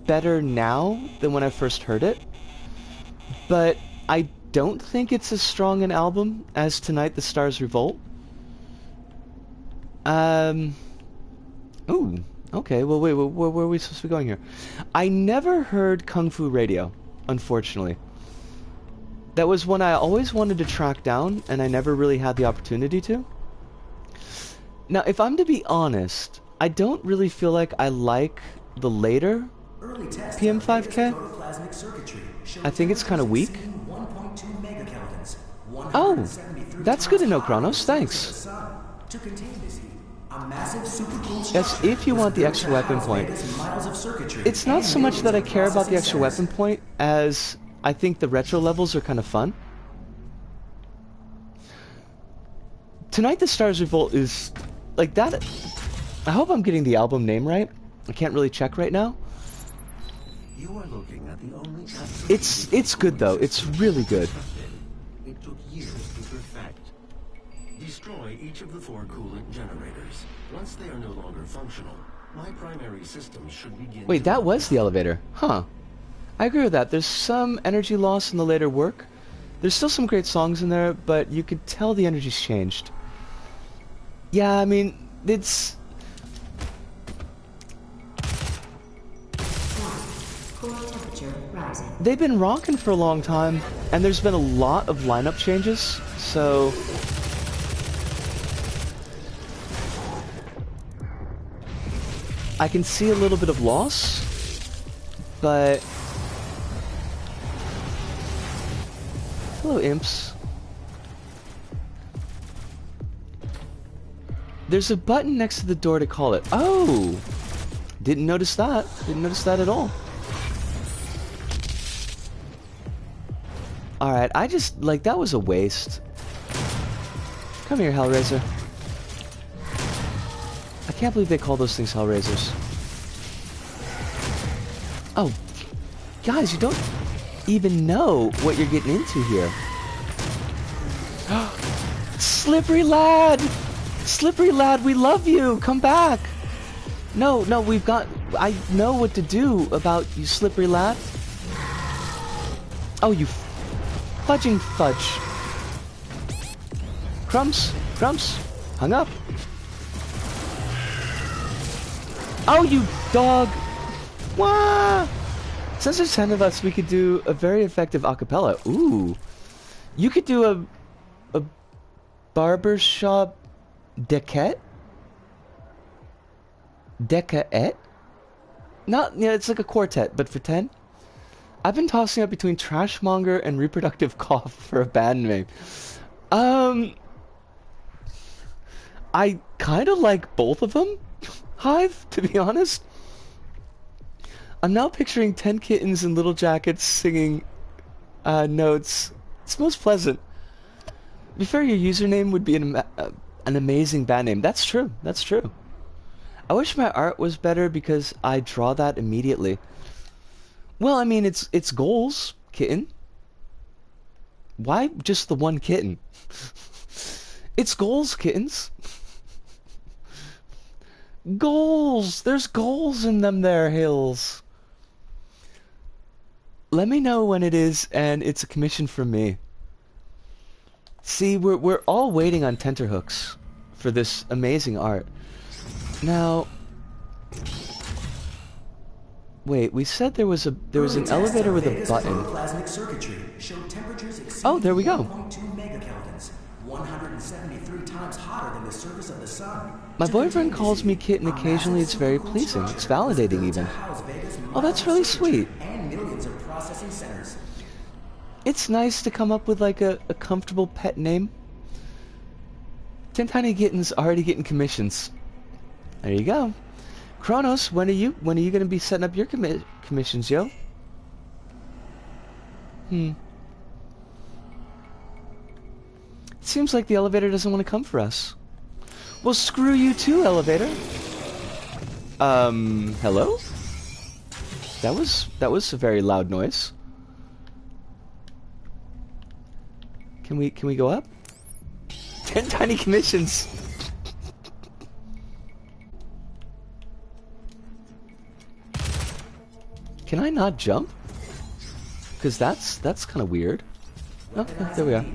better now than when I first heard it. But I don't think it's as strong an album as Tonight the Stars Revolt. Ooh. Okay, well, wait, where are we supposed to be going here? I never heard Kung Fu Radio, unfortunately. That was one I always wanted to track down, and I never really had the opportunity to. Now, if I'm to be honest, I don't really feel like I like the later PM5K. I think it's kind of weak. Oh, that's good to know, Kronos. Thanks. Yes, if you want the extra weapon point. It's not so much that I care about the extra weapon point as I think the retro levels are kind of fun. Tonight the Stars Revolt is like that. I hope I'm getting the album name right. I can't really check right now. You are looking at the only It's good though. It's really good. It took years to perfect. Destroy each of the 4 coolant generators. Once they are no longer functional, my primary systems should begin. Wait, that was the elevator. Huh. I agree with that. There's some energy loss in the later work. There's still some great songs in there, but you could tell the energy's changed. Yeah, I mean, it's... Core temperature rising. They've been rocking for a long time, and there's been a lot of lineup changes, so... I can see a little bit of loss, but... Hello, imps. There's a button next to the door to call it. Oh! Didn't notice that. Didn't notice that at all. Alright, I just... Like, that was a waste. Come here, Hellraiser. I can't believe they call those things Hellraisers. Oh. Guys, you don't even know what you're getting into here. Slippery Lad! Slippery Lad, we love you! Come back! No, we've got... I know what to do about you, Slippery Lad. Oh, you fudging fudge. Crumbs, hung up. Oh, you dog! Wah! Since there's 10 of us, we could do a very effective acapella. Ooh. You could do a barbershop decet? Decaet? Not, yeah, it's like a quartet, but for 10? I've been tossing up between Trashmonger and Reproductive Cough for a band name. I kind of like both of them, Hive, to be honest. I'm now picturing 10 kittens in little jackets singing notes. It's most pleasant. To be fair, your username would be an amazing band name. That's true. That's true. I wish my art was better because I draw that immediately. Well, I mean, it's goals, kitten. Why just the one kitten? It's goals, kittens. Goals! There's goals in them there, Hills. Let me know when it is, and it's a commission from me. See, we're all waiting on tenterhooks for this amazing art. Now, wait, we said there was an elevator with a button. Oh, there we go. 173 times hotter than the surface of the sun. My boyfriend calls me kitten occasionally. It's very pleasing. It's validating even. Oh, that's really sweet. And millions of processing centers. It's nice to come up with like a comfortable pet name. Tin Tiny Kitten's already getting commissions. There you go. Kronos, when are you gonna be setting up your commissions, yo? Seems like the elevator doesn't want to come for us. Well, screw you too, elevator. Hello? That was a very loud noise. Can we go up? 10 tiny commissions. Can I not jump? Because that's kind of weird. Oh, there we are.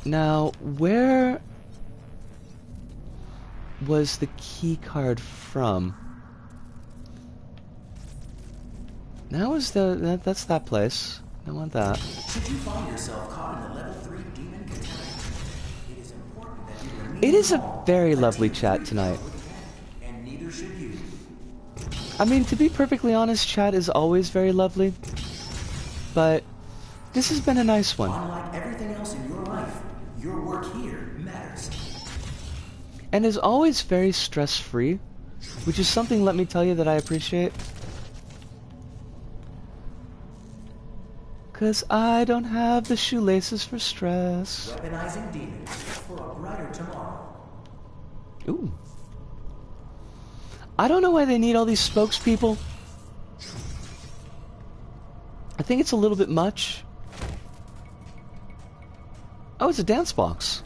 Now, where was the key card from? Now is that's that place. I want that. Should you find yourself caught in the level 3 demon contaminant, it is important that you remain It is a calm. very lovely chat tonight. And neither should you. I mean, to be perfectly honest, chat is always very lovely. But this has been a nice one. Unlike everything else in your life, your work here matters. And is always very stress-free, which is something, let me tell you, that I appreciate. 'Cause I don't have the shoelaces for stress. Weaponizing demons for a brighter tomorrow. Ooh. I don't know why they need all these spokespeople. I think it's a little bit much. Oh, it's a dance box.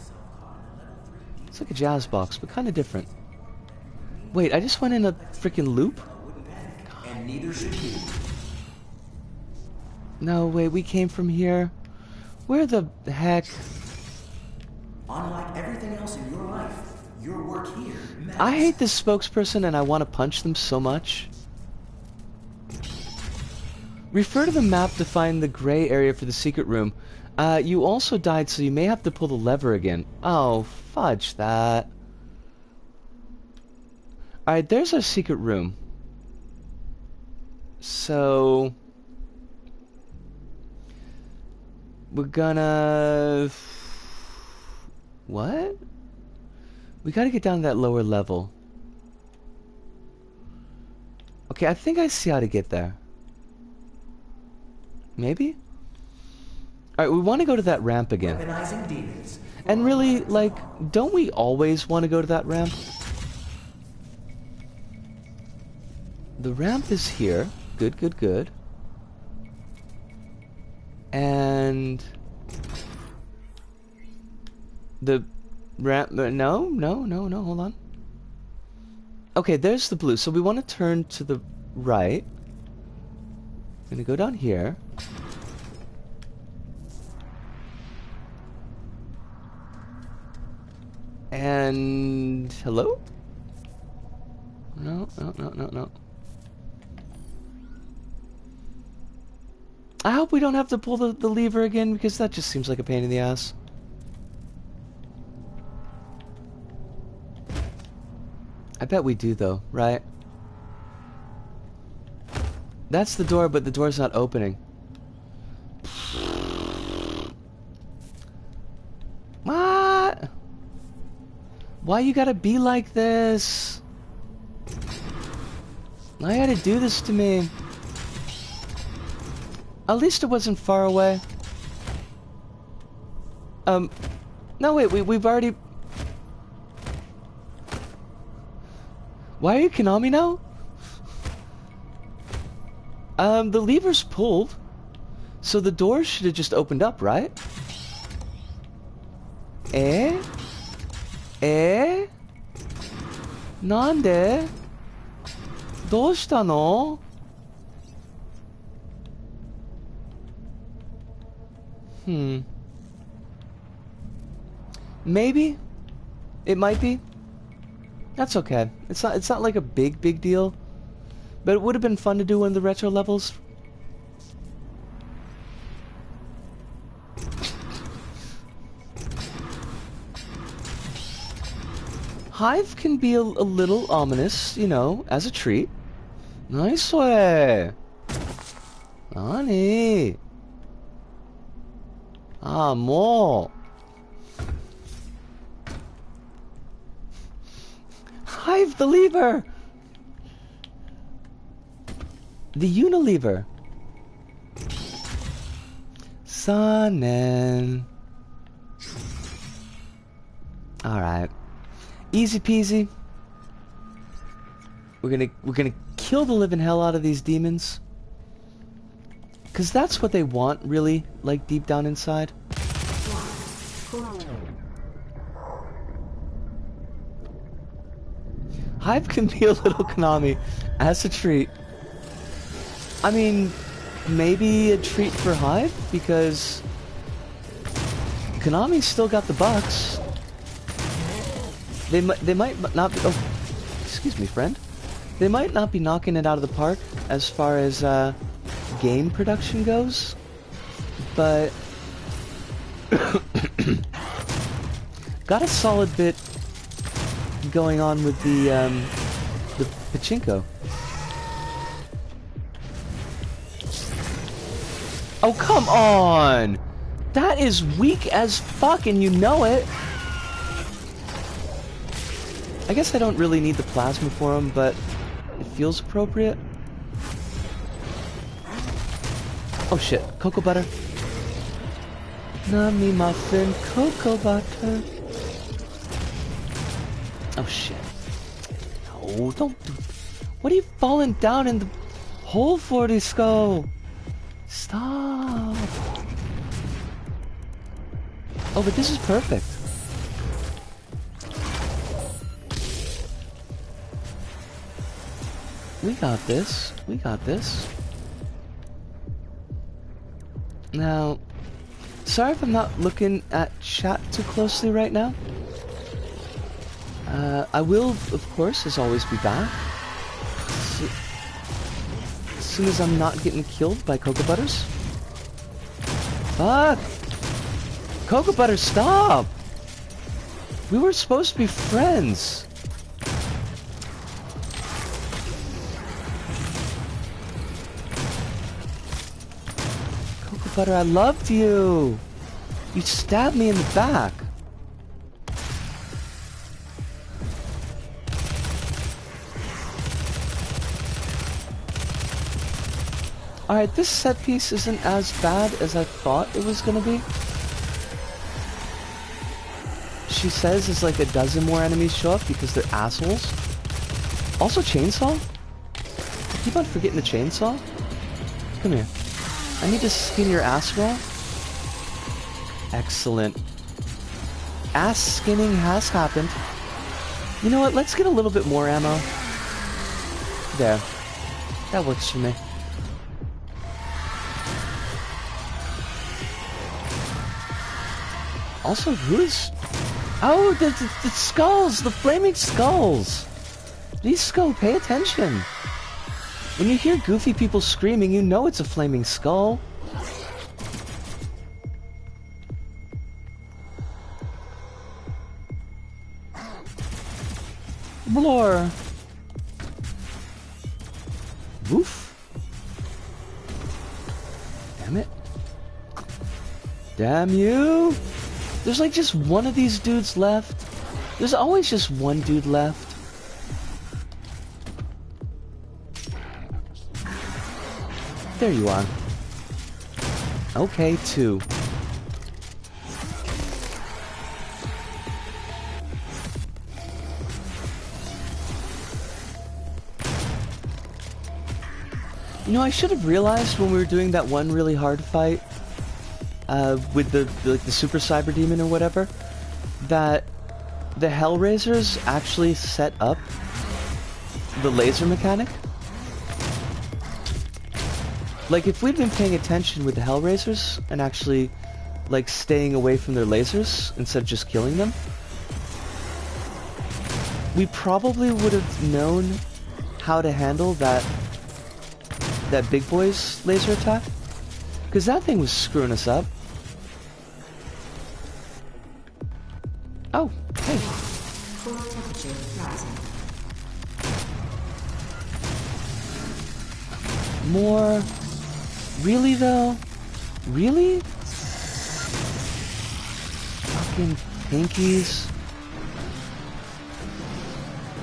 It's like a jazz box, but kind of different. Wait, I just went in a freaking loop? And neither should you. No, wait, we came from here. Where the heck? Unlike everything else in your life, your work here matters. I hate this spokesperson and I want to punch them so much. Refer to the map to find the gray area for the secret room. You also died, so you may have to pull the lever again. Oh, fudge that. Alright, there's our secret room. So we're gonna... What? We gotta get down to that lower level. Okay, I think I see how to get there. Maybe? Alright, we want to go to that ramp again. Weaponizing demons. And really, like, don't we always want to go to that ramp? The ramp is here. Good, good, good. And the ramp... No, hold on. Okay, there's the blue. So we want to turn to the right. I'm gonna go down here. And... hello? No. I hope we don't have to pull the lever again, because that just seems like a pain in the ass. I bet we do, though, right? That's the door, but the door's not opening. What? Why you gotta be like this? Why you gotta do this to me? At least it wasn't far away. No wait, we've already... Why are you Konami now? The lever's pulled, so the door should have just opened up, right? Nande? どうしたの? Maybe? It might be? That's okay. It's not like a big deal. But it would have been fun to do one of the retro levels. Hive can be a little ominous, you know, as a treat. Nice way. Nani? Ah, more. Hive the lever. The Unilever. Sonnen. Alright. Easy peasy. We're gonna kill the living hell out of these demons. 'Cause that's what they want, really, like deep down inside. Hive can be a little Konami as a treat. I mean, maybe a treat for Hive, because Konami's still got the bucks. They might not be... Oh, excuse me, friend. They might not be knocking it out of the park as far as game production goes, but got a solid bit going on with the pachinko. Oh, come on! That is weak as fuck, and you know it! I guess I don't really need the plasma for him, but it feels appropriate. Oh shit, cocoa butter. Nami muffin, cocoa butter. Oh shit. No, don't do... What are you falling down in the hole for, Disco? Stop. Oh, but this is perfect. We got this. We got this. Now, sorry if I'm not looking at chat too closely right now. I will, of course, as always, be back. As soon as I'm not getting killed by Cocoa Butters. Fuck! Cocoa Butter, stop! We were supposed to be friends. Cocoa Butter, I loved you! You stabbed me in the back. Alright, this set piece isn't as bad as I thought it was gonna be. She says it's like a dozen more enemies show up because they're assholes. Also chainsaw? I keep on forgetting the chainsaw. Come here. I need to skin your ass raw. Excellent. Ass skinning has happened. You know what, let's get a little bit more ammo. There. That works for me. Also, who's... Oh, the skulls! The flaming skulls! These skulls, pay attention! When you hear goofy people screaming, you know it's a flaming skull. Blur. Woof. Damn it. Damn you. There's like just one of these dudes left. There's always just one dude left. There you are. Okay, two. You know, I should have realized when we were doing that one really hard fight with the Super Cyber Demon or whatever, that the Hellraisers actually set up the laser mechanic. Like, if we'd been paying attention with the Hellraisers and actually, like, staying away from their lasers instead of just killing them, we probably would have known how to handle that big boy's laser attack. Because that thing was screwing us up. Oh, hey. Core temperature rising. More. Really, though? Really? Fucking pinkies.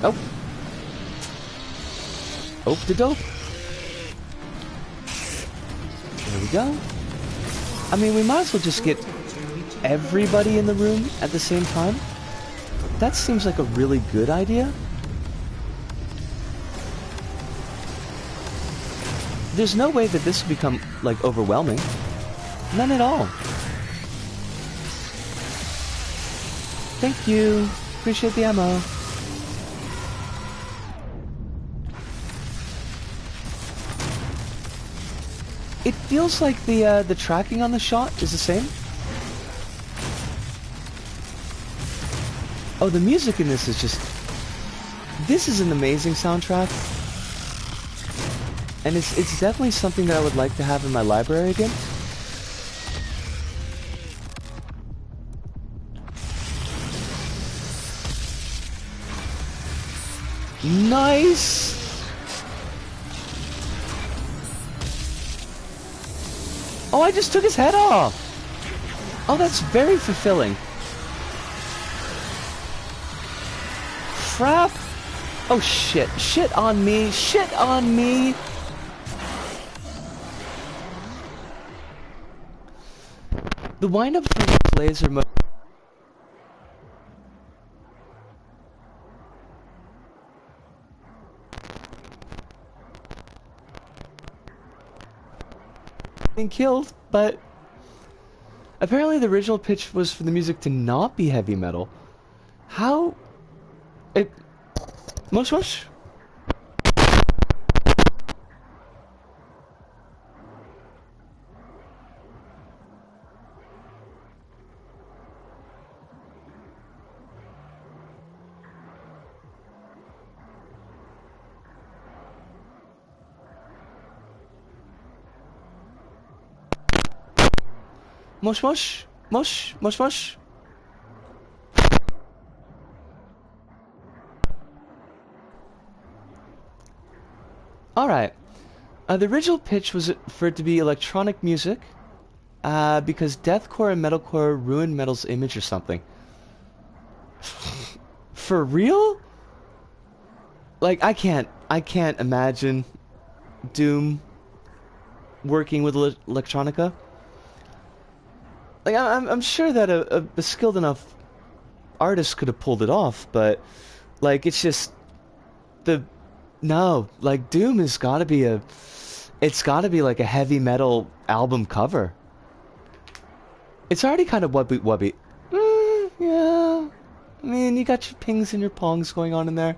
Oh. Ope-de-dope. There we go. I mean, we might as well just get everybody in the room at the same time. That seems like a really good idea. There's no way that this would become, like, overwhelming. None at all. Thank you. Appreciate the ammo. It feels like the tracking on the shot is the same. Oh, the music in this is just... This is an amazing soundtrack. And it's definitely something that I would like to have in my library again. Nice! Oh, I just took his head off! Oh, that's very fulfilling. Crap! Oh shit. Shit on me. Shit on me! The wind-up for the laser mode... being killed, but... Apparently the original pitch was for the music to not be heavy metal. How... It... Mush mush? Mush mush? Mush? Mush mush? Alright. The original pitch was for it to be electronic music, because deathcore and metalcore ruined metal's image or something. For real? Like, I can't imagine Doom working with electronica. Like, I'm sure that a skilled enough artist could have pulled it off, but, like, it's just... No, like, Doom has gotta be it's gotta be like a heavy metal album cover. It's already kind of wubby. Yeah. I mean, you got your pings and your pongs going on in there.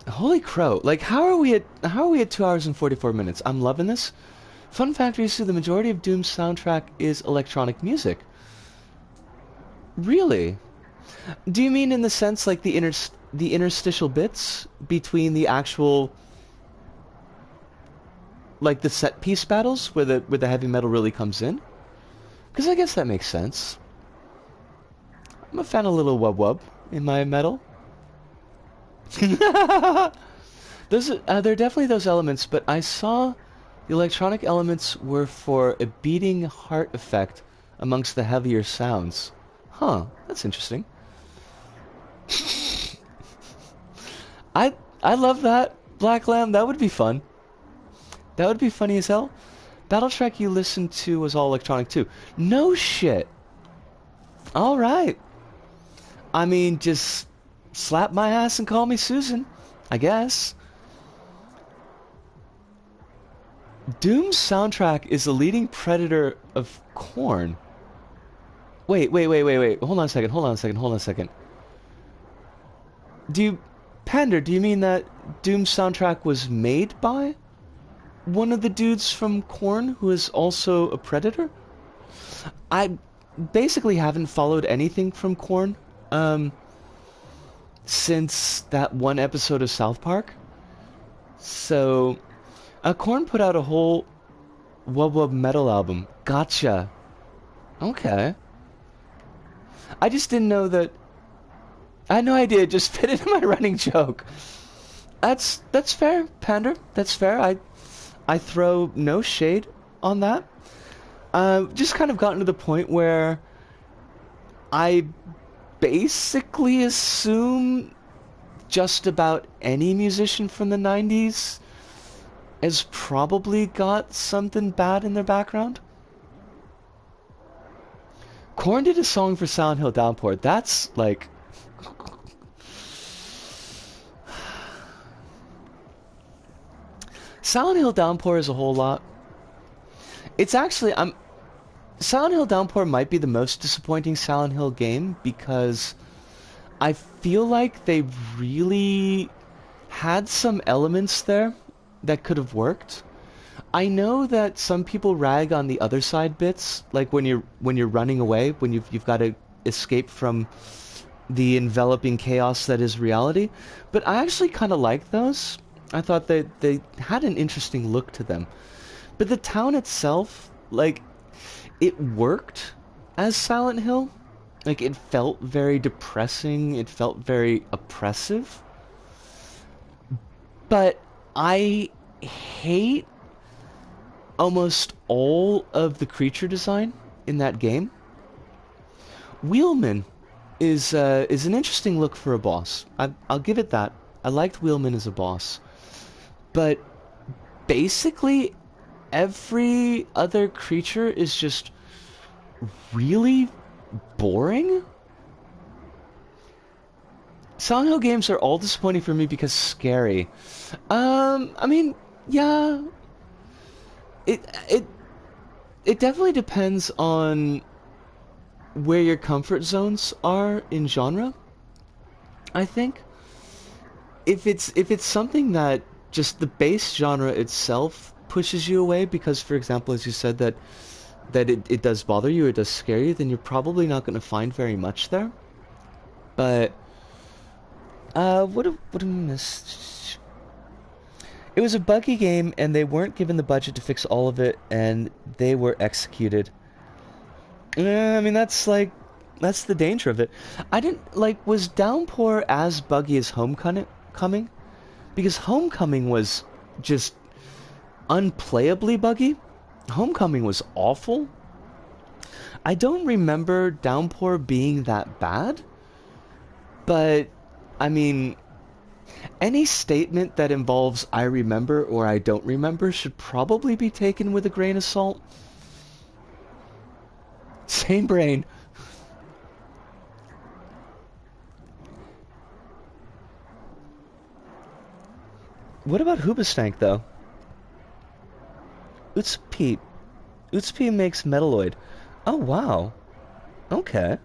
Holy crow. Like, how are we at 2 hours and 44 minutes? I'm loving this. Fun fact is, the majority of Doom's soundtrack is electronic music. Really? Do you mean in the sense like the interstitial bits between the actual, like the set piece battles where the heavy metal really comes in? Because I guess that makes sense. I'm a fan of little wub wub in my metal. Those there are definitely those elements, but I saw the electronic elements were for a beating heart effect amongst the heavier sounds. Huh, that's interesting. I love that, Black Lamb. That would be fun. That would be funny as hell. Battle track you listened to was all electronic too. No shit. All right. I mean, just slap my ass and call me Susan, I guess. Doom's soundtrack is the leading predator of Korn. Wait. Hold on a second. Pander, do you mean that Doom's soundtrack was made by one of the dudes from Korn who is also a predator? I basically haven't followed anything from Korn since that one episode of South Park. So, Korn put out a whole Wub Wub metal album. Gotcha. Okay. I just didn't know that. I had no idea. Just fit into my running joke. That's fair, Pander. That's fair. I throw no shade on that. Just kind of gotten to the point where I basically assume just about any musician from the 90s has probably got something bad in their background. Korn did a song for Silent Hill Downpour. That's like... Silent Hill Downpour is a whole lot. It's actually... Silent Hill Downpour might be the most disappointing Silent Hill game because I feel like they really had some elements there that could have worked. I know that some people rag on the other side bits, like when you're running away, when you've got to escape from the enveloping chaos that is reality, but I actually kind of like those. I thought they had an interesting look to them. But the town itself, like, it worked as Silent Hill. Like, it felt very depressing, it felt very oppressive. But I hate almost all of the creature design in that game. Wheelman is an interesting look for a boss. I'll give it that. I liked Wheelman as a boss. But basically every other creature is just really boring. Silent Hill games are all disappointing for me because scary. I mean, yeah. It definitely depends on where your comfort zones are in genre. I think if it's something that just the base genre itself pushes you away because, for example, as you said, that it does bother you, it does scare you, then you're probably not going to find very much there. But what have we missed? It was a buggy game, and they weren't given the budget to fix all of it, and they were executed. I mean, that's the danger of it. I didn't, like, was Downpour as buggy as Homecoming? Because Homecoming was just unplayably buggy. Homecoming was awful. I don't remember Downpour being that bad, but, I mean, any statement that involves I remember or I don't remember should probably be taken with a grain of salt. Same brain. What about Hoobastank, though? Utspeed makes Metalloid. Oh, wow. Okay.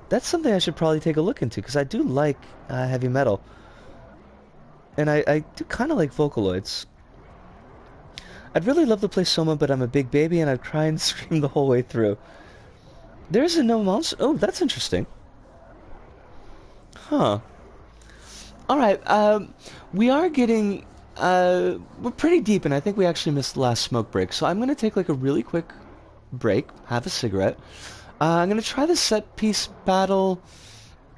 That's something I should probably take a look into, because I do like heavy metal. And I do kind of like Vocaloids. I'd really love to play Soma, but I'm a big baby and I'd cry and scream the whole way through. There's a no monster... Oh, that's interesting. Huh. Alright, we are getting... we're pretty deep, and I think we actually missed the last smoke break. So I'm going to take like a really quick break, have a cigarette. I'm gonna try the set piece battle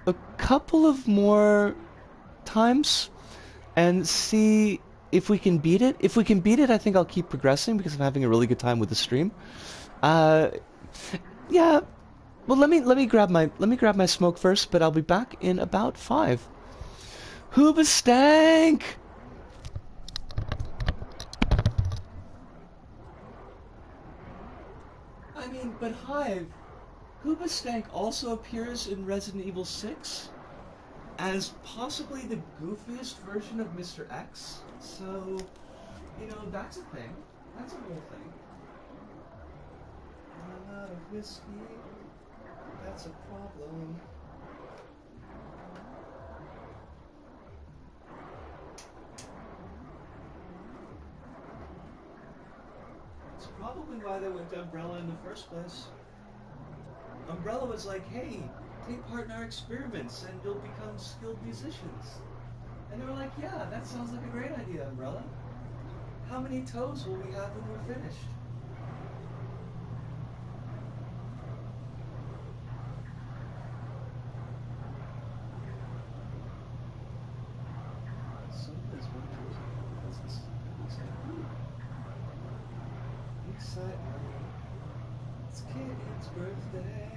a couple of more times and see if we can beat it. If we can beat it, I think I'll keep progressing because I'm having a really good time with the stream. Uh, yeah. Well, let me grab my smoke first, but I'll be back in about 5. Hoobastank! I mean, but Hive, Hoobastank also appears in Resident Evil 6 as possibly the goofiest version of Mr. X. So, that's a thing. That's a whole thing. I'm out of whiskey. That's a problem. It's probably why they went to Umbrella in the first place. Umbrella was like, hey, take part in our experiments and you'll become skilled musicians. And they were like, yeah, that sounds like a great idea, Umbrella. How many toes will we have when we're finished? So is one chosen. Excitement. It's Kitty's birthday.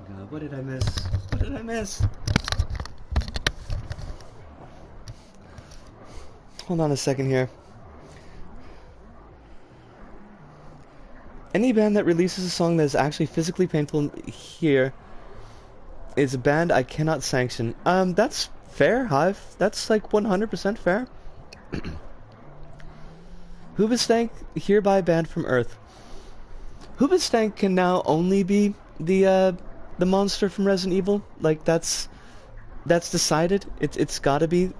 God, what did I miss? What did I miss? Hold on a second here. Any band that releases a song that is actually physically painful here is a band I cannot sanction. That's fair, Hive. That's like 100% fair. Hoobastank, hereby banned from Earth. Hoobastank can now only be the monster from Resident Evil. Like, that's decided. It's gotta be.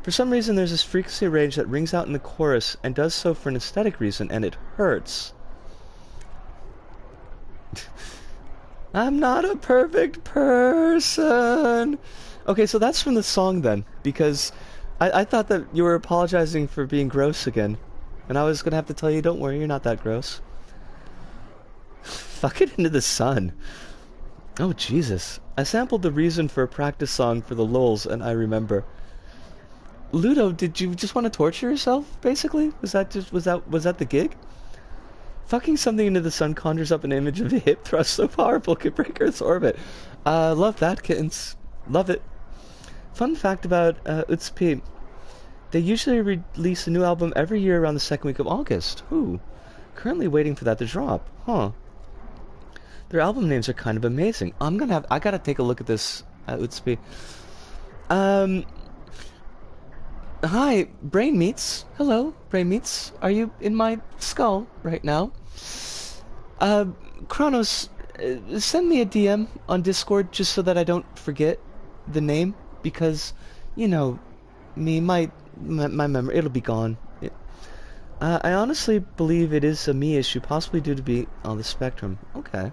For some reason, there's this frequency range that rings out in the chorus and does so for an aesthetic reason, and it hurts. I'm not a perfect person. Okay, so that's from the song then, because I thought that you were apologizing for being gross again, and I was gonna have to tell you, don't worry, you're not that gross. Fuck it into the sun. Oh, Jesus. I sampled the reason for a practice song for the lulz, and I remember. Ludo, did you just want to torture yourself, basically? Was that the gig? Fucking something into the sun conjures up an image of a hip thrust so powerful it could break Earth's orbit. Love that, kittens. Love it. Fun fact about UTSP. They usually release a new album every year around the second week of August. Ooh. Currently waiting for that to drop. Huh. Their album names are kind of amazing. I gotta take a look at this at UTSP. Hi, Brain Meats. Hello, Brain Meats. Are you in my skull right now? Kronos, send me a DM on Discord just so that I don't forget the name, because, you know, me, my memory, it'll be gone. I honestly believe it is a me issue, possibly due to be on the spectrum. Okay.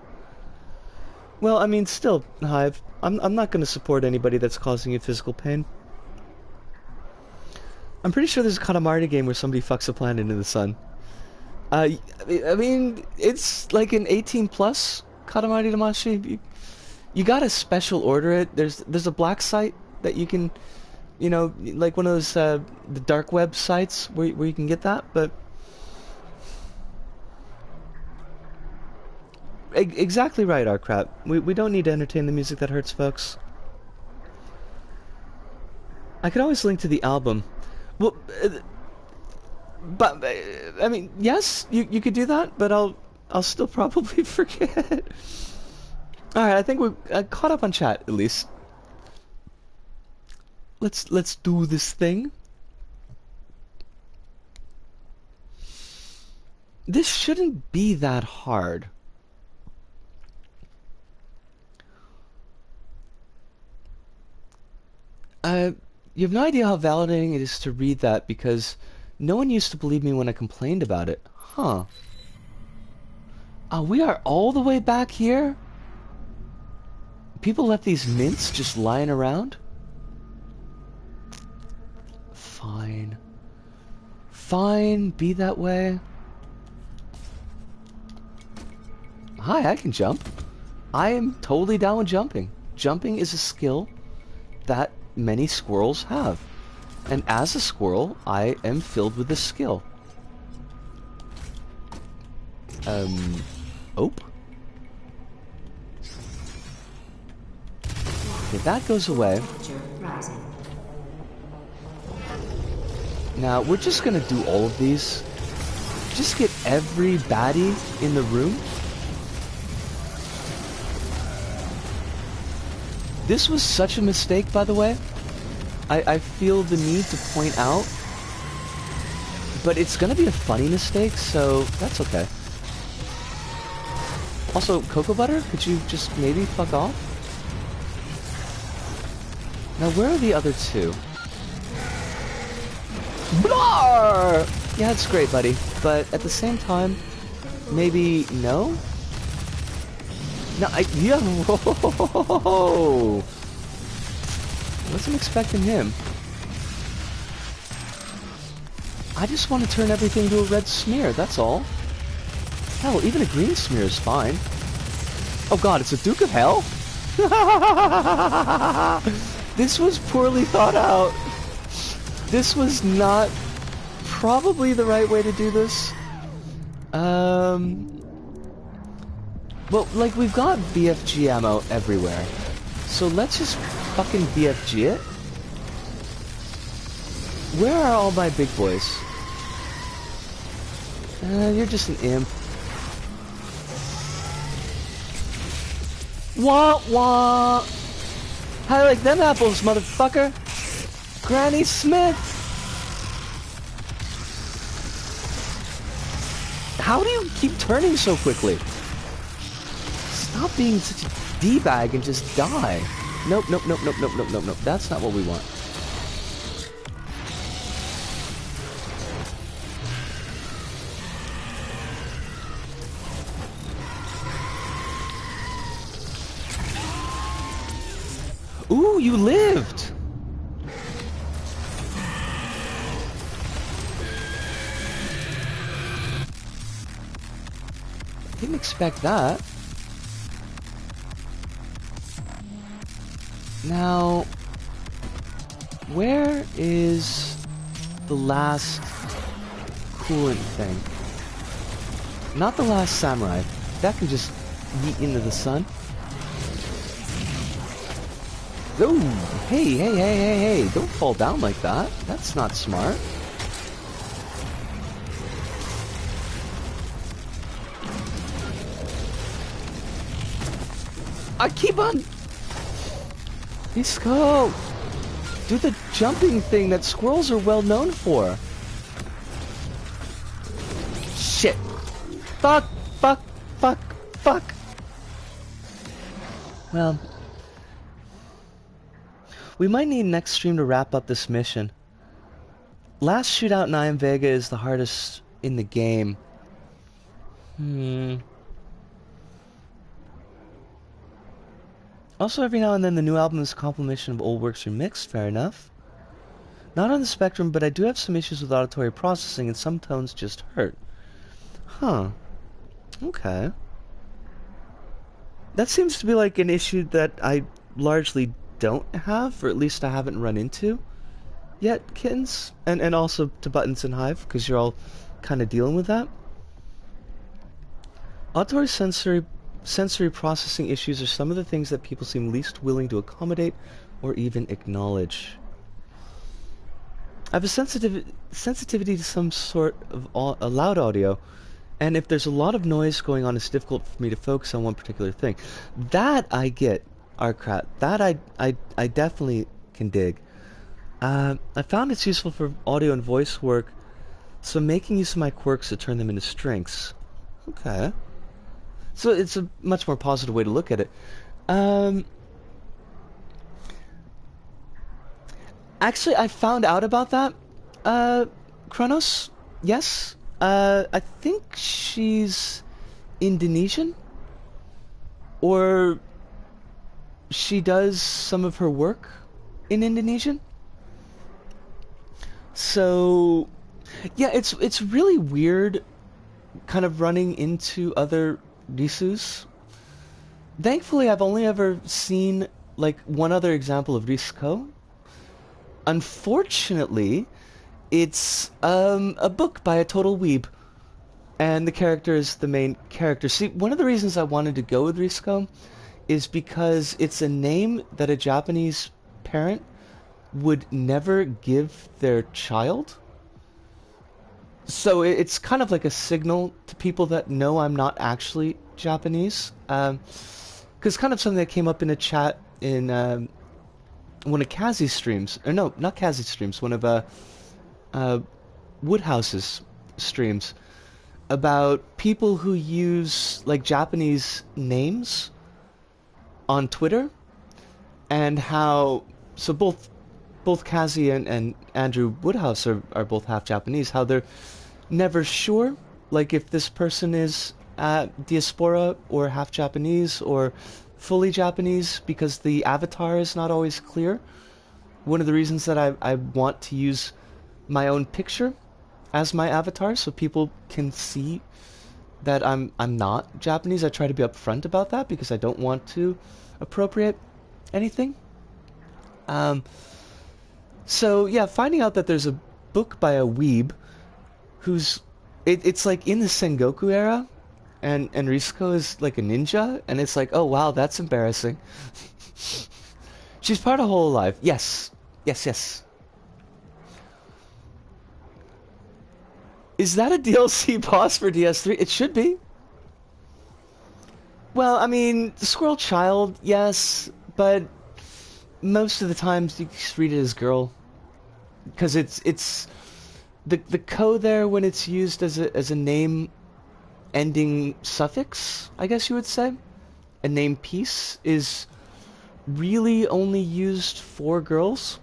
Well, I mean, still, Hive, I'm not going to support anybody that's causing you physical pain. I'm pretty sure there's a Katamari game where somebody fucks a planet into the sun. I mean, it's like an 18 plus Katamari Damacy. You gotta special order it. There's a black site that you can, you know, like one of those the dark web sites where you can get that. But exactly right, our crap. We don't need to entertain the music that hurts, folks. I could always link to the album. Well, but I mean, yes, you could do that, but I'll still probably forget. All right, I think we're caught up on chat at least. Let's do this thing. This shouldn't be that hard. You have no idea how validating it is to read that, because no one used to believe me when I complained about it. Huh. We are all the way back here? People left these mints just lying around? Fine. Fine, be that way. Hi, I can jump. I am totally down with jumping. Jumping is a skill that many squirrels have. And as a squirrel, I am filled with this skill. Ope? Okay, that goes away. Now, we're just gonna do all of these. Just get every baddie in the room. This was such a mistake, by the way. I feel the need to point out, but it's gonna be a funny mistake, so that's okay. Also, Cocoa Butter, could you just maybe fuck off? Now, where are the other two? Blar! Yeah, it's great, buddy, but at the same time, maybe no? No, yeah, whoa! Wasn't expecting him. I just want to turn everything to a red smear, that's all. Hell, even a green smear is fine. Oh god, it's a Duke of Hell? This was poorly thought out. This was not probably the right way to do this. Well, like, we've got BFG ammo everywhere. So let's just fucking BFG it. Where are all my big boys? You're just an imp. Wah wah. How you like them apples, motherfucker? Granny Smith. How do you keep turning so quickly? Stop being such a D-bag and just die. Nope, nope, nope, nope, nope, nope, nope, nope. That's not what we want. Ooh, you lived! Didn't expect that. Now, where is the last coolant thing? Not the last samurai. That can just yeet into the sun. Oh, hey, hey, hey, hey, hey, don't fall down like that. That's not smart. I keep on... Isco! Do the jumping thing that squirrels are well known for. Shit. Fuck, fuck, fuck, fuck. Well... we might need next stream to wrap up this mission. Last shootout in I Am Vega is the hardest in the game. Also, every now and then the new album is a compilation of old works remixed, fair enough. Not on the spectrum, but I do have some issues with auditory processing and some tones just hurt. Huh. Okay. That seems to be like an issue that I largely don't have, or at least I haven't run into yet, kittens. And also to Buttons and Hive, because you're all kind of dealing with that. Auditory sensory processing issues are some of the things that people seem least willing to accommodate or even acknowledge. I have a sensitivity to some sort of loud audio, and if there's a lot of noise going on, it's difficult for me to focus on one particular thing. That I get, Arcrat. That I definitely can dig. I found it's useful for audio and voice work, so I'm making use of my quirks to turn them into strengths. Okay. So it's a much more positive way to look at it. Actually, I found out about that. Kronos? Yes. I think she's Indonesian? Or she does some of her work in Indonesian? So, yeah, it's really weird kind of running into other Risus. Thankfully, I've only ever seen like one other example of Risco. Unfortunately, it's a book by a total weeb, and the character is the main character. See, one of the reasons I wanted to go with Risco is because it's a name that a Japanese parent would never give their child. So it's kind of like a signal to people that know I'm not actually Japanese. Because kind of something that came up in a chat in one of Kazi's streams. Or no, not Kazi's streams. One of Woodhouse's streams. About people who use like Japanese names on Twitter. And how... So both Kazi and Andrew Woodhouse are both half Japanese. How they're never sure, like if this person is diaspora or half Japanese or fully Japanese, because the avatar is not always clear. One of the reasons that I want to use my own picture as my avatar so people can see that I'm not Japanese. I try to be upfront about that because I don't want to appropriate anything. So yeah, finding out that there's a book by a weeb who's it's like in the Sengoku era, and Risco is like a ninja, and it's like, oh wow, that's embarrassing. She's part of Hololive. Yes. Yes, yes. Is that a DLC boss for DS3? It should be. Well, I mean, Squirrel Child, yes, but most of the times you just read it as girl. Because it's the ko there when it's used as a name ending suffix, I guess you would say. A name piece is really only used for girls.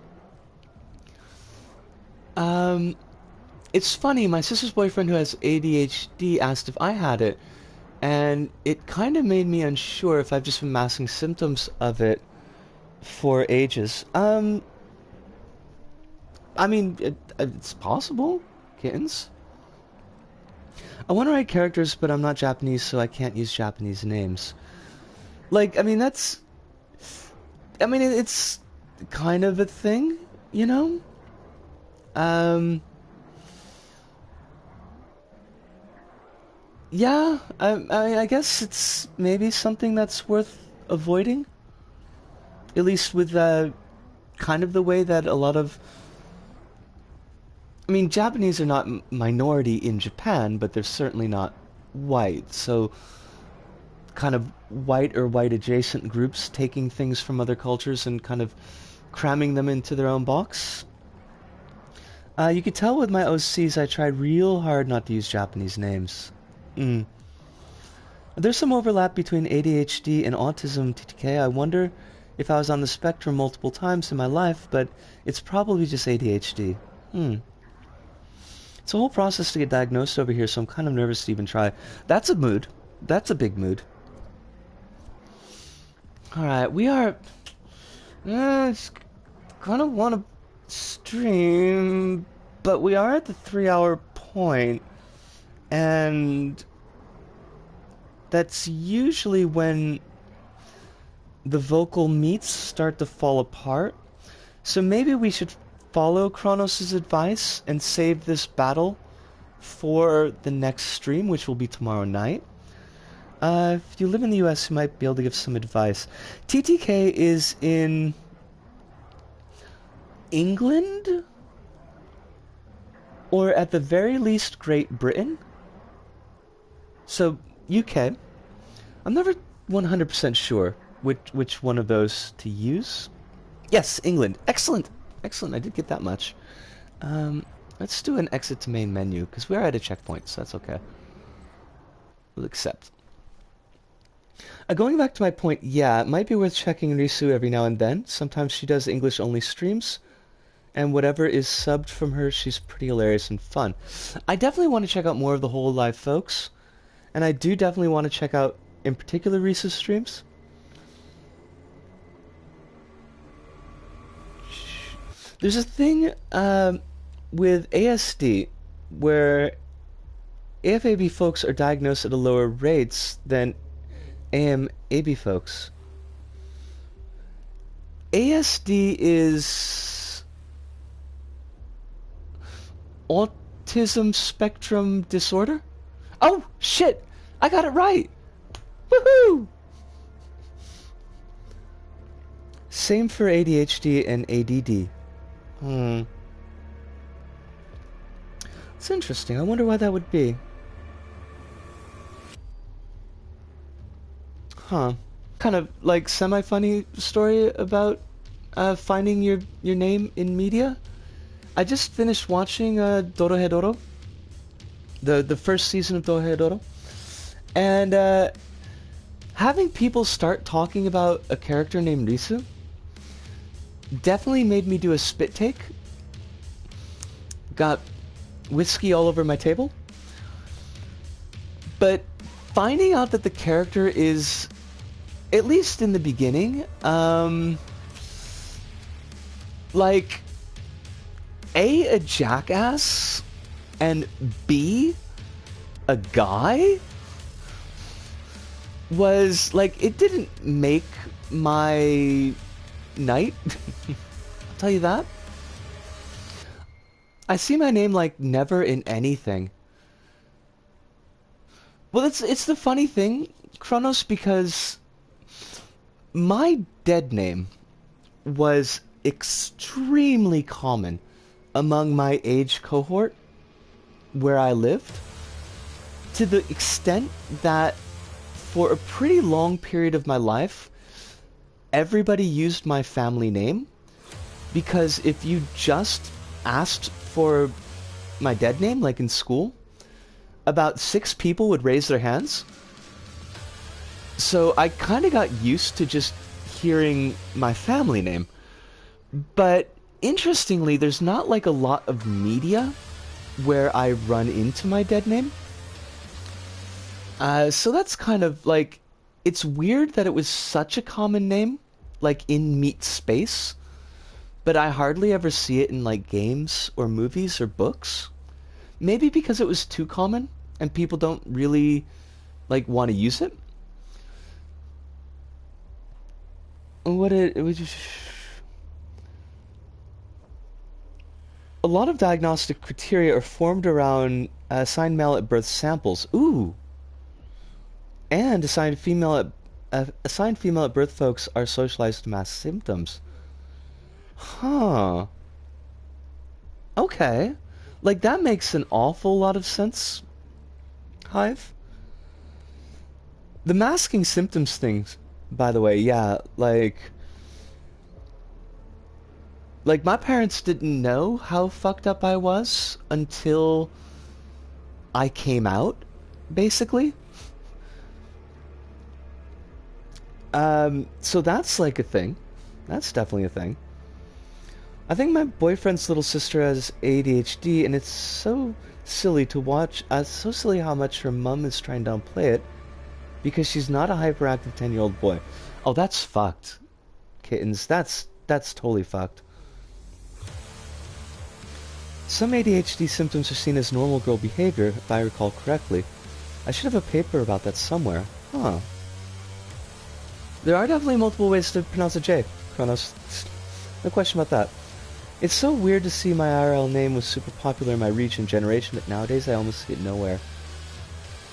It's funny, my sister's boyfriend who has ADHD asked if I had it, and it kind of made me unsure if I've just been masking symptoms of it for ages. I mean, it's possible. Kittens. I want to write characters, but I'm not Japanese, so I can't use Japanese names. Like, I mean, that's... I mean, it's kind of a thing, you know? Yeah, I guess it's maybe something that's worth avoiding. At least with kind of the way that a lot of... I mean, Japanese are not minority in Japan, but they're certainly not white. So, kind of white or white adjacent groups taking things from other cultures and kind of cramming them into their own box. You could tell with my OCs I tried real hard not to use Japanese names. There's some overlap between ADHD and autism TTK. I wonder if I was on the spectrum multiple times in my life, but it's probably just ADHD. It's a whole process to get diagnosed over here, so I'm kind of nervous to even try. That's a mood. That's a big mood. Alright, we are... kind of want to stream, but we are at the 3-hour point, and that's usually when the vocal meats start to fall apart. So maybe we should follow Kronos' advice and save this battle for the next stream, which will be tomorrow night. If you live in the US, you might be able to give some advice. TTK is in England? Or at the very least, Great Britain? So, UK. I'm never 100% sure which one of those to use. Yes, England. Excellent! Excellent, I did get that much. Let's do an exit to main menu, because we are at a checkpoint, so that's okay. We'll accept. Going back to my point, yeah, it might be worth checking Risu every now and then. Sometimes she does English-only streams, and whatever is subbed from her, she's pretty hilarious and fun. I definitely want to check out more of the Whole Live folks, and I do definitely want to check out, in particular, Risu's streams. There's a thing with ASD where AFAB folks are diagnosed at a lower rates than AM-AB folks. ASD is autism spectrum disorder? Oh, shit! I got it right! Woohoo! Same for ADHD and ADD. It's interesting. I wonder why that would be. Huh. Kind of like semi-funny story about finding your name in media. I just finished watching Dorohedoro, the first season of Dorohedoro, and having people start talking about a character named Risu definitely made me do a spit take. Got whiskey all over my table. But finding out that the character is, at least in the beginning, like, A, a jackass, and B, a guy, was, like, it didn't make my night. I'll tell you that. I see my name, like, never in anything. Well, it's the funny thing, Kronos, because my dead name was extremely common among my age cohort where I lived, to the extent that for a pretty long period of my life, everybody used my family name, because if you just asked for my dead name, like in school, about 6 people would raise their hands. So I kind of got used to just hearing my family name. But interestingly, there's not like a lot of media where I run into my dead name. So that's kind of like, it's weird that it was such a common name, like in meat space, but I hardly ever see it in like games or movies or books. Maybe because it was too common and people don't really like want to use it. What it was just... A lot of diagnostic criteria are formed around assigned male at birth samples. Ooh. And assigned female at birth folks are socialized to mask symptoms. Huh. Okay. Like, that makes an awful lot of sense, Hive. The masking symptoms things, by the way, yeah, like my parents didn't know how fucked up I was until I came out, basically. So that's like a thing. That's definitely a thing. I think my boyfriend's little sister has ADHD, and it's so silly to watch. So silly how much her mum is trying to downplay it, because she's not a hyperactive 10-year-old boy. Oh, that's fucked, kittens. That's totally fucked. Some ADHD symptoms are seen as normal girl behavior, if I recall correctly. I should have a paper about that somewhere. Huh. There are definitely multiple ways to pronounce a J, Kronos. No question about that. It's so weird to see my IRL name was super popular in my region generation, but nowadays I almost see it nowhere.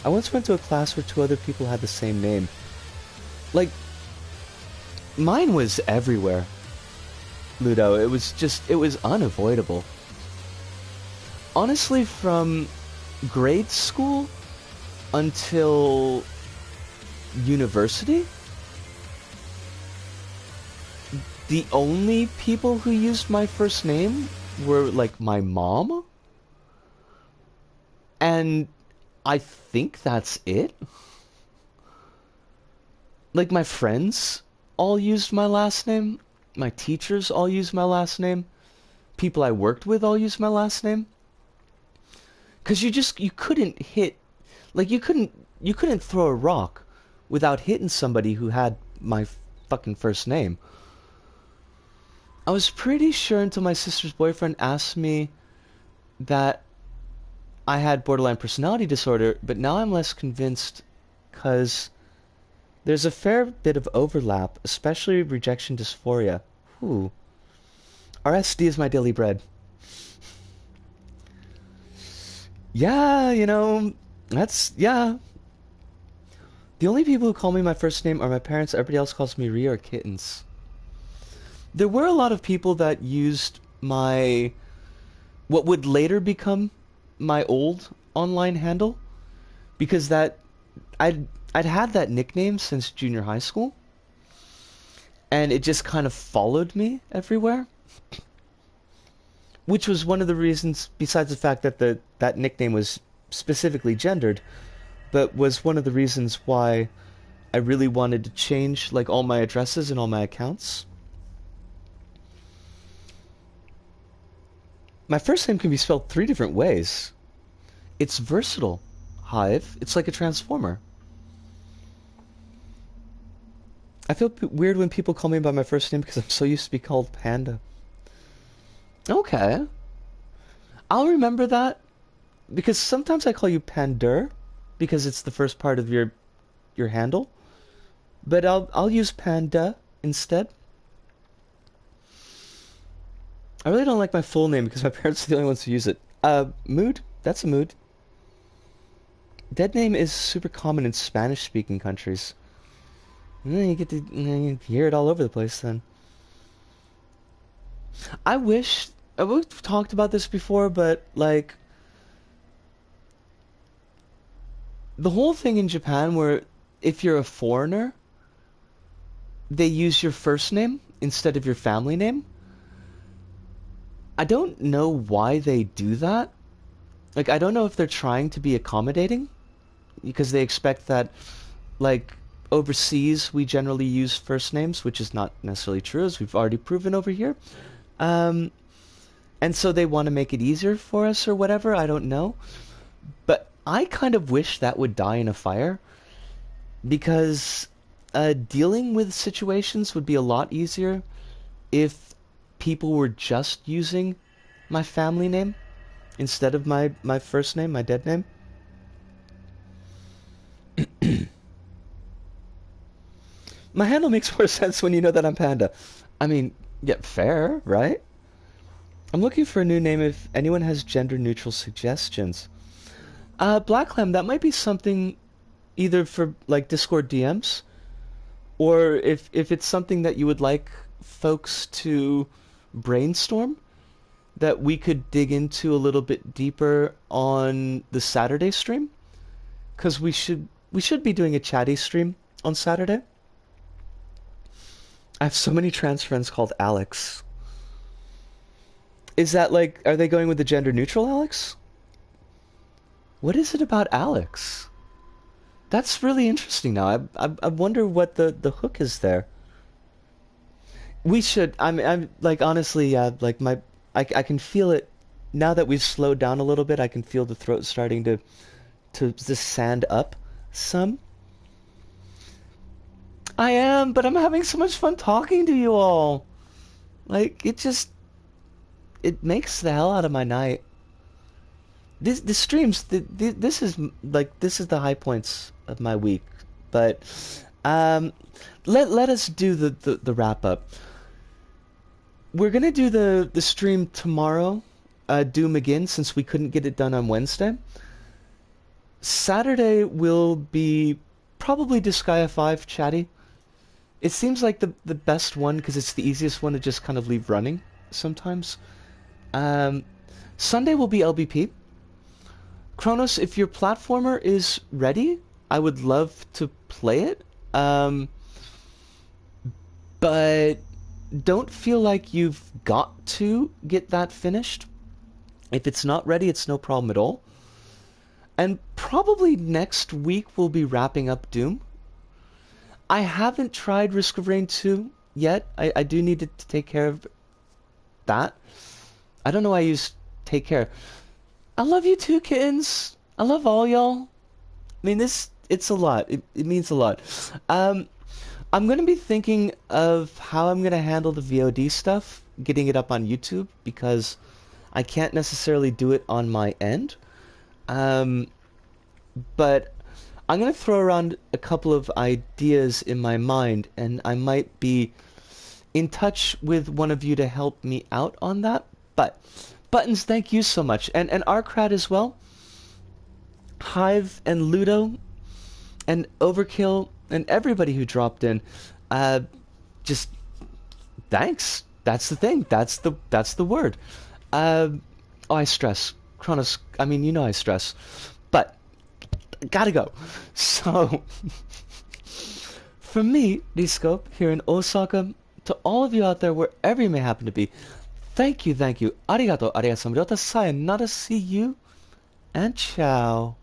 I once went to a class where 2 other people had the same name. Like, mine was everywhere, Ludo. It was unavoidable. Honestly, from grade school until university, the only people who used my first name were, like, my mom. And I think that's it. Like, my friends all used my last name. My teachers all used my last name. People I worked with all used my last name. Because you couldn't hit... Like, you couldn't throw a rock without hitting somebody who had my fucking first name. I was pretty sure until my sister's boyfriend asked me that I had borderline personality disorder, but now I'm less convinced, because there's a fair bit of overlap, especially rejection dysphoria. Ooh. RSD is my daily bread. Yeah, you know, yeah. The only people who call me my first name are my parents. Everybody else calls me Ria or Kittens. There were a lot of people that used what would later become my old online handle, because I'd had that nickname since junior high school, and it just kind of followed me everywhere, which was one of the reasons, besides the fact that that nickname was specifically gendered, but was one of the reasons why I really wanted to change, like, all my addresses and all my accounts. My first name can be spelled 3 different ways. It's versatile, Hive. It's like a transformer. I feel weird when people call me by my first name because I'm so used to be called Panda. Okay. I'll remember that, because sometimes I call you Pander because it's the first part of your handle. But I'll use Panda instead. I really don't like my full name because my parents are the only ones who use it. Mood? That's a mood. Dead name is super common in Spanish-speaking countries. You get to hear it all over the place then. I wish... We've talked about this before, but, like... The whole thing in Japan where if you're a foreigner, they use your first name instead of your family name. I don't know why they do that. Like, I don't know if they're trying to be accommodating, because they expect that, like, overseas we generally use first names, which is not necessarily true, as we've already proven over here. And so they want to make it easier for us or whatever, I don't know. But I kind of wish that would die in a fire, because dealing with situations would be a lot easier if people were just using my family name instead of my first name, my dead name. My handle makes more sense when you know that I'm Panda. I mean, yeah, fair, right? I'm looking for a new name if anyone has gender-neutral suggestions. Black Lamb, that might be something either for, like, Discord DMs, or if it's something that you would like folks to brainstorm, that we could dig into a little bit deeper on the Saturday stream, because we should be doing a chatty stream on Saturday. I have so many trans friends called Alex. Is that, like, are they going with the gender neutral Alex? What is it about Alex? That's really interesting now. I wonder what the hook is there. We should, I'm like, honestly, like, I can feel it now that we've slowed down a little bit. I can feel the throat starting to just sand up some. I am, but I'm having so much fun talking to you all. Like, it makes the hell out of my night. The streams, this is the high points of my week. But let us do the wrap up. We're gonna do the stream tomorrow, Doom again, since we couldn't get it done on Wednesday. Saturday will be probably Disgaea 5 chatty. It seems like the best one because it's the easiest one to just kind of leave running sometimes. Sunday will be LBP. Kronos, if your platformer is ready, I would love to play it. But don't feel like you've got to get that finished. If it's not ready, it's no problem at all. And probably next week we'll be wrapping up Doom. I haven't tried Risk of Rain 2 yet. I do need to take care of that. I don't know why I use take care. I love you too, kittens. I love all y'all. I mean, it's a lot. It means a lot. I'm going to be thinking of how I'm going to handle the VOD stuff, getting it up on YouTube, because I can't necessarily do it on my end. But I'm going to throw around a couple of ideas in my mind, and I might be in touch with one of you to help me out on that. But Buttons, thank you so much. And Arcrat as well. Hive and Ludo and Overkill and everybody who dropped in. Just thanks. That's the thing. That's the word. Oh, I stress. Kronos, I mean, you know I stress. But gotta go. So from me, Riscope, here in Osaka, to all of you out there, wherever you may happen to be, thank you. Arigato, sayonara, see you, and ciao.